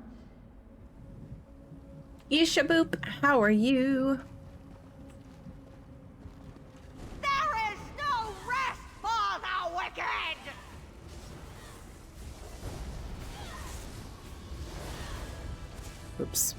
Ishaboop, how are you? There is no rest for the wicked! Oops.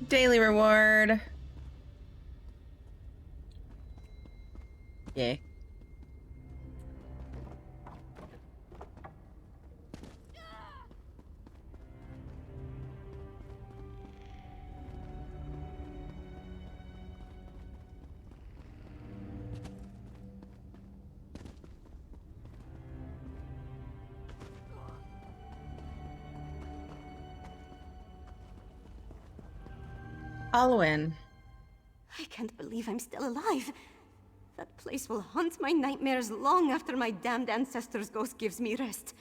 Daily reward. Yay. Halloween. I can't believe I'm still alive. That place will haunt my nightmares long after my damned ancestor's ghost gives me rest.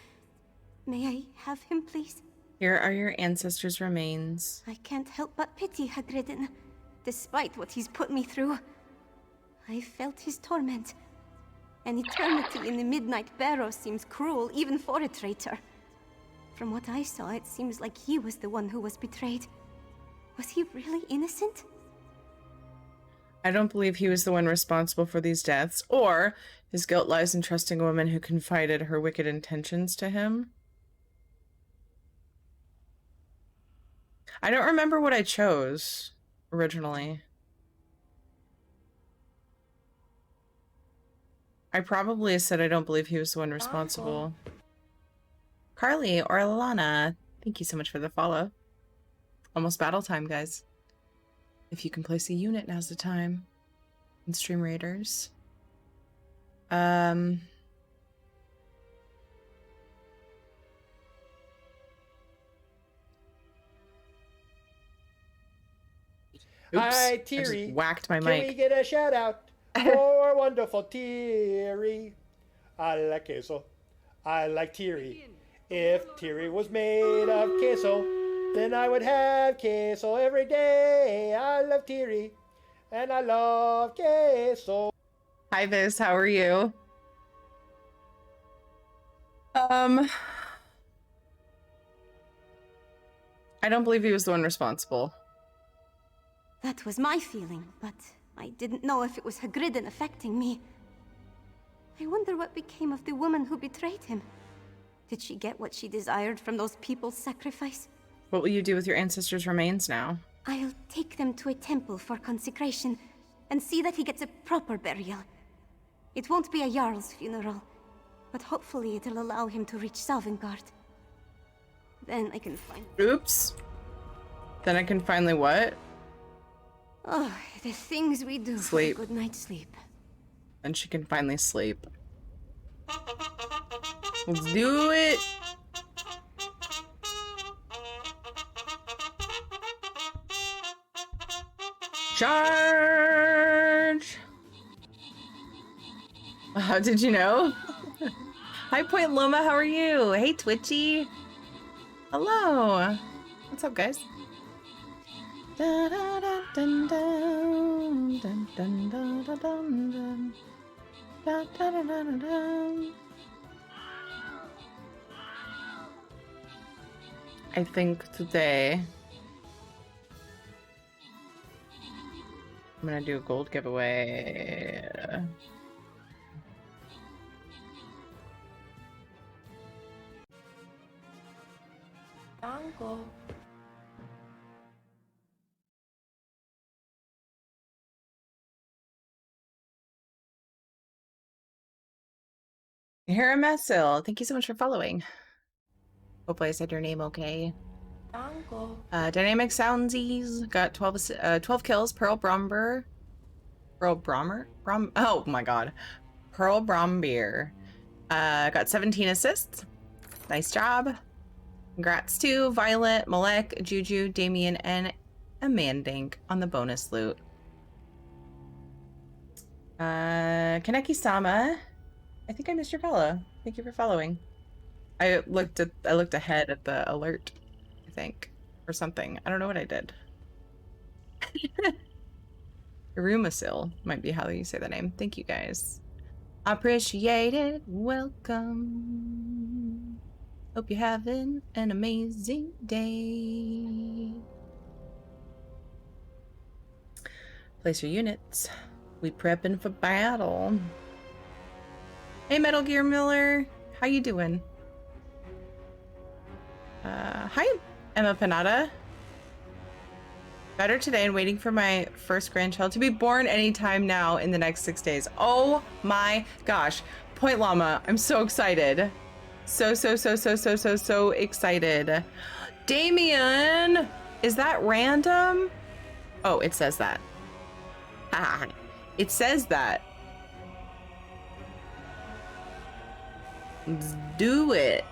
May I have him, please? Here are your ancestors' remains. I can't help but pity Hagridin, despite what he's put me through. I felt his torment. An eternity in the Midnight Barrow seems cruel, even for a traitor. From what I saw, it seems like he was the one who was betrayed. Was he really innocent? I don't believe he was the one responsible for these deaths, or his guilt lies in trusting a woman who confided her wicked intentions to him. I don't remember what I chose originally. I probably said I don't believe he was the one responsible. Carly or Alana, thank you so much for the follow. Almost battle time, guys. If you can place a unit, now's the time. In Stream Raiders. Oops, Hi, I just Thierry. whacked my Can mic. we get a shout out for wonderful Thierry? I like queso. I like Thierry. If Thierry was made of queso, then I would have queso every day. I love Thierry, and I love queso. Hi, Viz. How are you? I don't believe he was the one responsible. That was my feeling, but I didn't know if it was Hagridden affecting me. I wonder what became of the woman who betrayed him. Did she get what she desired from those people's sacrifice? What will you do with your ancestors' remains now? I'll take them to a temple for consecration and see that he gets a proper burial. It won't be a Jarl's funeral, but hopefully it'll allow him to reach Sovngarde. Then I can find... Oops. Then I can finally what? Oh, the things we do Sleep. for a good night's sleep. Then she can finally sleep. Let's do it! Charge! How did you know? Hi, Point Loma, how are you? Hey, Twitchy. Hello. What's up, guys? Da, da, da, dun, dun, dun, dun, dun, dun, dun, dun. Da, da, da, da, da, dun. I think today I'm gonna do a gold giveaway. Uncle. Hera Messil, thank you so much for following. Hopefully I said your name okay. Uncle. Dynamic Soundsies got 12 kills. Pearl Bromber. Oh my god. Pearl Brombeer got 17 assists. Nice job. Congrats to Violet, Malek, Juju, Damien, and Amandink on the bonus loot. Kaneki-sama, I think I missed your follow. Thank you for following. I looked ahead at the alert, I think, or something. I don't know what I did. Irumasil might be how you say the name. Thank you guys. Appreciate it. Welcome. Hope you're having an amazing day. Place your units. We prepping for battle. Hey, Metal Gear Miller. How you doing? Hi, Emma Panada. Better today and waiting for my first grandchild to be born anytime now in the next 6 days. Oh my gosh. Point Llama, I'm so excited. So excited. Damien! Is that random? Oh, it says that. It says that. Let's do it.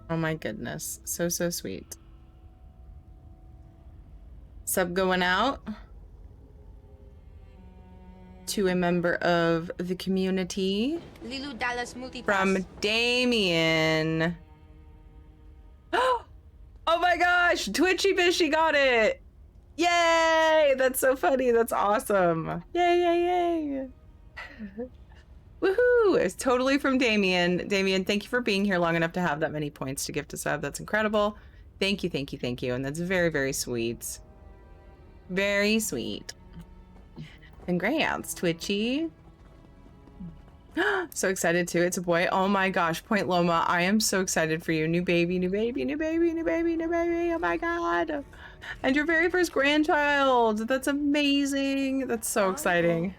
Oh my goodness. So sweet. Sub going out to a member of the community Lilu Dallas Multipass. from Damien. Oh my gosh, Twitchy Fishy got it. Yay, that's so funny. That's awesome. Yay. Woohoo! It's totally from Damien. Damien, thank you for being here long enough to have that many points to gift a sub. That's incredible. Thank you. And that's very sweet. Very sweet. Congrats, Twitchy. So excited too. It's a boy. Oh my gosh, Point Loma. I am so excited for you. New baby. Oh my god. And your very first grandchild. That's amazing. That's so exciting.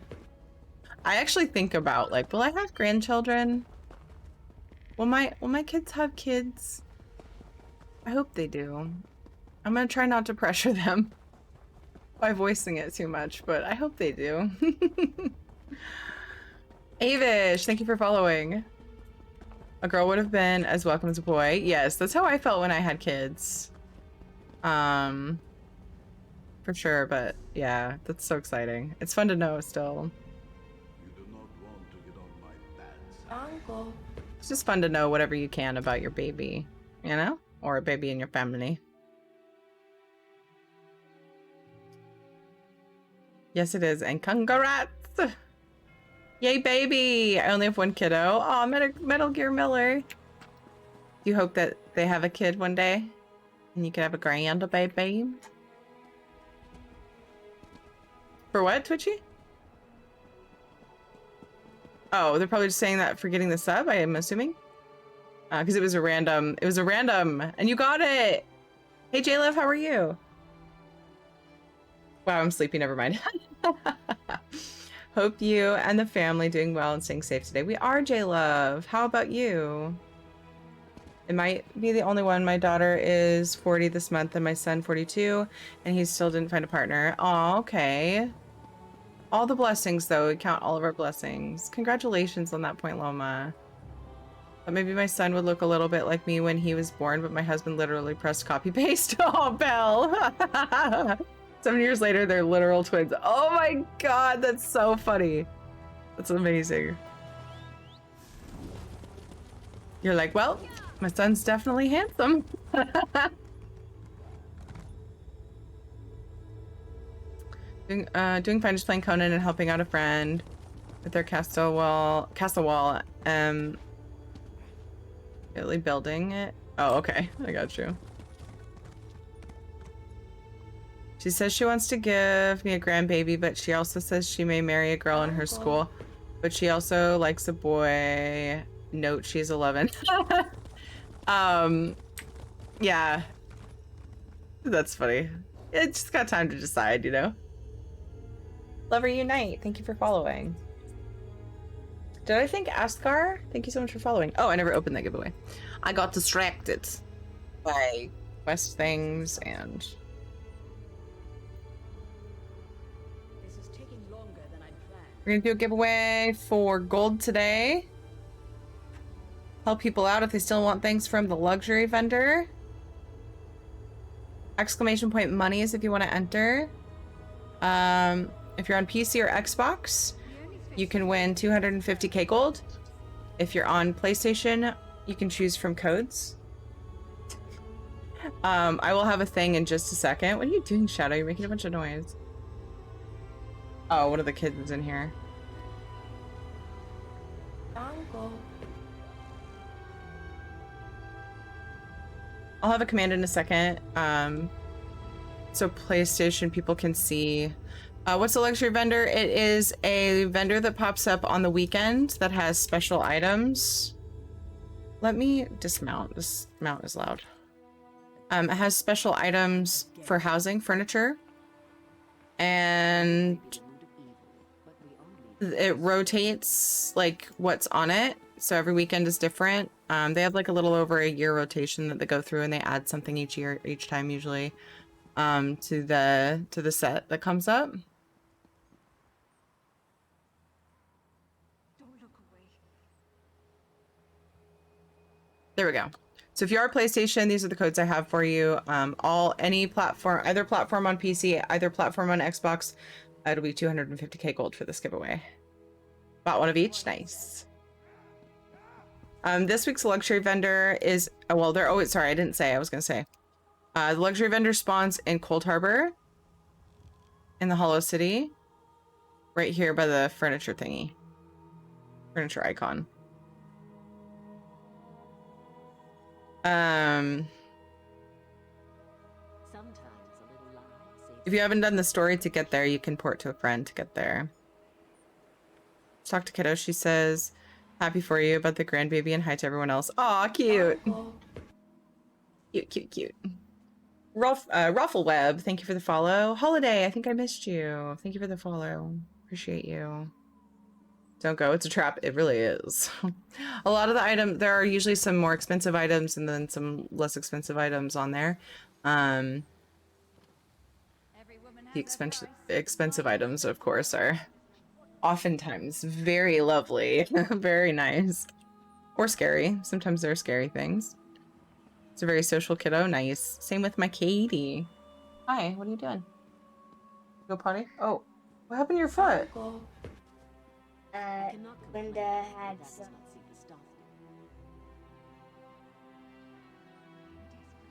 I actually think about like, will I have grandchildren? Will my kids have kids? I hope they do. I'm gonna try not to pressure them by voicing it too much, but I hope they do. Avish, thank you for following. A girl would have been as welcome as a boy. Yes, that's how I felt when I had kids. For sure, but yeah, that's so exciting. It's fun to know still. Uncle. It's just fun to know whatever you can about your baby, you know? Or a baby in your family. Yes, it is. And congrats! Yay, baby! I only have one kiddo. Oh, Metal Gear Miller. Do you hope that they have a kid one day? And you can have a grand baby? For what, Twitchy? Oh, they're probably just saying that for getting the sub, I am assuming. Because it was a random, and you got it! Hey, J-Love, how are you? Wow, I'm sleepy, never mind. Hope you and the family doing well and staying safe today. We are, J-Love. How about you? It might be the only one. My daughter is 40 this month and my son 42, and he still didn't find a partner. Oh, okay. All the blessings, though. We count all of our blessings. Congratulations on that point, Loma. But maybe my son would look a little bit like me when he was born, but my husband literally pressed copy paste. Oh, Belle. 7 years later, they're literal twins. Oh my god, that's so funny. That's amazing. You're like, well, my son's definitely handsome. Doing fine, just playing Conan and helping out a friend with their castle wall. Really building it. Oh, okay, I got you. She says she wants to give me a grandbaby, but she also says she may marry a girl in her school. But she also likes a boy. Note she's 11. Yeah. That's funny. It's just got time to decide, you know? Lover Unite, thank you for following. Did I thank Ascar? Thank you so much for following. Oh, I never opened that giveaway. I got distracted by quest things and... We're gonna do a giveaway for gold today. Help people out if they still want things from the luxury vendor. Exclamation point monies if you want to enter. If you're on PC or Xbox, you can win 250k gold. If you're on PlayStation, you can choose from codes. I will have a thing in just a second. What are you doing, Shadow? You're making a bunch of noise. Oh, one of the kids is in here. Uncle. I'll have a command in a second. So PlayStation people can see. What's a luxury vendor? It is a vendor that pops up on the weekend that has special items. Let me dismount. This mount is loud. It has special items for housing, furniture, and it rotates like what's on it. So every weekend is different. They have like a little over a year rotation that they go through, and they add something each time usually to the set that comes up. There we go. So if you are PlayStation, these are the codes I have for you. Any platform, either platform on PC, either platform on Xbox, it'll be 250k gold for this giveaway. Bought one of each, nice. This week's luxury vendor is, well, they're, oh, sorry, I didn't say, I was gonna say. The luxury vendor spawns in Cold Harbor, in the Hollow City, right here by the furniture thingy. Furniture icon. If you haven't done the story to get there, you can port to a friend to get there. Let's talk to Kiddo. She says, happy for you about the grandbaby and hi to everyone else. Aw, cute. Cute, cute, cute. Ruffleweb, thank you for the follow. Holiday, I think I missed you. Thank you for the follow. Appreciate you. Don't go. It's a trap. It really is. A lot of the there are usually some more expensive items and then some less expensive items on there. The expensive items, of course, are oftentimes very lovely, very nice, or scary. Sometimes there are scary things. It's a very social kiddo. Nice. Same with my Katie. Hi, what are you doing? Go potty? Oh, what happened to your foot? Linda had some.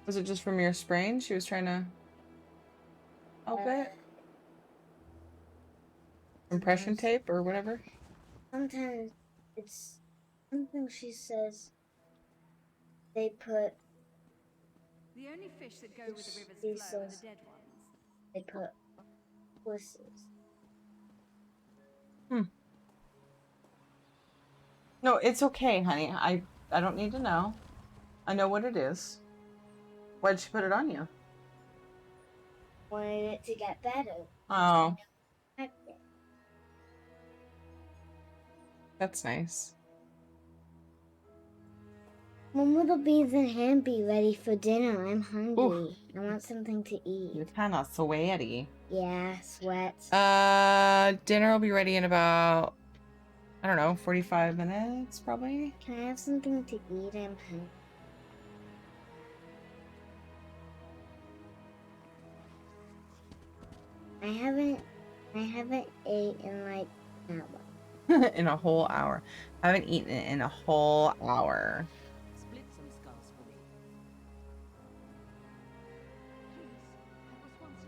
Was it just from your sprain? She was trying to help it? Compression tape or whatever? Sometimes it's something she says they put. The only fish that go with the river's flow are the dead ones. They put horses. No, it's okay, honey. I don't need to know. I know what it is. Why'd she put it on you? Wanted it to get better. Oh. That's nice. When will the beans and ham be ready for dinner? I'm hungry. Oof. I want something to eat. You're kind of sweaty. Yeah, sweat. Dinner will be ready in about, I don't know, 45 minutes, probably. Can I have something to eat? I'm hungry. I haven't ate in like an hour. In a whole hour. I haven't eaten it in a whole hour. Split some skulls for me.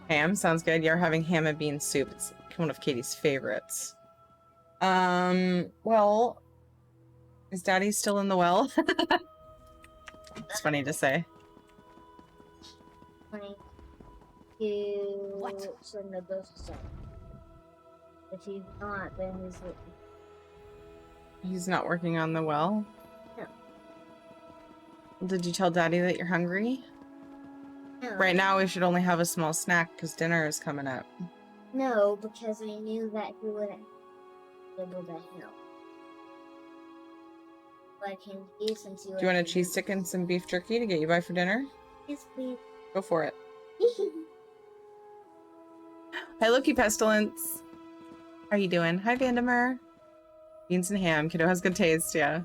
Ham sounds good. You're having ham and bean soup. It's one of Katie's favorites. Well, is Daddy still in the well? It's funny to say. What? Send the ghost. If he's not, then He's not working on the well? No. Did you tell Daddy that you're hungry? No. Right now we should only have a small snack because dinner is coming up. No, because I knew that he wouldn't be able to help. Like him, since he Do you want a cheese stick and some beef jerky to get you by for dinner? Yes, please. Go for it. Hi, Loki Pestilence. How are you doing? Hi, Vandemer. Beans and ham. Kiddo has good taste, yeah.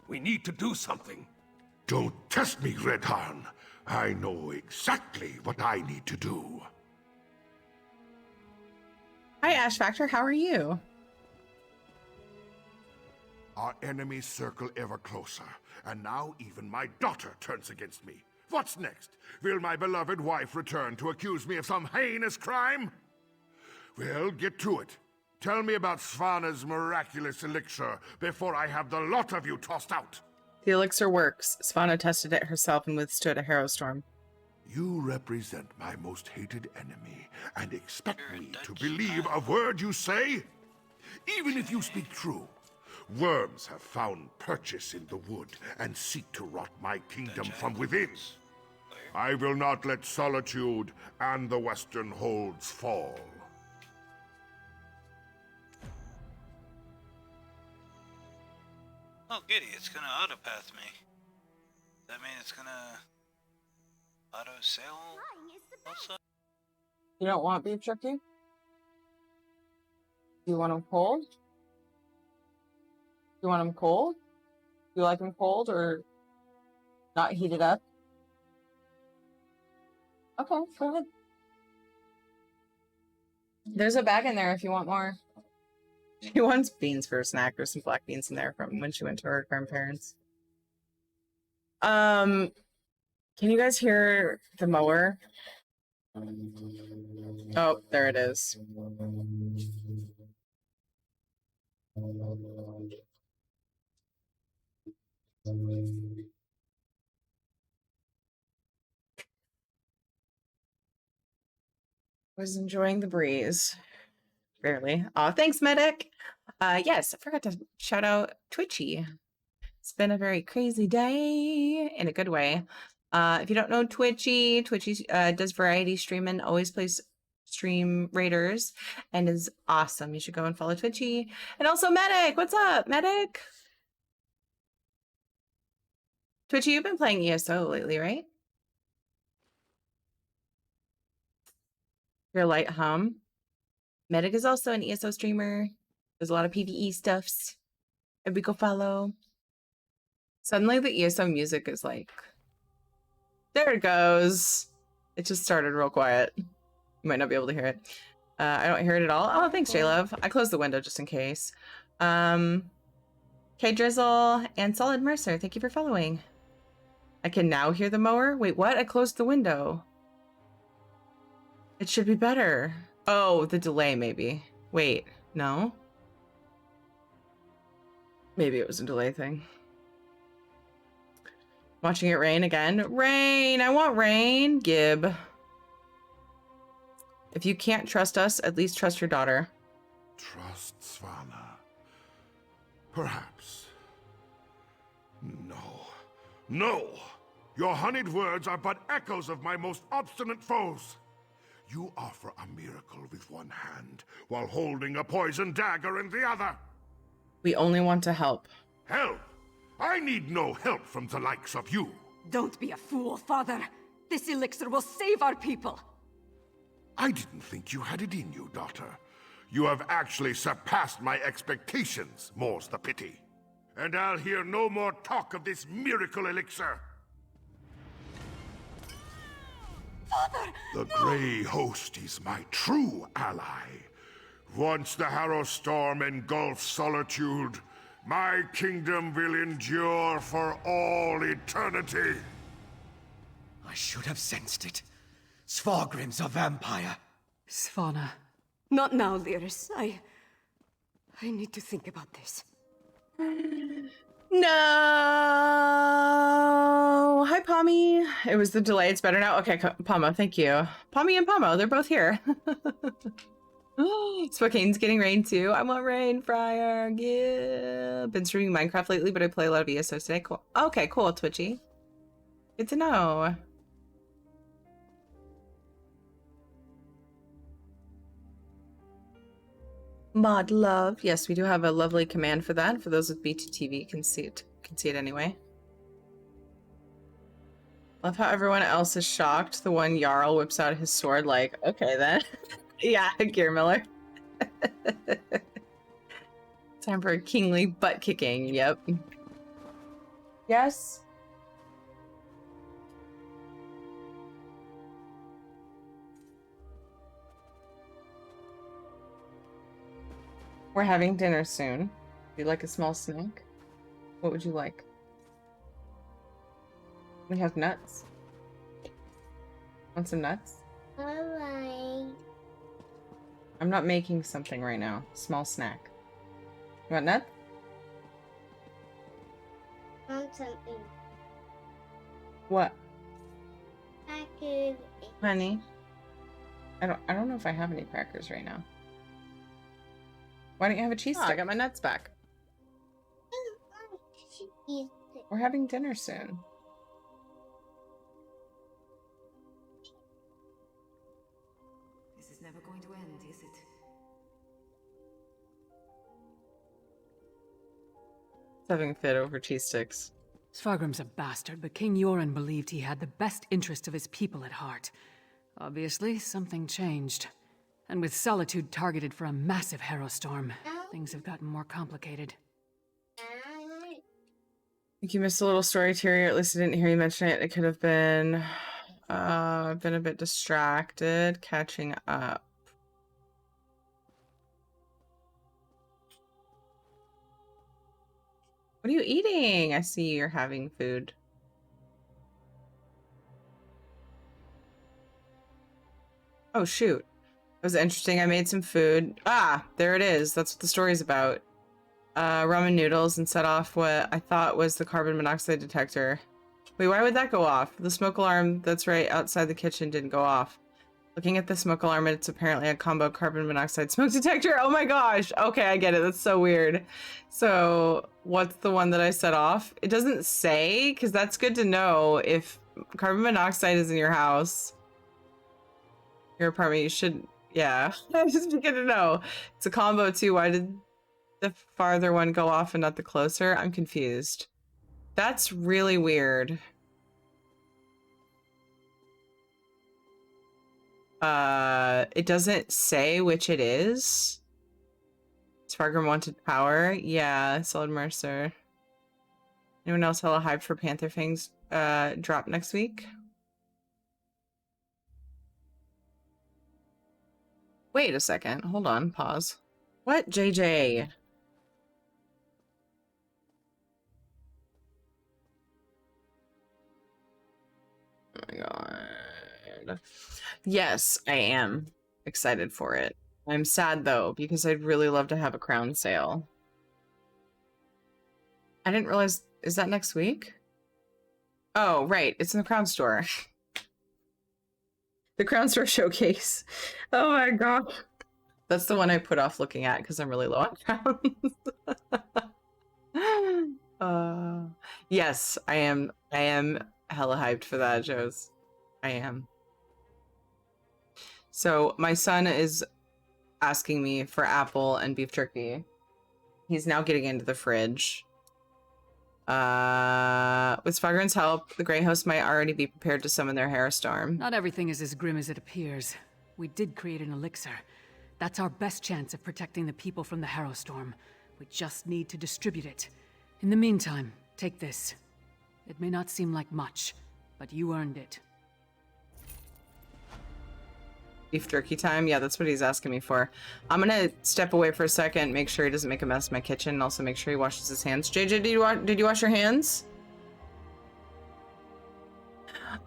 We need to do something. Don't test me, Redharn. I know exactly what I need to do. Hi, Ash Factor. How are you? Our enemies circle ever closer, and now even my daughter turns against me. What's next? Will my beloved wife return to accuse me of some heinous crime? Well, get to it. Tell me about Svana's miraculous elixir before I have the lot of you tossed out. The elixir works. Svana tested it herself and withstood a harrow storm. You represent my most hated enemy and expect me to believe a word you say? Even if you speak true, worms have found purchase in the wood and seek to rot my kingdom from within. I will not let Solitude and the Western Holds fall. Oh, goody, it's gonna auto-path me. That means it's gonna auto-sail also? You don't want beef jerky? You want them cold? You want them cold? You like them cold or not heated up? Okay, go ahead. There's a bag in there if you want more. She wants beans for a snack. There's some black beans in there from when she went to her grandparents. Can you guys hear the mower? Oh, there it is. Was enjoying the breeze. Barely. Oh, thanks, Medic. Yes, I forgot to shout out Twitchy. It's been a very crazy day in a good way. If you don't know Twitchy does variety streaming, always plays stream raiders and is awesome. You should go and follow Twitchy. And also Medic. What's up, Medic? Twitchy, you've been playing ESO lately, right? Your light hum. Medic is also an ESO streamer. There's a lot of PvE stuffs. And we go follow. Suddenly the ESO music is like, there it goes. It just started real quiet. You might not be able to hear it. I don't hear it at all. Oh, thanks, J-Love. I closed the window just in case. K-Drizzle and Solid Mercer, thank you for following. I can now hear the mower? Wait, what? I closed the window. It should be better. Oh, the delay maybe. Wait, no? Maybe it was a delay thing. Watching it rain again. Rain! I want rain! Gib. If you can't trust us, at least trust your daughter. Trust Svanna. Perhaps. No. No! Your honeyed words are but echoes of my most obstinate foes. You offer a miracle with one hand, while holding a poison dagger in the other. We only want to help. Help? I need no help from the likes of you. Don't be a fool, Father. This elixir will save our people. I didn't think you had it in you, daughter. You have actually surpassed my expectations, more's the pity. And I'll hear no more talk of this miracle elixir. Father! The Grey Host is my true ally. Once the Harrow Storm engulfs Solitude, my kingdom will endure for all eternity. I should have sensed it. Svargrim's a vampire. Svanna. Not now, Lyris. I need to think about this. No! Hi, Pommy. It was the delay. It's better now. Okay, Pomo, thank you. Pommy and Pomo, they're both here. Spokane's getting rain too. I want rain, Friar. Yeah. Been streaming Minecraft lately, but I play a lot of ESO today. Cool. Okay, cool, Twitchy. Good to know. Mod love. Yes, we do have a lovely command for that. For those with B2TV can see it. Can see it anyway. Love how everyone else is shocked. The one Jarl whips out his sword like, okay then. Yeah, Gear Miller. Time for a kingly butt kicking. Yep. Yes. We're having dinner soon. Would you like a small snack? What would you like? We have nuts. Want some nuts? Alright. I'm not making something right now. Small snack. You want nuts? Want something. What? Crackers. Honey? I don't know if I have any crackers right now. Why don't you have a cheese stick? I got my nuts back. We're having dinner soon. This is never going to end, is it? Having a fit over cheese sticks. Svargrim's a bastard, but King Yoren believed he had the best interest of his people at heart. Obviously, something changed. And with Solitude targeted for a massive Harrow Storm, things have gotten more complicated. I think you missed a little story, Tyrion. At least I didn't hear you mention it. It could have been... I've been a bit distracted. Catching up. What are you eating? I see you're having food. Oh, shoot. That was interesting. I made some food. Ah, there it is. That's what the story's about. Ramen noodles and set off what I thought was the carbon monoxide detector. Wait, why would that go off? The smoke alarm that's right outside the kitchen didn't go off. Looking at the smoke alarm, it's apparently a combo carbon monoxide smoke detector. Oh my gosh. Okay, I get it. That's so weird. So what's the one that I set off? It doesn't say, because that's good to know. If carbon monoxide is in your house, your apartment, you should Yeah, I just begin to know. It's a combo too. Why did the farther one go off and not the closer? I'm confused. That's really weird. It doesn't say which it is. Spargrim wanted power. Yeah, Solid Mercer. Anyone else hella hyped for Panther Fangs drop next week? Wait a second. Hold on. Pause. What, JJ? Oh my god. Yes, I am excited for it. I'm sad though, because I'd really love to have a crown sale. I didn't realize, is that next week? Oh, right. It's in the Crown Store. The Crown Store showcase. Oh my god. That's the one I put off looking at because I'm really low on crowns. Yes, I am hella hyped for that, Joes. I am. So my son is asking me for apple and beef jerky. He's now getting into the fridge. With Spargrim's help, the Grey Host might already be prepared to summon their Hailstorm. Not everything is as grim as it appears. We did create an elixir. That's our best chance of protecting the people from the Hailstorm. We just need to distribute it. In the meantime, take this. It may not seem like much, but you earned it. Beef jerky time? Yeah, that's what he's asking me for. I'm gonna step away for a second, make sure he doesn't make a mess in my kitchen, and also make sure he washes his hands. JJ, did you wash your hands?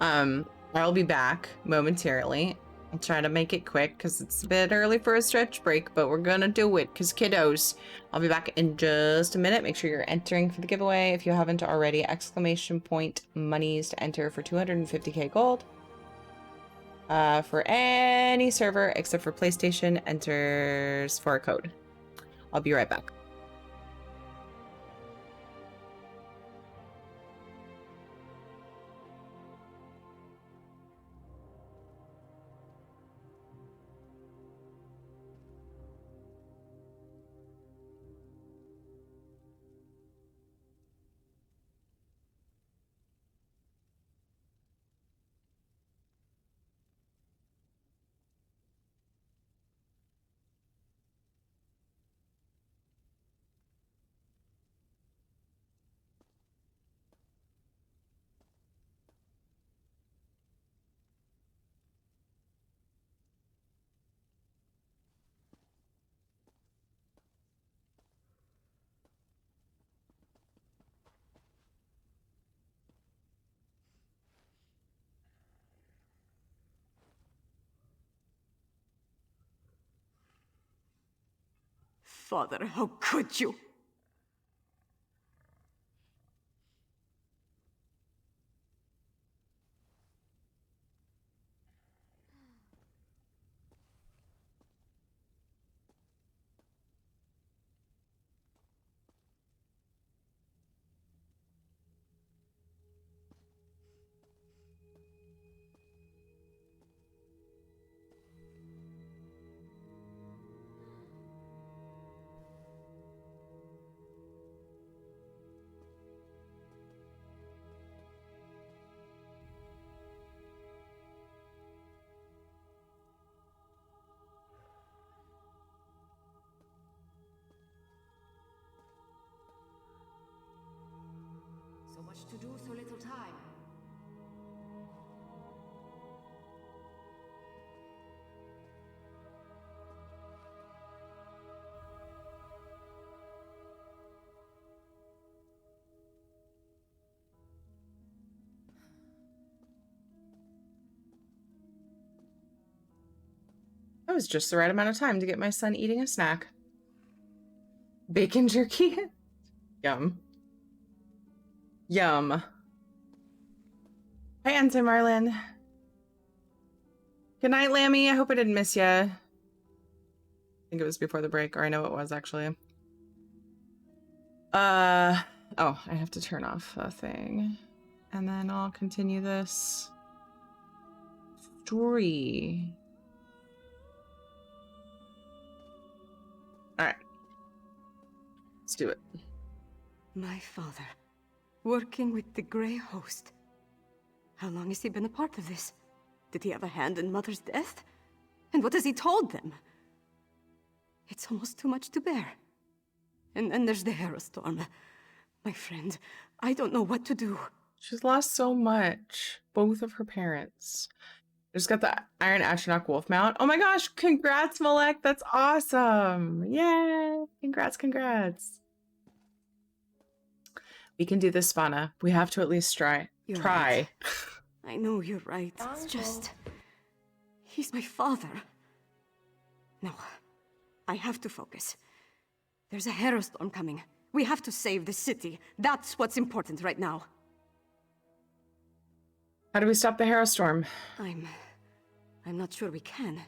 I'll be back momentarily. I'll try to make it quick because it's a bit early for a stretch break, but we're gonna do it because kiddos. I'll be back in just a minute. Make sure you're entering for the giveaway if you haven't already. Exclamation point monies to enter for 250k gold. For any server except for PlayStation enters for a code. I'll be right back. Father, how could you? So much to do, so little time. That was just the right amount of time to get my son eating a snack. Bacon jerky? Yum. Yum. Hi, Auntie Marlin. Good night, Lammy. I hope I didn't miss you. I think it was before the break, or I know it was actually. Oh, I have to turn off a thing. And then I'll continue this story. do it. My father, working with the Grey Host. How long has he been a part of this? Did he have a hand in Mother's death? And what has he told them? It's almost too much to bear. And then there's the Harrowstorm. My friend, I don't know what to do. She's lost so much. Both of her parents. Just got the Iron Astronaut Wolf mount. Oh my gosh, congrats, Malek. That's awesome. Yay. Congrats. We can do this, Svana. We have to at least try. You're right. I know you're right. It's just... he's my father. No. I have to focus. There's a Harrowstorm coming. We have to save the city. That's what's important right now. How do we stop the Harrowstorm? I'm not sure we can.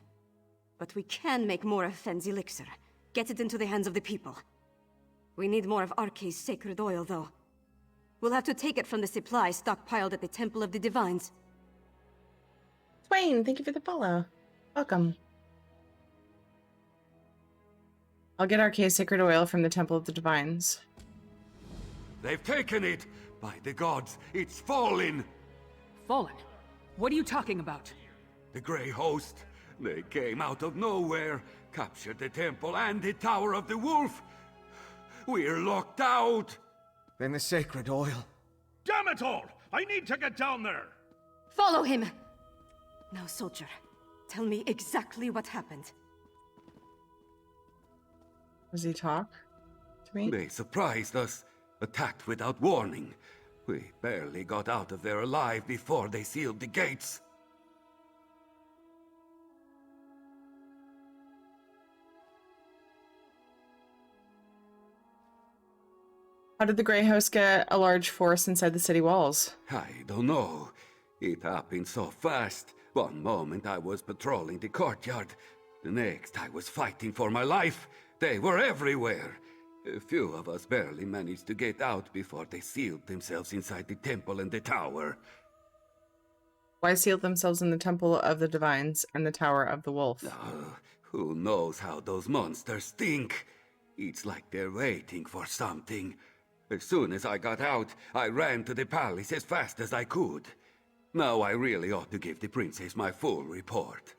But we can make more of Fenn's elixir. Get it into the hands of the people. We need more of Arkay's sacred oil, though. We'll have to take it from the supply stockpiled at the Temple of the Divines. Twain, thank you for the follow. Welcome. I'll get Arkay's sacred oil from the Temple of the Divines. They've taken it! By the gods, it's fallen! Fallen? What are you talking about? The Grey Host. They came out of nowhere, captured the temple and the Tower of the Wolf. We're locked out! Then the sacred oil. Damn it all! I need to get down there! Follow him! Now, soldier, tell me exactly what happened. Does he talk to me? They surprised us, attacked without warning. We barely got out of there alive before they sealed the gates. How did the Grey Host get a large force inside the city walls? I don't know. It happened so fast. One moment I was patrolling the courtyard. The next I was fighting for my life. They were everywhere. A few of us barely managed to get out before they sealed themselves inside the temple and the tower. Why sealed themselves in the Temple of the Divines and the Tower of the Wolf? Who knows how those monsters think? It's like they're waiting for something. As soon as I got out, I ran to the palace as fast as I could. Now I really ought to give the princess my full report.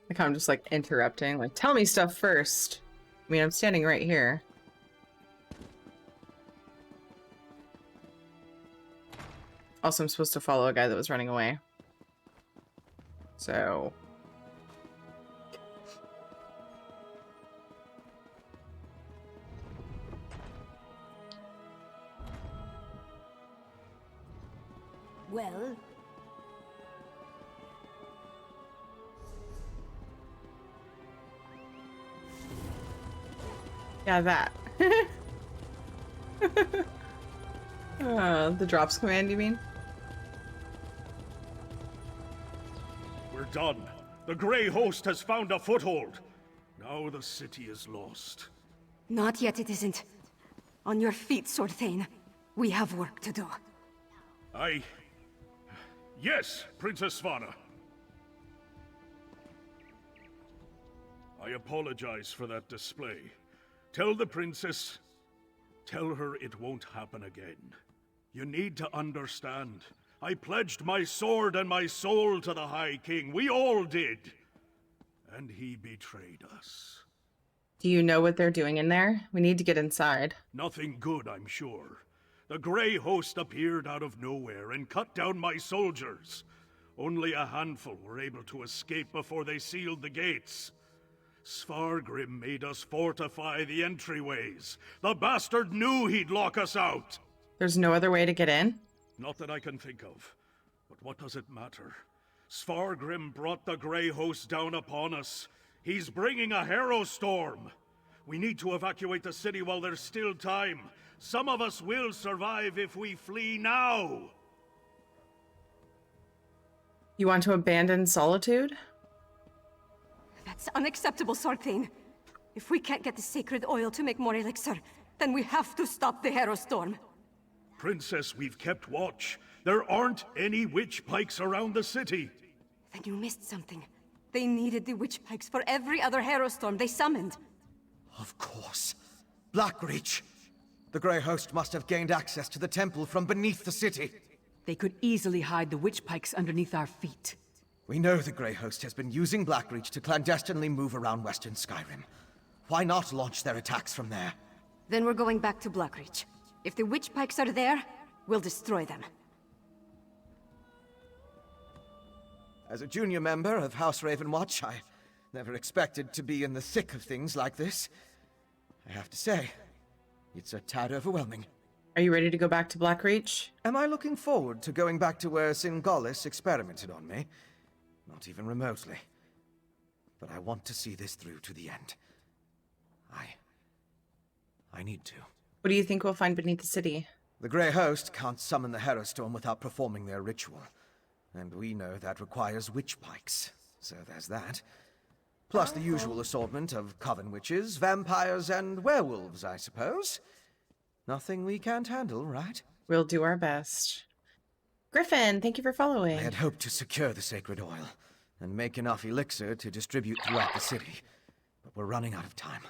Like I'm just like interrupting, like tell me stuff first. I mean, I'm standing right here. Also, I'm supposed to follow a guy that was running away. So... Well... yeah, that. The drops command, you mean? We're done. The Grey Host has found a foothold. Now the city is lost. Not yet, it isn't. On your feet, Sword Thane. We have work to do. Yes, Princess Svana. I apologize for that display. Tell the princess... tell her it won't happen again. You need to understand. I pledged my sword and my soul to the High King. We all did. And he betrayed us. Do you know what they're doing in there? We need to get inside. Nothing good, I'm sure. The Grey Host appeared out of nowhere and cut down my soldiers. Only a handful were able to escape before they sealed the gates. Svargrim made us fortify the entryways. The bastard knew he'd lock us out. There's no other way to get in? Not that I can think of. But what does it matter? Svargrim brought the Grey Host down upon us. He's bringing a Harrowstorm. We need to evacuate the city while there's still time. Some of us will survive if we flee now. You want to abandon Solitude? That's unacceptable, Sword Thane. If we can't get the sacred oil to make more elixir, then we have to stop the Harrowstorm. Princess, we've kept watch. There aren't any witch pikes around the city. Then you missed something. They needed the witch pikes for every other Harrowstorm they summoned. Of course. Blackreach. The Grey Host must have gained access to the temple from beneath the city. They could easily hide the witch pikes underneath our feet. We know the Grey Host has been using Blackreach to clandestinely move around Western Skyrim. Why not launch their attacks from there? Then we're going back to Blackreach. If the witch pikes are there, we'll destroy them. As a junior member of House Ravenwatch, I never expected to be in the thick of things like this. I have to say, it's a tad overwhelming. Are you ready to go back to Blackreach? Am I looking forward to going back to where Singalis experimented on me? Not even remotely. But I want to see this through to the end. I need to. What do you think we'll find beneath the city? The Grey Host can't summon the Herostorm without performing their ritual. And we know that requires witch pikes, so there's that. Plus the usual assortment of coven witches, vampires, and werewolves, I suppose. Nothing we can't handle, right? We'll do our best. Griffin, thank you for following. I had hoped to secure the sacred oil, and make enough elixir to distribute throughout the city. But we're running out of time.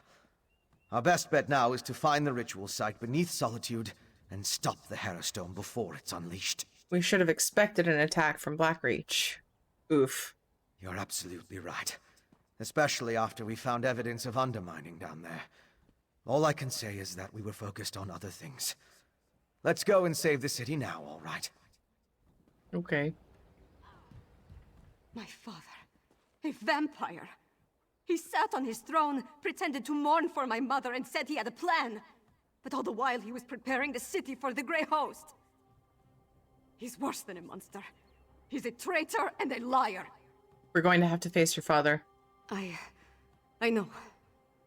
Our best bet now is to find the ritual site beneath Solitude, and stop the Herostorm before it's unleashed. We should have expected an attack from Blackreach. Oof. You're absolutely right. Especially after we found evidence of undermining down there. All I can say is that we were focused on other things. Let's go and save the city now, all right? Okay. My father. A vampire. He sat on his throne, pretended to mourn for my mother, and said he had a plan. But all the while he was preparing the city for the Grey Host. He's worse than a monster. He's a traitor and a liar. We're going to have to face your father. I know.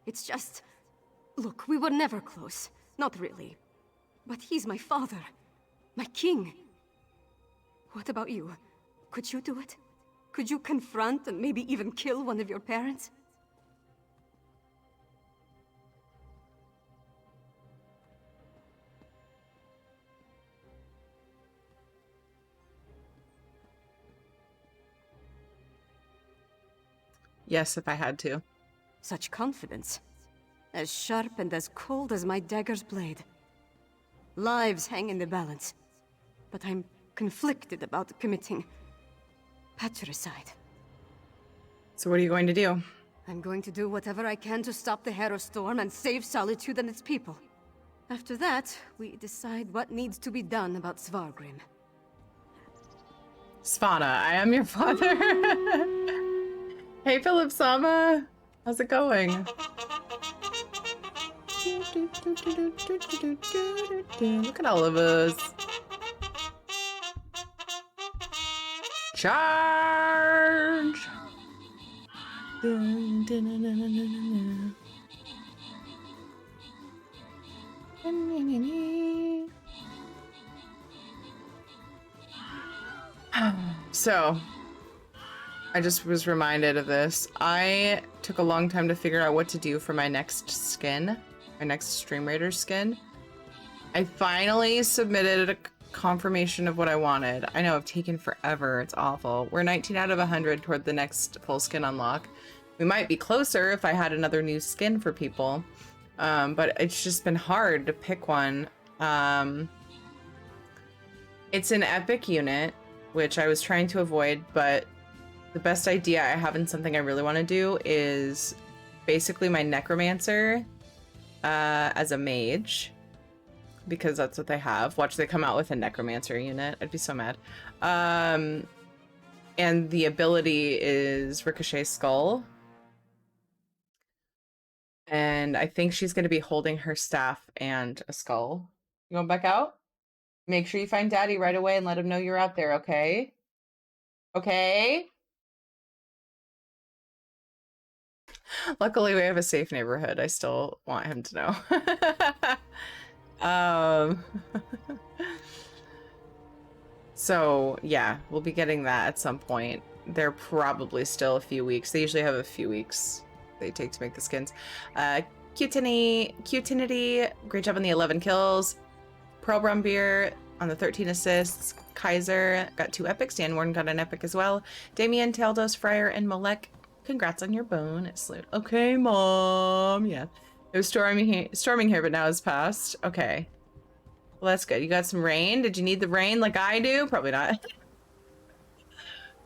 It's just... Look, we were never close. Not really. But he's my father. My king. What about you? Could you do it? Could you confront and maybe even kill one of your parents? Yes, if I had to. Such confidence. As sharp and as cold as my dagger's blade. Lives hang in the balance. But I'm conflicted about committing patricide. So what are you going to do? I'm going to do whatever I can to stop the Herostorm and save Solitude and its people. After that, we decide what needs to be done about Svargrim. Svana, I am your father. Hey, Philip Sama. How's it going? Look at all of us. Charge! So, I just was reminded of this. I took a long time to figure out what to do for my next skin, my next Stream Raider skin. I finally submitted a confirmation of what I wanted. I know I've taken forever. It's awful. We're 19 out of 100 toward the next full skin unlock. We might be closer if I had another new skin for people, but it's just been hard to pick one. It's an epic unit, which I was trying to avoid, but the best idea I have and something I really want to do is basically my Necromancer as a mage, because that's what they have. Watch, they come out with a Necromancer unit. I'd be so mad. And the ability is Ricochet Skull. And I think she's going to be holding her staff and a skull. You going back out? Make sure you find Daddy right away and let him know you're out there, okay? Okay? Luckily, we have a safe neighborhood. I still want him to know. So, yeah, we'll be getting that at some point. They're probably still a few weeks. They usually have a few weeks they take to make the skins. Cutinity, great job on the 11 kills. Pearl Brumbeer on the 13 assists. Kaiser got 2 epics. Dan Warden got an epic as well. Damien, Taldos, Fryer, and Malek, congrats on your bonus loot. Okay, Mom. Yeah. It was storming here, but now it's passed. Okay. Well, that's good. You got some rain? Did you need the rain like I do? Probably not.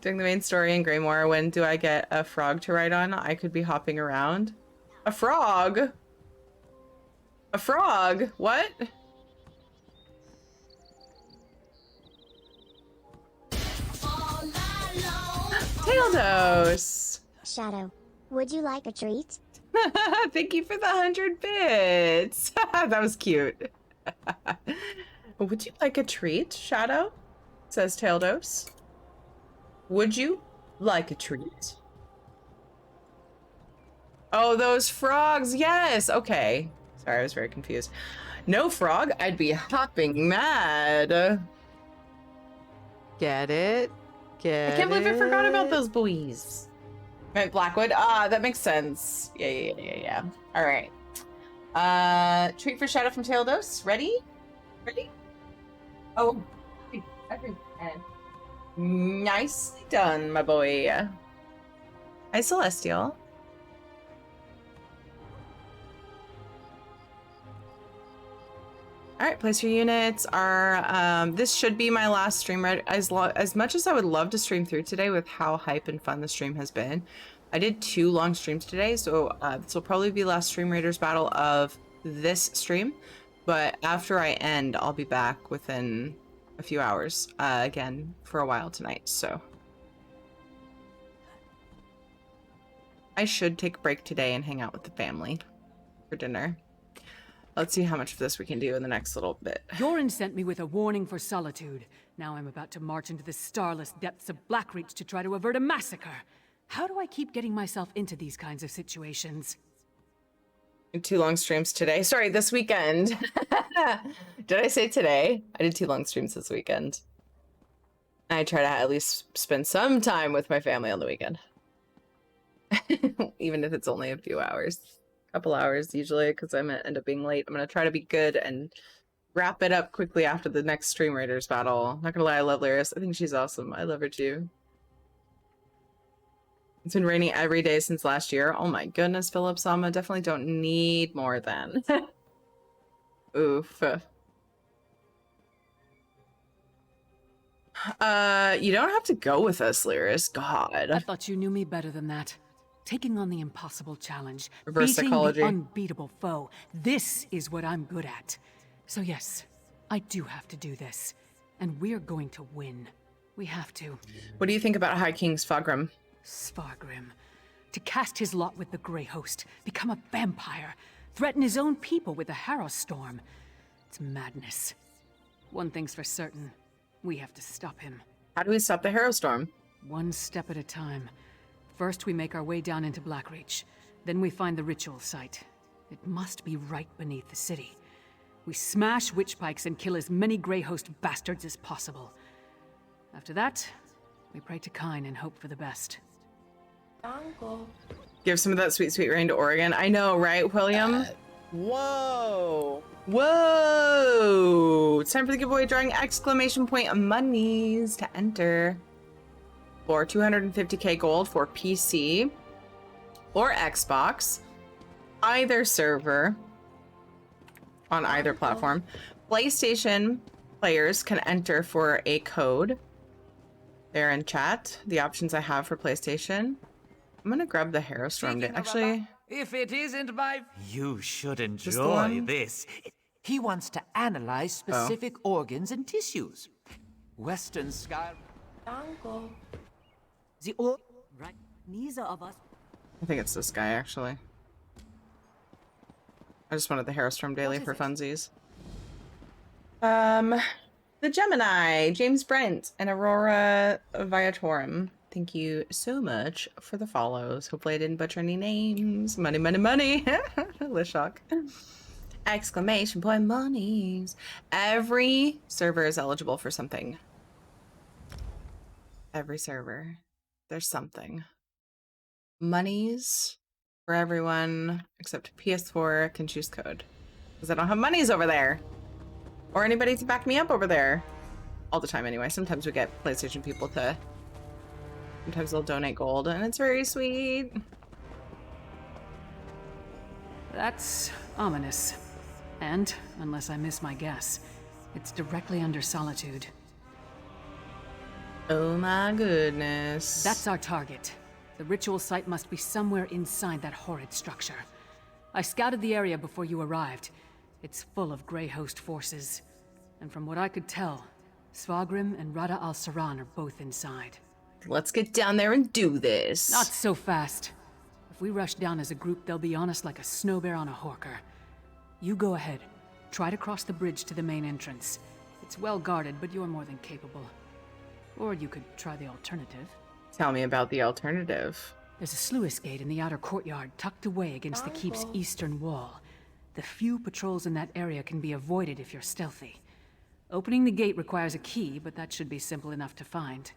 Doing the main story in Greymoor. When do I get a frog to ride on? I could be hopping around. A frog? A frog? What? Taildos! Shadow, would you like a treat? Thank you for the 100 bits. That was cute. Would you like a treat, Shadow? Says Taildos. Would you like a treat? Oh, those frogs. Yes. Okay. Sorry, I was very confused. No frog, I'd be hopping mad. Get it? I can't believe I forgot about those boys. Right, Blackwood. Ah, that makes sense. Yeah. All right. Treat for Shadow from Taildos. Ready? Ready? Oh, and nicely done, my boy. Hi, Celestial. All right, place your units. This should be my last stream. As much as I would love to stream through today with how hype and fun the stream has been, I did 2 long streams today, so this will probably be last Stream Raiders battle of this stream. But after I end, I'll be back within a few hours again for a while tonight. So I should take a break today and hang out with the family for dinner. Let's see how much of this we can do in the next little bit. Yoren sent me with a warning for Solitude. Now I'm about to march into the starless depths of Blackreach to try to avert a massacre. How do I keep getting myself into these kinds of situations? 2 long streams today. Sorry, this weekend. Did I say today? I did 2 long streams this weekend. I try to at least spend some time with my family on the weekend. Even if it's only a few hours. Couple hours usually, because I'm gonna end up being late. I'm gonna try to be good and wrap it up quickly after the next Stream Raiders battle. Not gonna lie, I love Lyris. I think she's awesome. I love her too. It's been raining every day since last year. Oh my goodness, Philip Sama. Definitely don't need more than. Oof. You don't have to go with us, Lyris. God. I thought you knew me better than that. Taking on the impossible challenge, Reverse beating psychology. the unbeatable foe. This is what I'm good at. So yes, I do have to do this. And we're going to win. We have to. What do you think about High King Sfagrim? Sfagrim. To cast his lot with the Grey Host, become a vampire, threaten his own people with the Harrow Storm. It's madness. One thing's for certain. We have to stop him. How do we stop the Harrow Storm? One step at a time. First, we make our way down into Blackreach. Then we find the ritual site. It must be right beneath the city. We smash witch pikes and kill as many Grey Host bastards as possible. After that, we pray to Kyne and hope for the best. Uncle. Give some of that sweet, sweet rain to Oregon. I know, right, William? Whoa! Whoa! It's time for the giveaway, drawing exclamation point monies to enter. For 250k gold for PC or Xbox, either server, on either platform. PlayStation players can enter for a code. There in chat, the options I have for PlayStation. I'm gonna grab the Harrow Storm. Actually, if it isn't my... You should the enjoy one? this. He wants to analyze specific organs and tissues. Western Sky... Uncle. Right. Neither of us... I think it's this guy, actually. I just wanted the Harrow Storm daily for funsies. The Gemini, James Brent, and Aurora Viatorum. Thank you so much for the follows. Hopefully I didn't butcher any names. Money, money, money. Lishok. Exclamation point monies. Every server is eligible for something. Every server. There's something. Monies for everyone except PS4 can choose code. Because I don't have monies over there. Or anybody to back me up over there. All the time anyway. Sometimes we get PlayStation people to... Sometimes they'll donate gold and it's very sweet. That's ominous. And, unless I miss my guess, it's directly under Solitude. Oh my goodness. That's our target. The ritual site must be somewhere inside that horrid structure. I scouted the area before you arrived. It's full of Grey Host forces. And from what I could tell, Svagrim and Rada al-Saran are both inside. Let's get down there and do this. Not so fast. If we rush down as a group, they'll be on us like a snow bear on a horker. You go ahead. Try to cross the bridge to the main entrance. It's well guarded, but you're more than capable. Or you could try the alternative. Tell me about the alternative. There's a sluice gate in the outer courtyard tucked away against the keep's eastern wall. The few patrols in that area can be avoided if you're stealthy. Opening the gate requires a key, but that should be simple enough to find.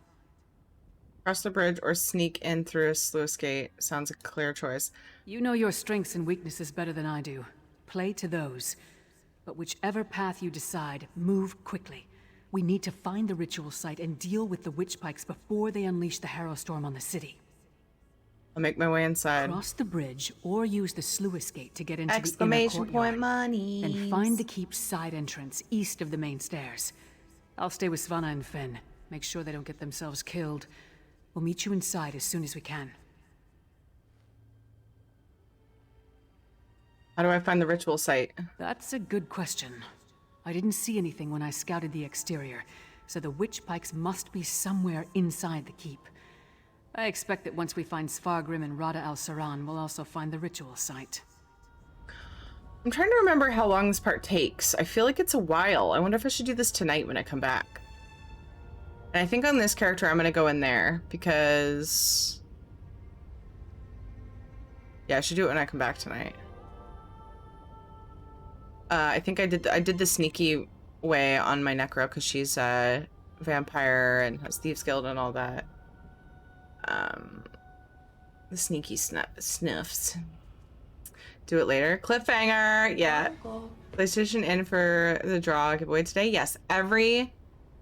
Cross the bridge or sneak in through a sluice gate. Sounds a clear choice. You know your strengths and weaknesses better than I do. Play to those. But whichever path you decide, move quickly. We need to find the ritual site and deal with the witch pikes before they unleash the Harrow Storm on the city. I'll make my way inside. Cross the bridge or use the sluice gate to get into the inner Exclamation courtyard. point money. Then find the keep's side entrance east of the main stairs. I'll stay with Svanna and Finn. Make sure they don't get themselves killed. We'll meet you inside as soon as we can. How do I find the ritual site? That's a good question. I didn't see anything when I scouted the exterior, so the witch pikes must be somewhere inside the keep. I expect that once we find Svargrim and Rada al-Saran, we'll also find the ritual site. I'm trying to remember how long this part takes. I feel like it's a while. I wonder if I should do this tonight when I come back. And I think on this character, I'm going to go in there because... yeah, I should do it when I come back tonight. I think I did the sneaky way on my Necro because she's a vampire and has Thieves Guild and all that. The sneaky sniffs. Do it later. Cliffhanger! Yeah. PlayStation in for the draw giveaway today. Yes, every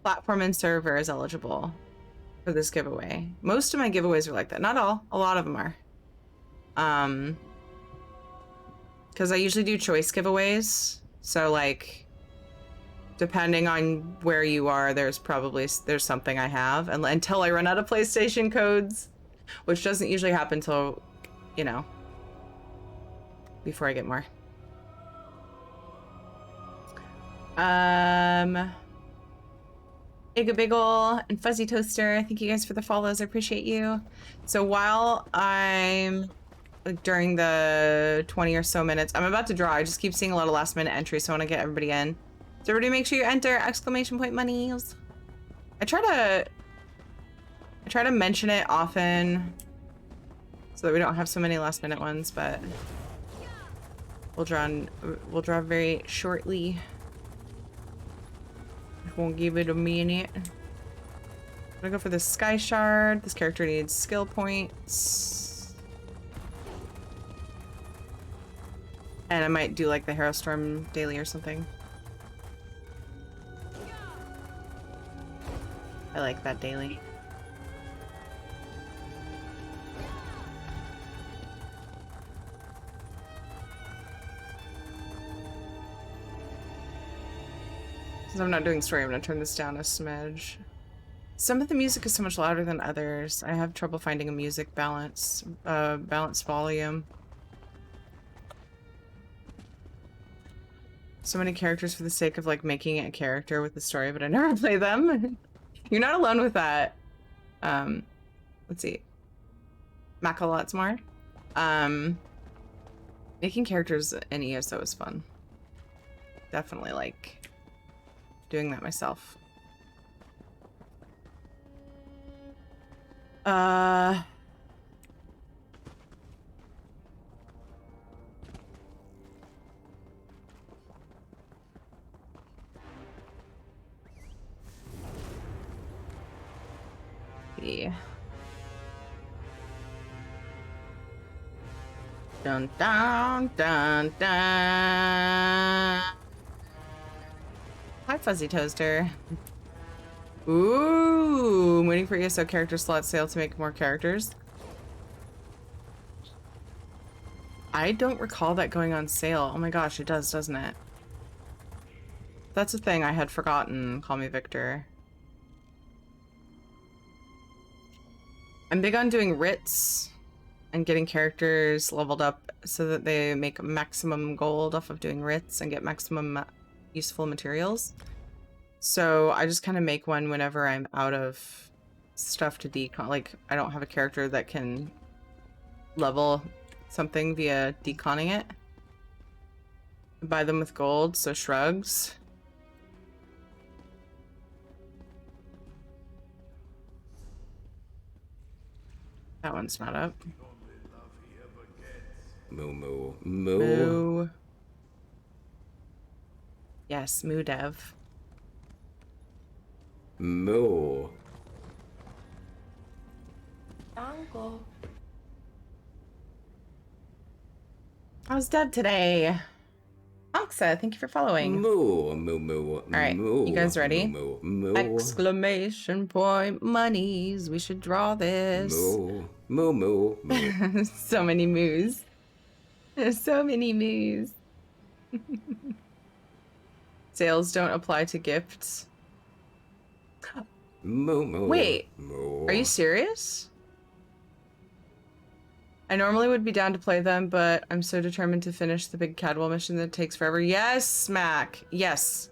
platform and server is eligible for this giveaway. Most of my giveaways are like that. Not all. A lot of them are. Because I usually do choice giveaways. So, like, depending on where you are, there's something I have. And until I run out of PlayStation codes, which doesn't usually happen till, you know, before I get more. Igabiggle and Fuzzy Toaster, thank you guys for the follows. I appreciate you. So while I'm during the 20 or so minutes, I'm about to draw. I just keep seeing a lot of last minute entries, so I want to get everybody in. So everybody make sure you enter exclamation point monies. I try to mention it often so that we don't have so many last minute ones, but we'll draw very shortly. Won't give it a minute. I'm gonna go for the Sky Shard. This character needs skill points. And I might do like the Harrow Storm daily or something. I like that daily. Since I'm not doing story, I'm gonna turn this down a smidge. Some of the music is so much louder than others. I have trouble finding a music balanced volume. So many characters for the sake of like making it a character with the story, but I never play them. You're not alone with that. Let's see. Macalots more. Making characters in ESO is fun. Definitely like doing that myself. Yeah. Dun dun dun dun. Hi, Fuzzy Toaster. Ooh, I'm waiting for ESO character slot sale to make more characters. I don't recall that going on sale. Oh my gosh, it does, doesn't it? That's a thing I had forgotten. Call me Victor. I'm big on doing writs and getting characters leveled up so that they make maximum gold off of doing writs and get maximum useful materials. So I just kind of make one whenever I'm out of stuff to decon. Like, I don't have a character that can level something via deconning it. Buy them with gold, so shrugs. That one's not up. Moo moo. Moo. Yes, moo dev. Moo. Uncle. How's Deb today? Anksa, thank you for following. Moo, moo, moo. All right, moo, you guys ready? Moo, moo. Exclamation point monies. We should draw this. Moo, moo, moo, moo. So many moos. There's so many moos. Sales don't apply to gifts. Moo, moo. Wait, moo. Are you serious? I normally would be down to play them, but I'm so determined to finish the big Cadwell mission that takes forever. Yes, Smack. Yes.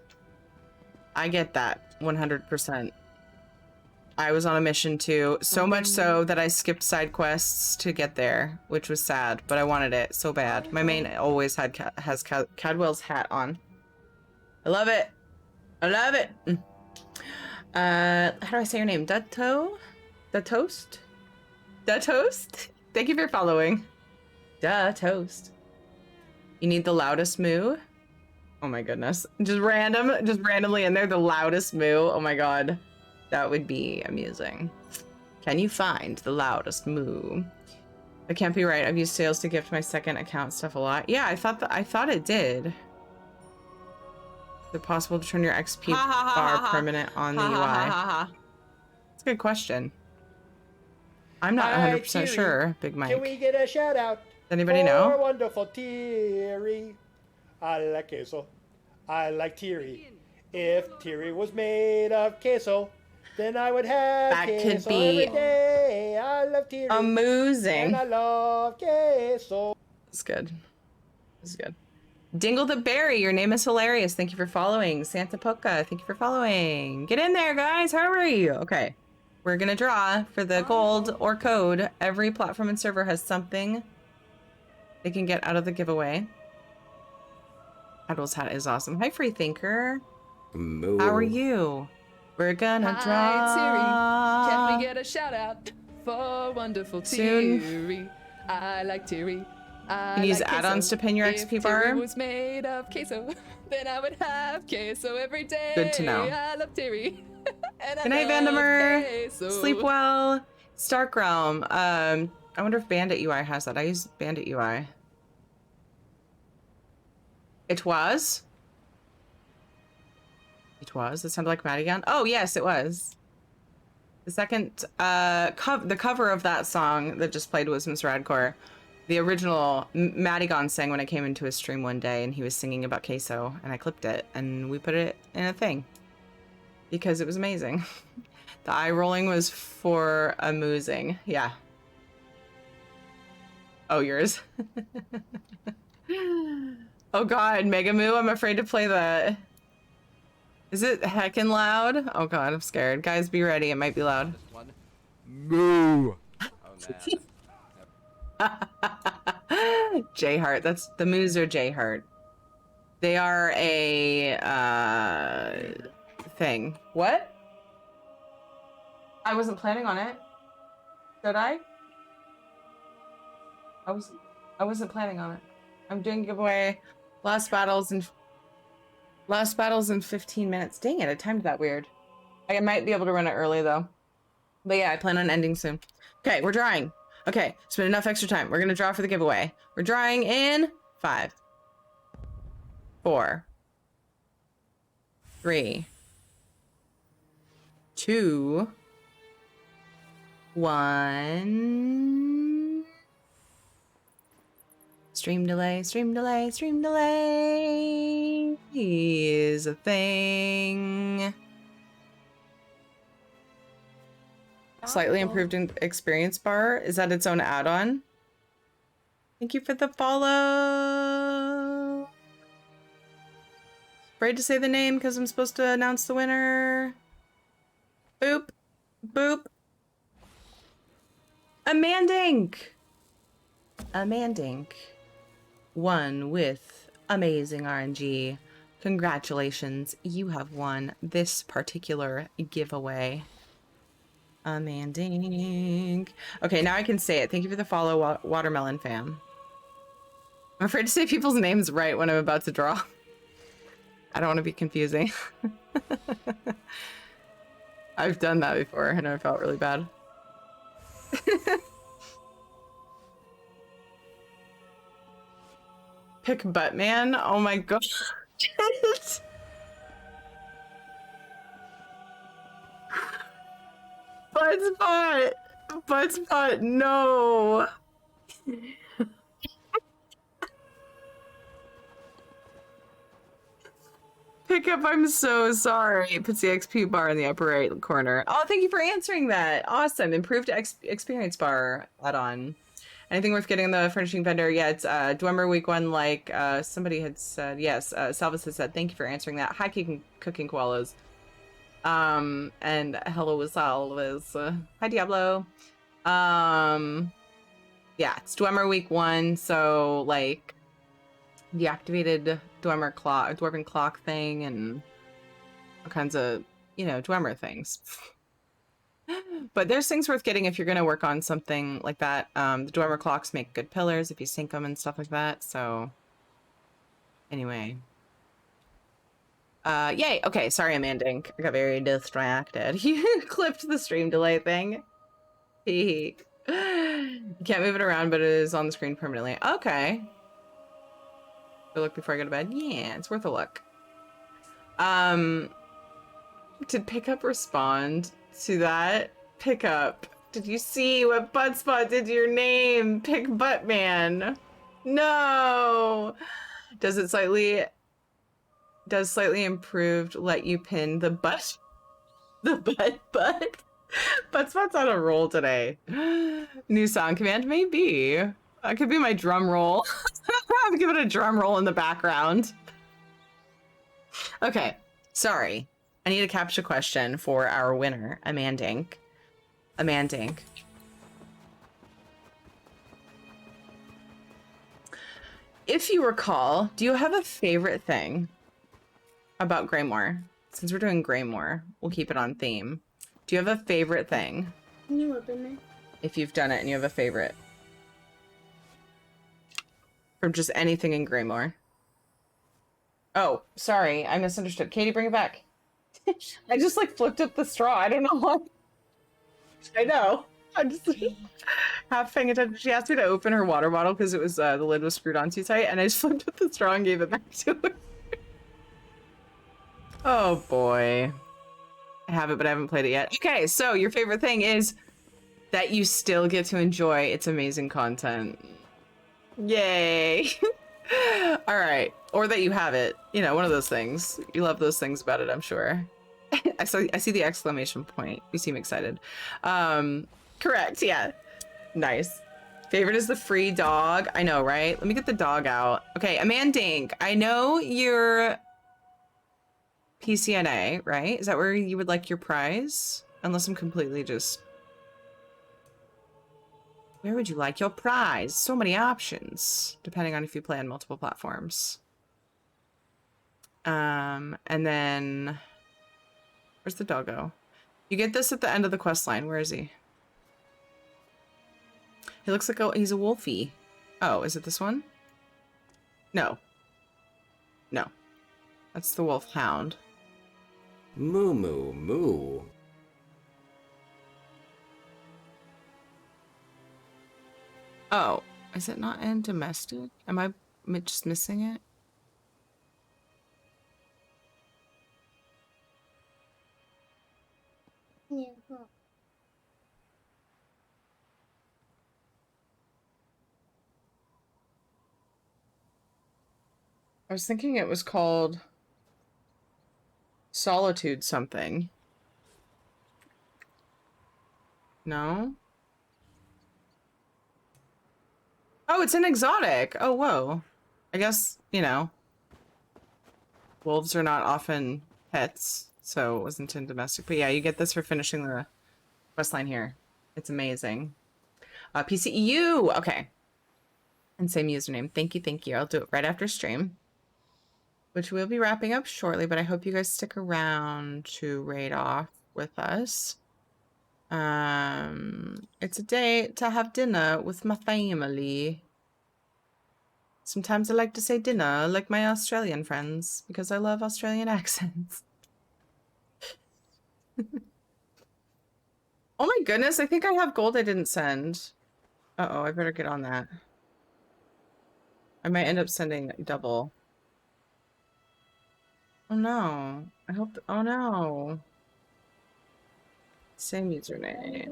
I get that. 100%. I was on a mission too. So much so that I skipped side quests to get there, which was sad, but I wanted it so bad. My main always has Cadwell's hat on. I love it. I love it. How do I say your name? Dutto? Duttoast? Duttoast? Thank you for following. Duh, toast. You need the loudest moo? Oh my goodness. Just randomly in there, the loudest moo. Oh my god. That would be amusing. Can you find the loudest moo? That can't be right. I've used sales to gift my second account stuff a lot. Yeah, I thought it did. Is it possible to turn your XP bar permanent on the UI? That's a good question. I'm not 100% sure, Big Mike. Can we get a shout out? Does anybody know? Wonderful Thierry. I like queso. I like Thierry. If Thierry was made of queso, then I would have that queso could be every day. I love Thierry. Amusing. And I love queso. That's good. That's good. Dingle the Berry, your name is hilarious. Thank you for following. Santa Poca, thank you for following. Get in there, guys. Hurry. Okay. We're gonna draw for the gold or code. Every platform and server has something they can get out of the giveaway. Adol's hat is awesome. Hi, Free Thinker. Moo. How are you? We're gonna draw. Hi, Terry. Can we get a shout out for wonderful Soon. Terry? I like Terry. You can use add-ons to pin your XP bar. If Terry was made of queso, then I would have queso every day. Good to know. I love Terry. Good night, Vandemer. Sleep well. Stark Realm. I wonder if Bandit UI has that. I use Bandit UI. It was? It was? It sounded like Madigan? Oh, yes, it was. The second, the cover of that song that just played was Miss Radcore. The original, Madigan sang when I came into his stream one day, and he was singing about queso, and I clipped it, and we put it in a thing. Because it was amazing. The eye rolling was for amusing. Yeah. Oh, yours. Oh god, Megamoo, I'm afraid to play that. Is it heckin' loud? Oh god, I'm scared. Guys, be ready, it might be loud. Moo. J-Heart, that's the moos are J-Heart. They are a thing. What? I wasn't planning on it. Did I? I wasn't planning on it. I'm doing a giveaway. Last battles in 15 minutes. Dang it, I timed that weird. I might be able to run it early though. But yeah, I plan on ending soon. Okay, we're drawing. Okay, it's been enough extra time. We're gonna draw for the giveaway. We're drawing in 5, 4, 3, 2, 1. Stream delay, stream delay, stream delay is a thing. Slightly improved experience bar. Is that its own add-on? Thank you for the follow. Afraid to say the name because I'm supposed to announce the winner. Boop. Boop. Amandink. Amandink. Won with amazing RNG. Congratulations. You have won this particular giveaway. Amandink. Okay, now I can say it. Thank you for the follow, Watermelon fam. I'm afraid to say people's names right when I'm about to draw. I don't want to be confusing. I've done that before and I felt really bad. Pick Buttman? Oh my god. Buttspot! Buttspot, no! Pickup, I'm so sorry. Puts the XP bar in the upper right corner. Oh, thank you for answering that. Awesome. Improved experience bar add-on. Anything worth getting the furnishing vendor? Yeah, it's Dwemer week 1, like somebody had said. Yes, Salvis has said, thank you for answering that. Hi, cooking koalas. And hello as always. Hi, Diablo. Yeah, it's Dwemer week 1, so like the activated dwarven clock thing and all kinds of, you know, Dwemer things. But there's things worth getting if you're going to work on something like that. The Dwemer clocks make good pillars if you sink them and stuff like that. So anyway. Yay. Okay. Sorry, Amandink. I got very distracted. You clipped the stream delay thing. You can't move it around, but it is on the screen permanently. Okay. Go look before I go to bed. Yeah, it's worth a look. Did Pickup respond to that? Pickup, did you see what Buttspot did to your name? Pick Buttman. No. Does slightly improved let you pin the butt? The butt? Buttspot's on a roll today. New sound command? Maybe. That could be my drum roll. I'm giving a drum roll in the background. Okay, sorry. I need a captcha question for our winner, Amandink. Amandink. If you recall, do you have a favorite thing about Greymoor? Since we're doing Greymoor, we'll keep it on theme. Do you have a favorite thing? Can you open it? If you've done it and you have a favorite. From just anything in Greymoor. Oh, sorry, I misunderstood. Katie, bring it back. I just like flipped up the straw. I don't know why. I know. I'm just half paying attention. She asked me to open her water bottle because it was the lid was screwed on too tight, and I just flipped up the straw and gave it back to her. Oh boy. I have it, but I haven't played it yet. Okay, so your favorite thing is that you still get to enjoy its amazing content. Yay. All right. Or that you have it. You know, one of those things. You love those things about it, I'm sure. I see the exclamation point. You seem excited. Correct. Yeah. Nice. Favorite is the free dog. I know, right? Let me get the dog out. Okay, Amandink. I know you're PCNA, right? Is that where you would like your prize? Unless I'm completely just... Where would you like your prize? So many options, depending on if you play on multiple platforms. And then... Where's the doggo? You get this at the end of the quest line. Where is he? He looks like he's a wolfie. Oh, is it this one? No. No. That's the wolf hound. Moo moo moo. Oh, is it not in domestic? Am I just missing it? Yeah. I was thinking it was called Solitude something. No? Oh, it's an exotic. Oh, whoa. I guess, you know, wolves are not often pets, so it wasn't in domestic. But yeah, you get this for finishing the quest line here. It's amazing. PCEU. Okay. And same username. Thank you, thank you. I'll do it right after stream, which we'll be wrapping up shortly, but I hope you guys stick around to raid off with us. It's a day to have dinner with my family. Sometimes I like to say dinner like my Australian friends because I love Australian accents. Oh my goodness, I think I have gold I didn't send. Uh-oh, I better get on that. I might end up sending double. Oh no. I hope, oh no. Same username.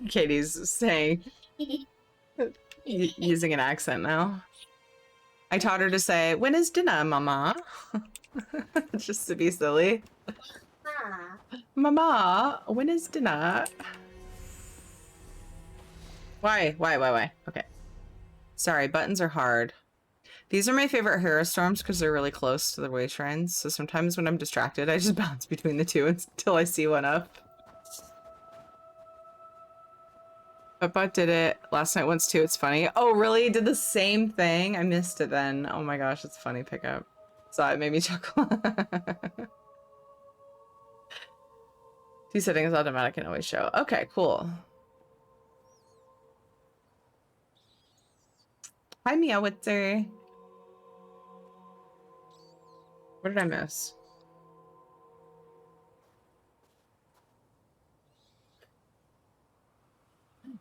Katie's saying, using an accent now. I taught her to say, when is dinner, mama? Just to be silly. Mama, when is dinner? Why? Okay. Sorry, buttons are hard. These are my favorite hero storms because they're really close to the way shrines. So sometimes when I'm distracted, I just bounce between the two until I see one up. But did it last night once too. It's funny. Oh, really? Did the same thing? I missed it then. Oh my gosh, it's a funny pickup. So it made me chuckle. These settings automatic and always show. Okay, cool. Hi, Meowitzer. What did I miss?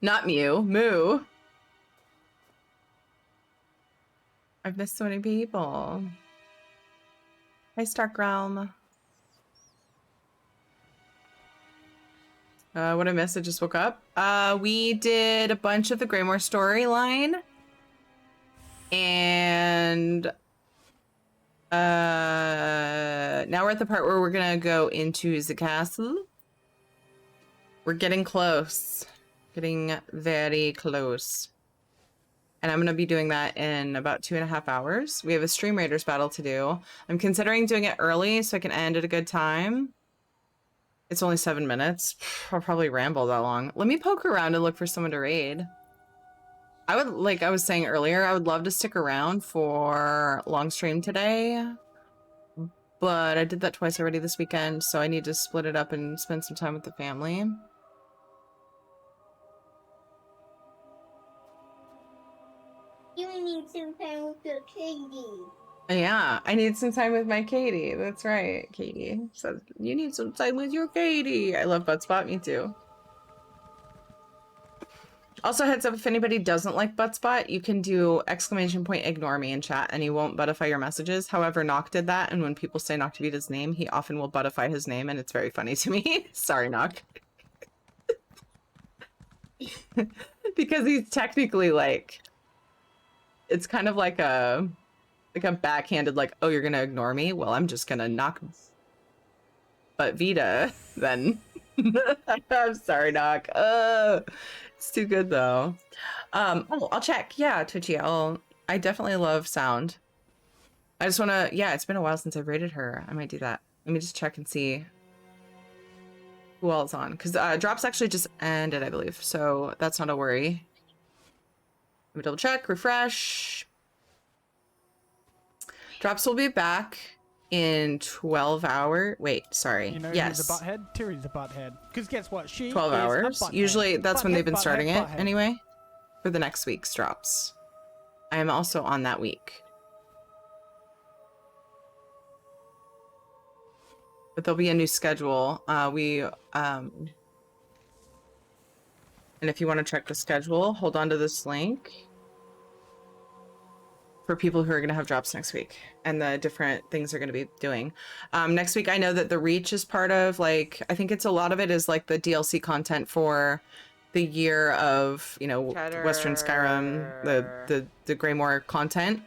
Not Mew. Moo. I've missed so many people. Hi, Stark Realm. What I missed, I just woke up. We did a bunch of the Greymoor storyline. And now we're at the part where we're gonna go into the castle. We're getting close. Getting very close. And I'm gonna be doing that in about 2.5 hours. We have a Stream Raiders battle to do. I'm considering doing it early so I can end at a good time. It's only 7 minutes. I'll probably ramble that long. Let me poke around and look for someone to raid. I would, like I was saying earlier, I would love to stick around for long stream today. But I did that twice already this weekend, so I need to split it up and spend some time with the family. You need some time with your Katie. Yeah, I need some time with my Katie. That's right, Katie. So you need some time with your Katie. I love Buttspot, me too. Also, heads up, if anybody doesn't like Buttspot, you can do !ignore me in chat and he won't buttify your messages. However, Nock did that, and when people say Nock to beat his name, he often will buttify his name, and it's very funny to me. Sorry, Nock. Because he's technically like, it's kind of like a backhanded, like, oh, you're gonna ignore me? Well, I'm just gonna knock but Vita, then. I'm sorry, Nock. It's too good, though. Oh, I'll check. Yeah, Twitchy, I definitely love sound. I just want to, yeah, it's been a while since I've rated her. I might do that. Let me just check and see who all is on. Because drops actually just ended, I believe. So that's not a worry. Let me double check, refresh. Drops will be back in 12 hours. Wait, sorry. You know yes. who's a butthead? Tyrion's a butthead. Because guess what? She 12 is hours. a butthead. Usually that's when they've been starting it butthead. anyway. For the next week's drops. I am also on that week. But there'll be a new schedule. And if you want to check the schedule, hold on to this link. For people who are going to have drops next week and the different things they're going to be doing. Next week, I know that the Reach is part of, like, I think it's a lot of it is like the DLC content for the year of, you know, Western Skyrim, the Greymoor content.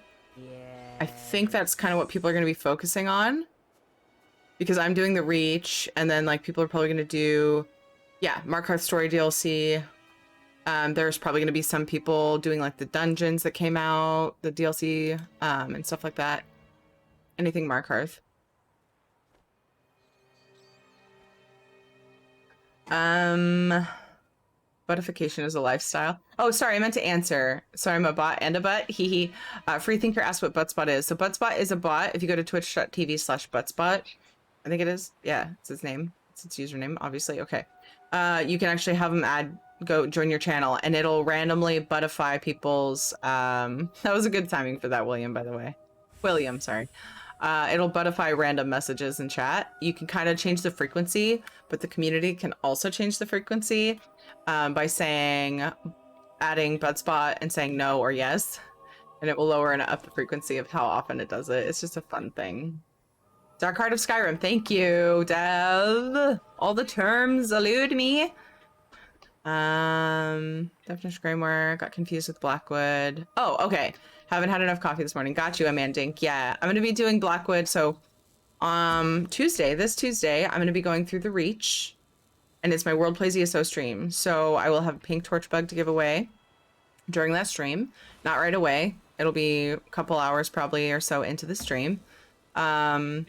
I think that's kind of what people are going to be focusing on, because I'm doing the Reach, and then like people are probably going to do, yeah, Markarth story DLC. There's probably going to be some people doing like the dungeons that came out, the DLC, and stuff like that. Anything Markarth. Buttification is a lifestyle. Oh, sorry, I meant to answer. Sorry, I'm a bot and a butt. Hee hee. Freethinker asked what Butspot is. So Butspot is a bot. If you go to twitch.tv/Butspot, I think it is. Yeah, it's its name. It's its username, obviously. Okay. You can actually have them go join your channel, and it'll randomly buttify people's. That was a good timing for that, William, by the way. William, sorry. It'll buttify random messages in chat. You can kind of change the frequency, but the community can also change the frequency by adding Butspot and saying no or yes, and it will lower and up the frequency of how often it does it. It's just a fun thing. Dark Heart of Skyrim, thank you, Dev. All the terms elude me. Definition Greymoor, got confused with Blackwood. Oh, okay. Haven't had enough coffee this morning. Got you, Amandink. Yeah, I'm gonna be doing Blackwood. So, this Tuesday, I'm gonna be going through the Reach, and it's my World Plays ESO stream. So I will have a pink torch bug to give away during that stream. Not right away. It'll be a couple hours probably or so into the stream. But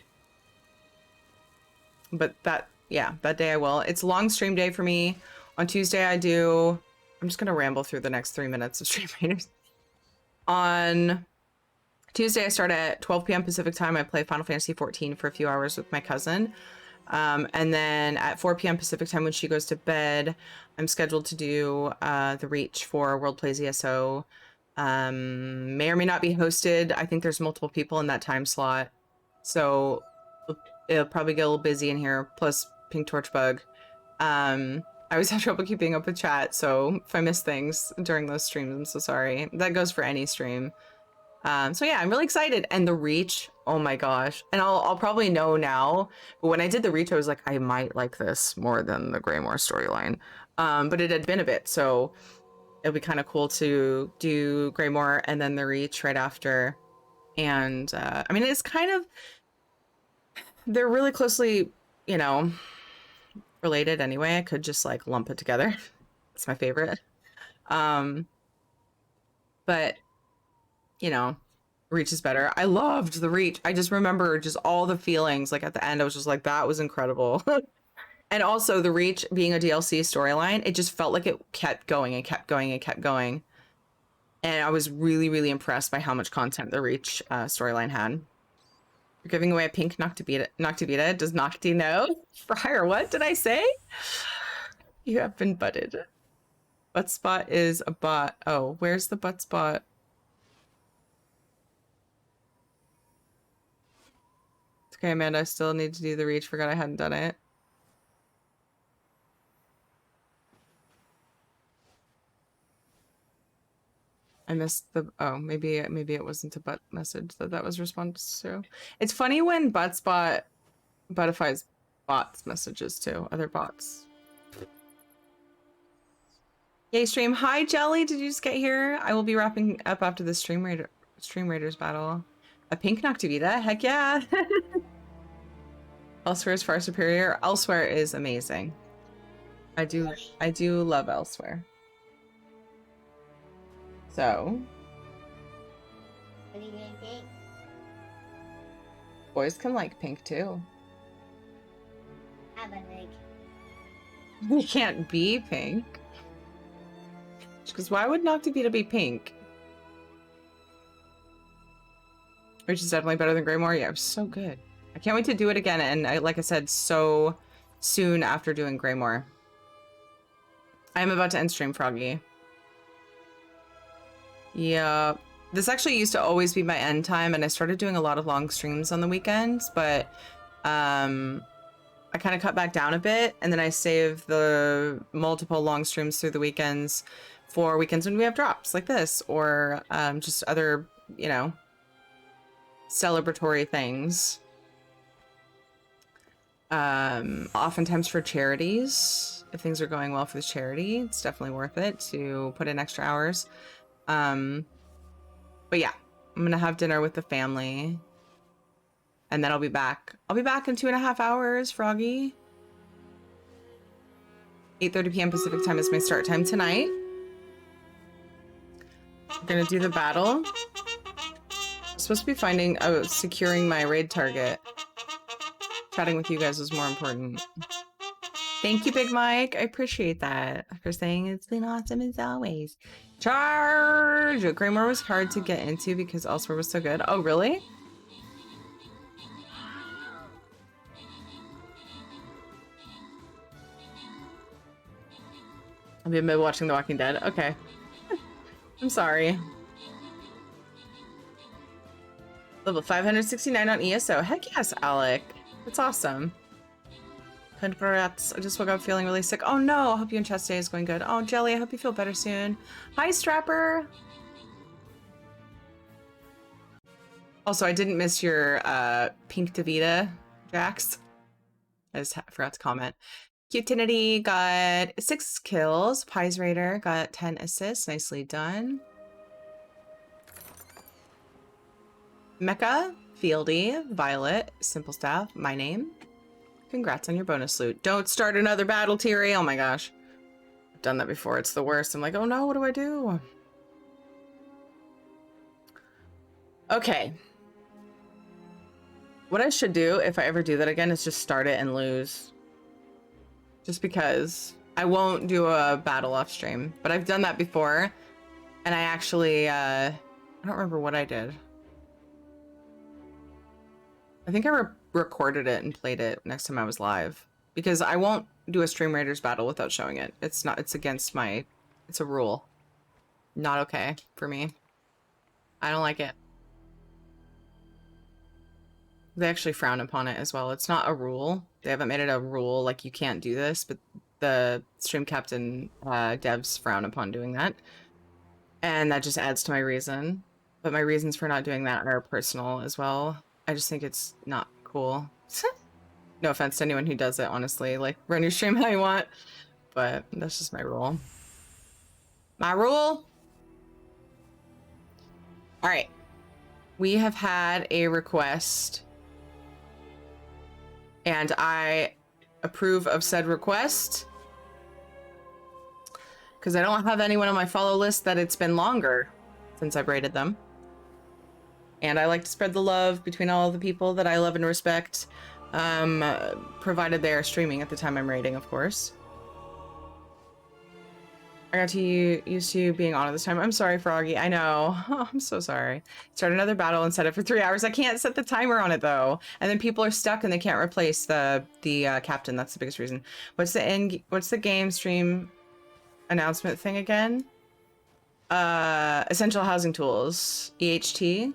that day I will. It's a long stream day for me. On Tuesday I'm just gonna ramble through the next 3 minutes of Stream Raiders. On Tuesday I start at 12 p.m. Pacific time. I play Final Fantasy XIV for a few hours with my cousin. And then at 4 p.m. Pacific time when she goes to bed, I'm scheduled to do the Reach for World Plays ESO. May or may not be hosted. I think there's multiple people in that time slot. So it'll probably get a little busy in here, plus pink torch bug. I always have trouble keeping up with chat, so if I miss things during those streams, I'm so sorry. That goes for any stream. So yeah, I'm really excited. And the Reach, oh my gosh. And I'll probably know now, but when I did the Reach, I was like, I might like this more than the Greymoor storyline. But it had been a bit, so it'll be kind of cool to do Greymoor and then the Reach right after. And I mean, it's kind of, they're really closely, you know, related anyway. I could just like lump it together. It's my favorite. But you know, Reach is better. I loved the Reach. I just remember just all the feelings. Like at the end, I was just like, that was incredible. And also the Reach being a DLC storyline, it just felt like it kept going and kept going and kept going. And I was really, really impressed by how much content the Reach storyline had. You're giving away a pink Noctavita. Does Nocti know? Friar, what did I say? You have been butted. Butspot is a bot. Oh, where's the Butspot? It's okay, Amanda. I still need to do the Reach. Forgot I hadn't done it. I missed the, oh, maybe it wasn't a butt message that was response to. It's funny when Butspot buttifies bots messages too, other bots. Yay, stream. Hi, Jelly. Did you just get here? I will be wrapping up after the Stream Raiders battle. A pink Noctavita? Heck yeah. Elsewhere is far superior. Elsewhere is amazing. I do love Elsewhere. So, What are you gonna take? boys can like pink too. Have a leg. You can't be pink. Because why would Noctavita be pink? Which is definitely better than Greymoor. Yeah, it was so good. I can't wait to do it again. And like I said, so soon after doing Greymoor. I am about to end stream, Froggy. Yeah, this actually used to always be my end time, and I started doing a lot of long streams on the weekends, but I kind of cut back down a bit, and then I save the multiple long streams through the weekends for weekends when we have drops like this, or just other, you know, celebratory things. Oftentimes for charities if things are going well for the charity, it's definitely worth it to put in extra hours. But yeah, I'm gonna have dinner with the family, and then I'll be back. I'll be back in 2.5 hours, Froggy. 8:30 p.m. Pacific time is my start time tonight. I'm gonna do the battle. I'm supposed to be securing my raid target. Chatting with you guys was more important. Thank you, Big Mike. I appreciate that for saying it's been awesome as always. Charge! Greymoor was hard to get into because Elsewhere was so good. Oh, really? I've been watching The Walking Dead. Okay. I'm sorry. Level 569 on ESO. Heck yes, Alec. That's awesome. Congrats. I just woke up feeling really sick. Oh no, I hope you and chest day is going good. Oh, Jelly, I hope you feel better soon. Hi, Strapper. Also, I didn't miss your Pink Davita, Jax. I just forgot to comment. Cutinity got 6 kills. Pies Raider got 10 assists. Nicely done. Mecca, Fieldy, Violet, Simple Staff, my name. Congrats on your bonus loot. Don't start another battle, Tiri. Oh my gosh. I've done that before. It's the worst. I'm like, oh no, what do I do? Okay. What I should do if I ever do that again is just start it and lose. Just because I won't do a battle off stream, but I've done that before, and I actually I don't remember what I did. I think I recorded it and played it next time I was live, because I won't do a Stream Raiders battle without showing it. It's against my, it's a rule. Not okay for me. I don't like it. They actually frown upon it as well. It's not a rule. They haven't made it a rule like you can't do this, but the stream captain devs frown upon doing that. And that just adds to my reason. But my reasons for not doing that are personal as well. I just think it's not cool. No offense to anyone who does it, honestly. Like, run your stream how you want. But that's just my rule. My rule? Alright. We have had a request. And I approve of said request. Because I don't have anyone on my follow list that it's been longer since I've raided them. And I like to spread the love between all of the people that I love and respect. Provided they are streaming at the time I'm raiding, of course. I got used to being on at this time. I'm sorry, Froggy. I know. Oh, I'm so sorry. Start another battle and set it for 3 hours. I can't set the timer on it though, and then people are stuck and they can't replace the captain. That's the biggest reason. What's the game stream announcement thing again? Essential housing tools. EHT.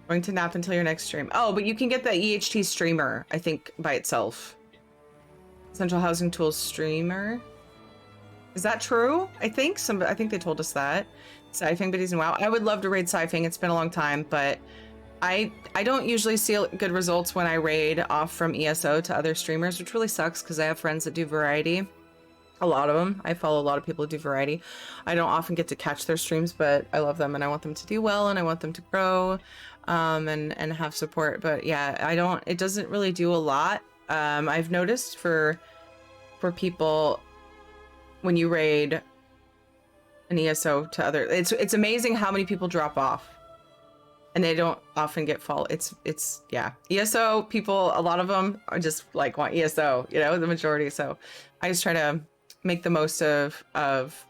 Going to nap until your next stream. Oh, but you can get the EHT streamer, I think, by itself. Essential Housing Tools streamer. Is that true? I think they told us that. Sci-Fing Biddies and WoW. I would love to raid Sci-Fing. It's been a long time, but I don't usually see good results when I raid off from ESO to other streamers, which really sucks because I have friends that do variety. A lot of them. I follow a lot of people who do variety. I don't often get to catch their streams, but I love them and I want them to do well and I want them to grow and have support. But yeah, it doesn't really do a lot. I've noticed for people when you raid an ESO to other, it's amazing how many people drop off and they don't often get follow. It's yeah, ESO people, a lot of them are just like want ESO, you know, the majority. So I just try to make the most of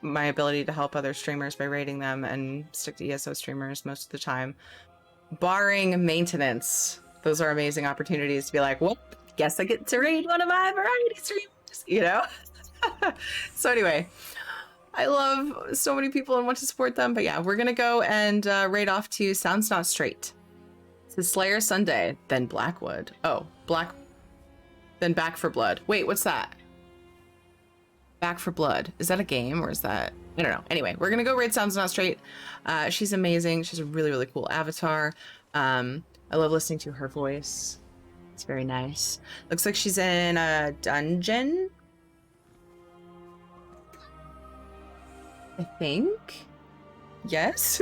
my ability to help other streamers by raiding them and stick to ESO streamers most of the time, barring maintenance. Those are amazing opportunities to be like, well, guess I get to raid one of my variety streamers, you know? So anyway, I love so many people and want to support them, but yeah, we're gonna go and raid off to Sounds Not Straight. It's Slayer Sunday, then Blackwood. Oh, then Back for Blood. Wait, what's that? Back for Blood. Is that a game or is that? I don't know. Anyway, we're gonna go raid Sounds Not Straight. She's amazing. She's a really, really cool avatar. I love listening to her voice. It's very nice. Looks like she's in a dungeon. I think. Yes.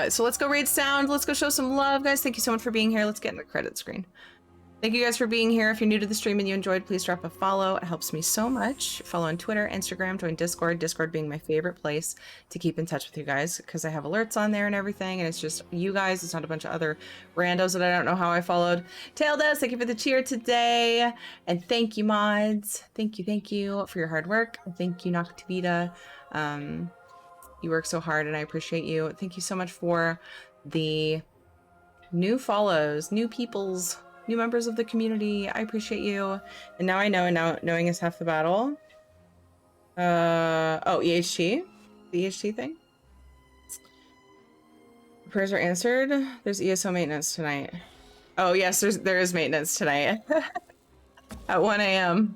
So let's go raid sound. Let's go show some love, guys. Thank you so much for being here. Let's get in the credit screen. Thank you guys for being here. If you're new to the stream and you enjoyed, please drop a follow. It helps me so much. Follow on Twitter, Instagram, join Discord. Discord being my favorite place to keep in touch with you guys because I have alerts on there and everything. And it's just you guys. It's not a bunch of other randos that I don't know how I followed. Taildes, thank you for the cheer today. And thank you, mods. Thank you for your hard work. Thank you, Noctivita. You work so hard and I appreciate you. Thank you so much for the new follows, new peoples, new members of the community. I appreciate you. And now I know, and now knowing is half the battle. Oh, EHT? The EHT thing? Prayers are answered. There's ESO maintenance tonight. Oh yes, there is maintenance tonight. At 1 a.m.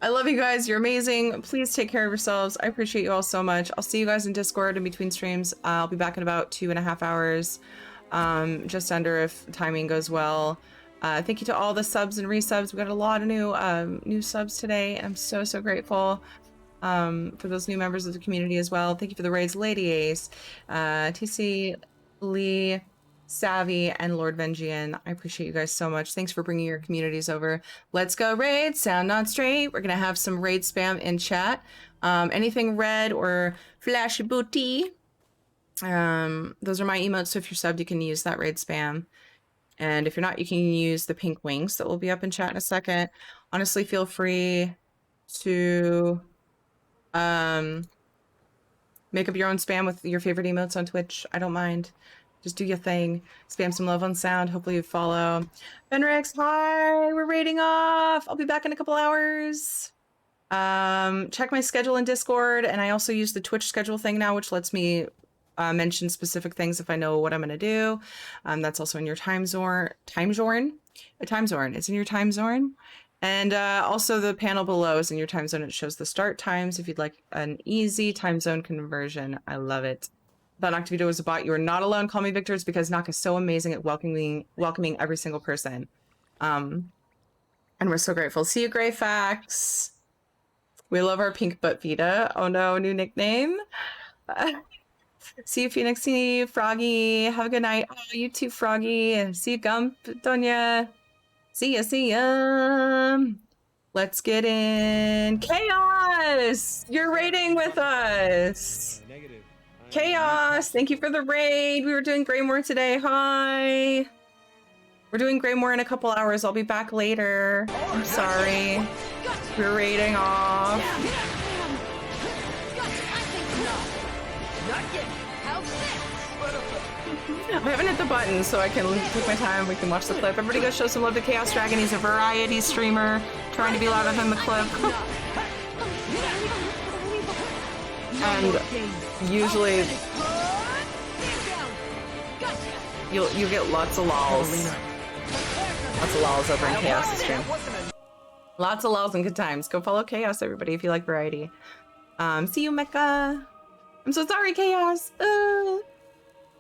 I love you guys. You're amazing. Please take care of yourselves. I appreciate you all so much. I'll see you guys in Discord in between streams. I'll be back in about 2.5 hours. Just under if timing goes well. Thank you to all the subs and resubs. We got a lot of new subs today. I'm so grateful for those new members of the community as well. Thank you for the raids, Lady Ace, TC, Lee, Savvy, and Lord Vengian. I appreciate you guys so much. Thanks for bringing your communities over. Let's go raid. Sound not straight. We're gonna have some raid spam in chat. Anything red or flashy booty. Those are my emotes, so if you're subbed, you can use that raid spam. And if you're not, you can use the pink wings that will be up in chat in a second. Honestly, feel free to make up your own spam with your favorite emotes on Twitch. I don't mind. Just do your thing. Spam some love on sound. Hopefully you follow. Benrex, hi! We're raiding off! I'll be back in a couple hours. Check my schedule in Discord, and I also use the Twitch schedule thing now, which lets me mention specific things if I know what I'm gonna do. That's also in your time zone. It's in your time zone. And also the panel below is in your time zone. It shows the start times if you'd like an easy time zone conversion. I love it. Thought Noctivito was a bot. You are not alone. Call me Victor. It's because Noc is so amazing at welcoming every single person. And we're so grateful. See you, Greyfax. We love our pink butt Vita. Oh no, new nickname. See you, Phoenixy, Froggy. Have a good night. Oh, you too, Froggy. See you, Gump, Donya. See ya. Let's get in. Chaos! You're raiding with us. Chaos, thank you for the raid. We were doing Greymoor today. Hi. We're doing Greymoor in a couple hours. I'll be back later. I'm sorry. We're raiding off. I haven't hit the button, so I can take my time. We can watch the clip. Everybody go show some love to Chaos Dragon. He's a variety streamer, trying to be louder than the clip. And usually, you get lots of lols. Lots of lols over in Chaos' stream. Lots of lols and good times. Go follow Chaos, everybody, if you like variety. See you, Mecha. I'm so sorry, Chaos.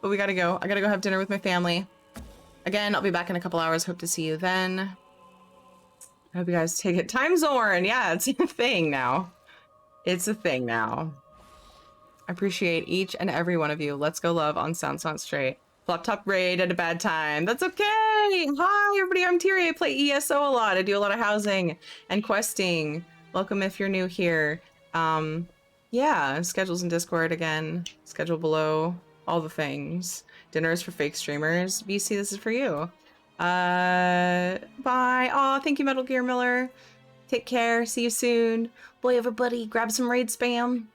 But we gotta go. I gotta go have dinner with my family. Again, I'll be back in a couple hours. Hope to see you then. I hope you guys take it. Time Zorn! Yeah, it's a thing now. It's a thing now. I appreciate each and every one of you. Let's go love on Sounds Not Straight. Flop top raid at a bad time. That's okay! Hi, everybody. I'm Tiri. I play ESO a lot. I do a lot of housing and questing. Welcome if you're new here. Yeah, schedules in Discord again. Schedule below. All the things. Dinner is for fake streamers. BC, this is for you. Bye. Aw, thank you, Metal Gear Miller. Take care. See you soon. Boy, everybody, grab some raid spam.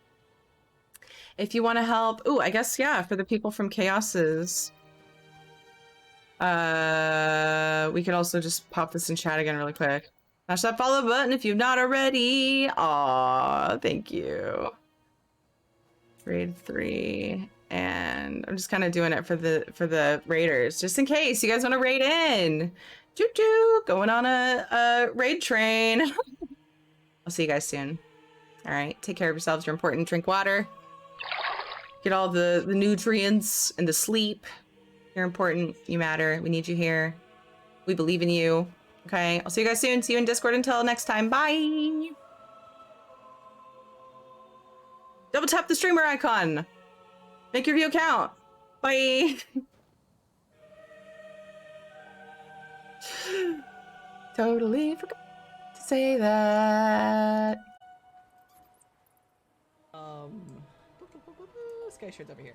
If you want to help. Ooh, I guess, yeah, for the people from Chaos's. We could also just pop this in chat again really quick. Smash that follow button if you've not already. Aw, thank you. Raid 3. And I'm just kind of doing it for the raiders, just in case you guys want to raid in. Choo-choo, going on a raid train. I'll see you guys soon. All right, take care of yourselves. You're important. Drink water. Get all the nutrients and the sleep. You're important. You matter. We need you here. We believe in you. Okay, I'll see you guys soon. See you in Discord until next time. Bye. Double tap the streamer icon. Make your view count. Bye. Totally forgot to say that. Sky Shard's over here.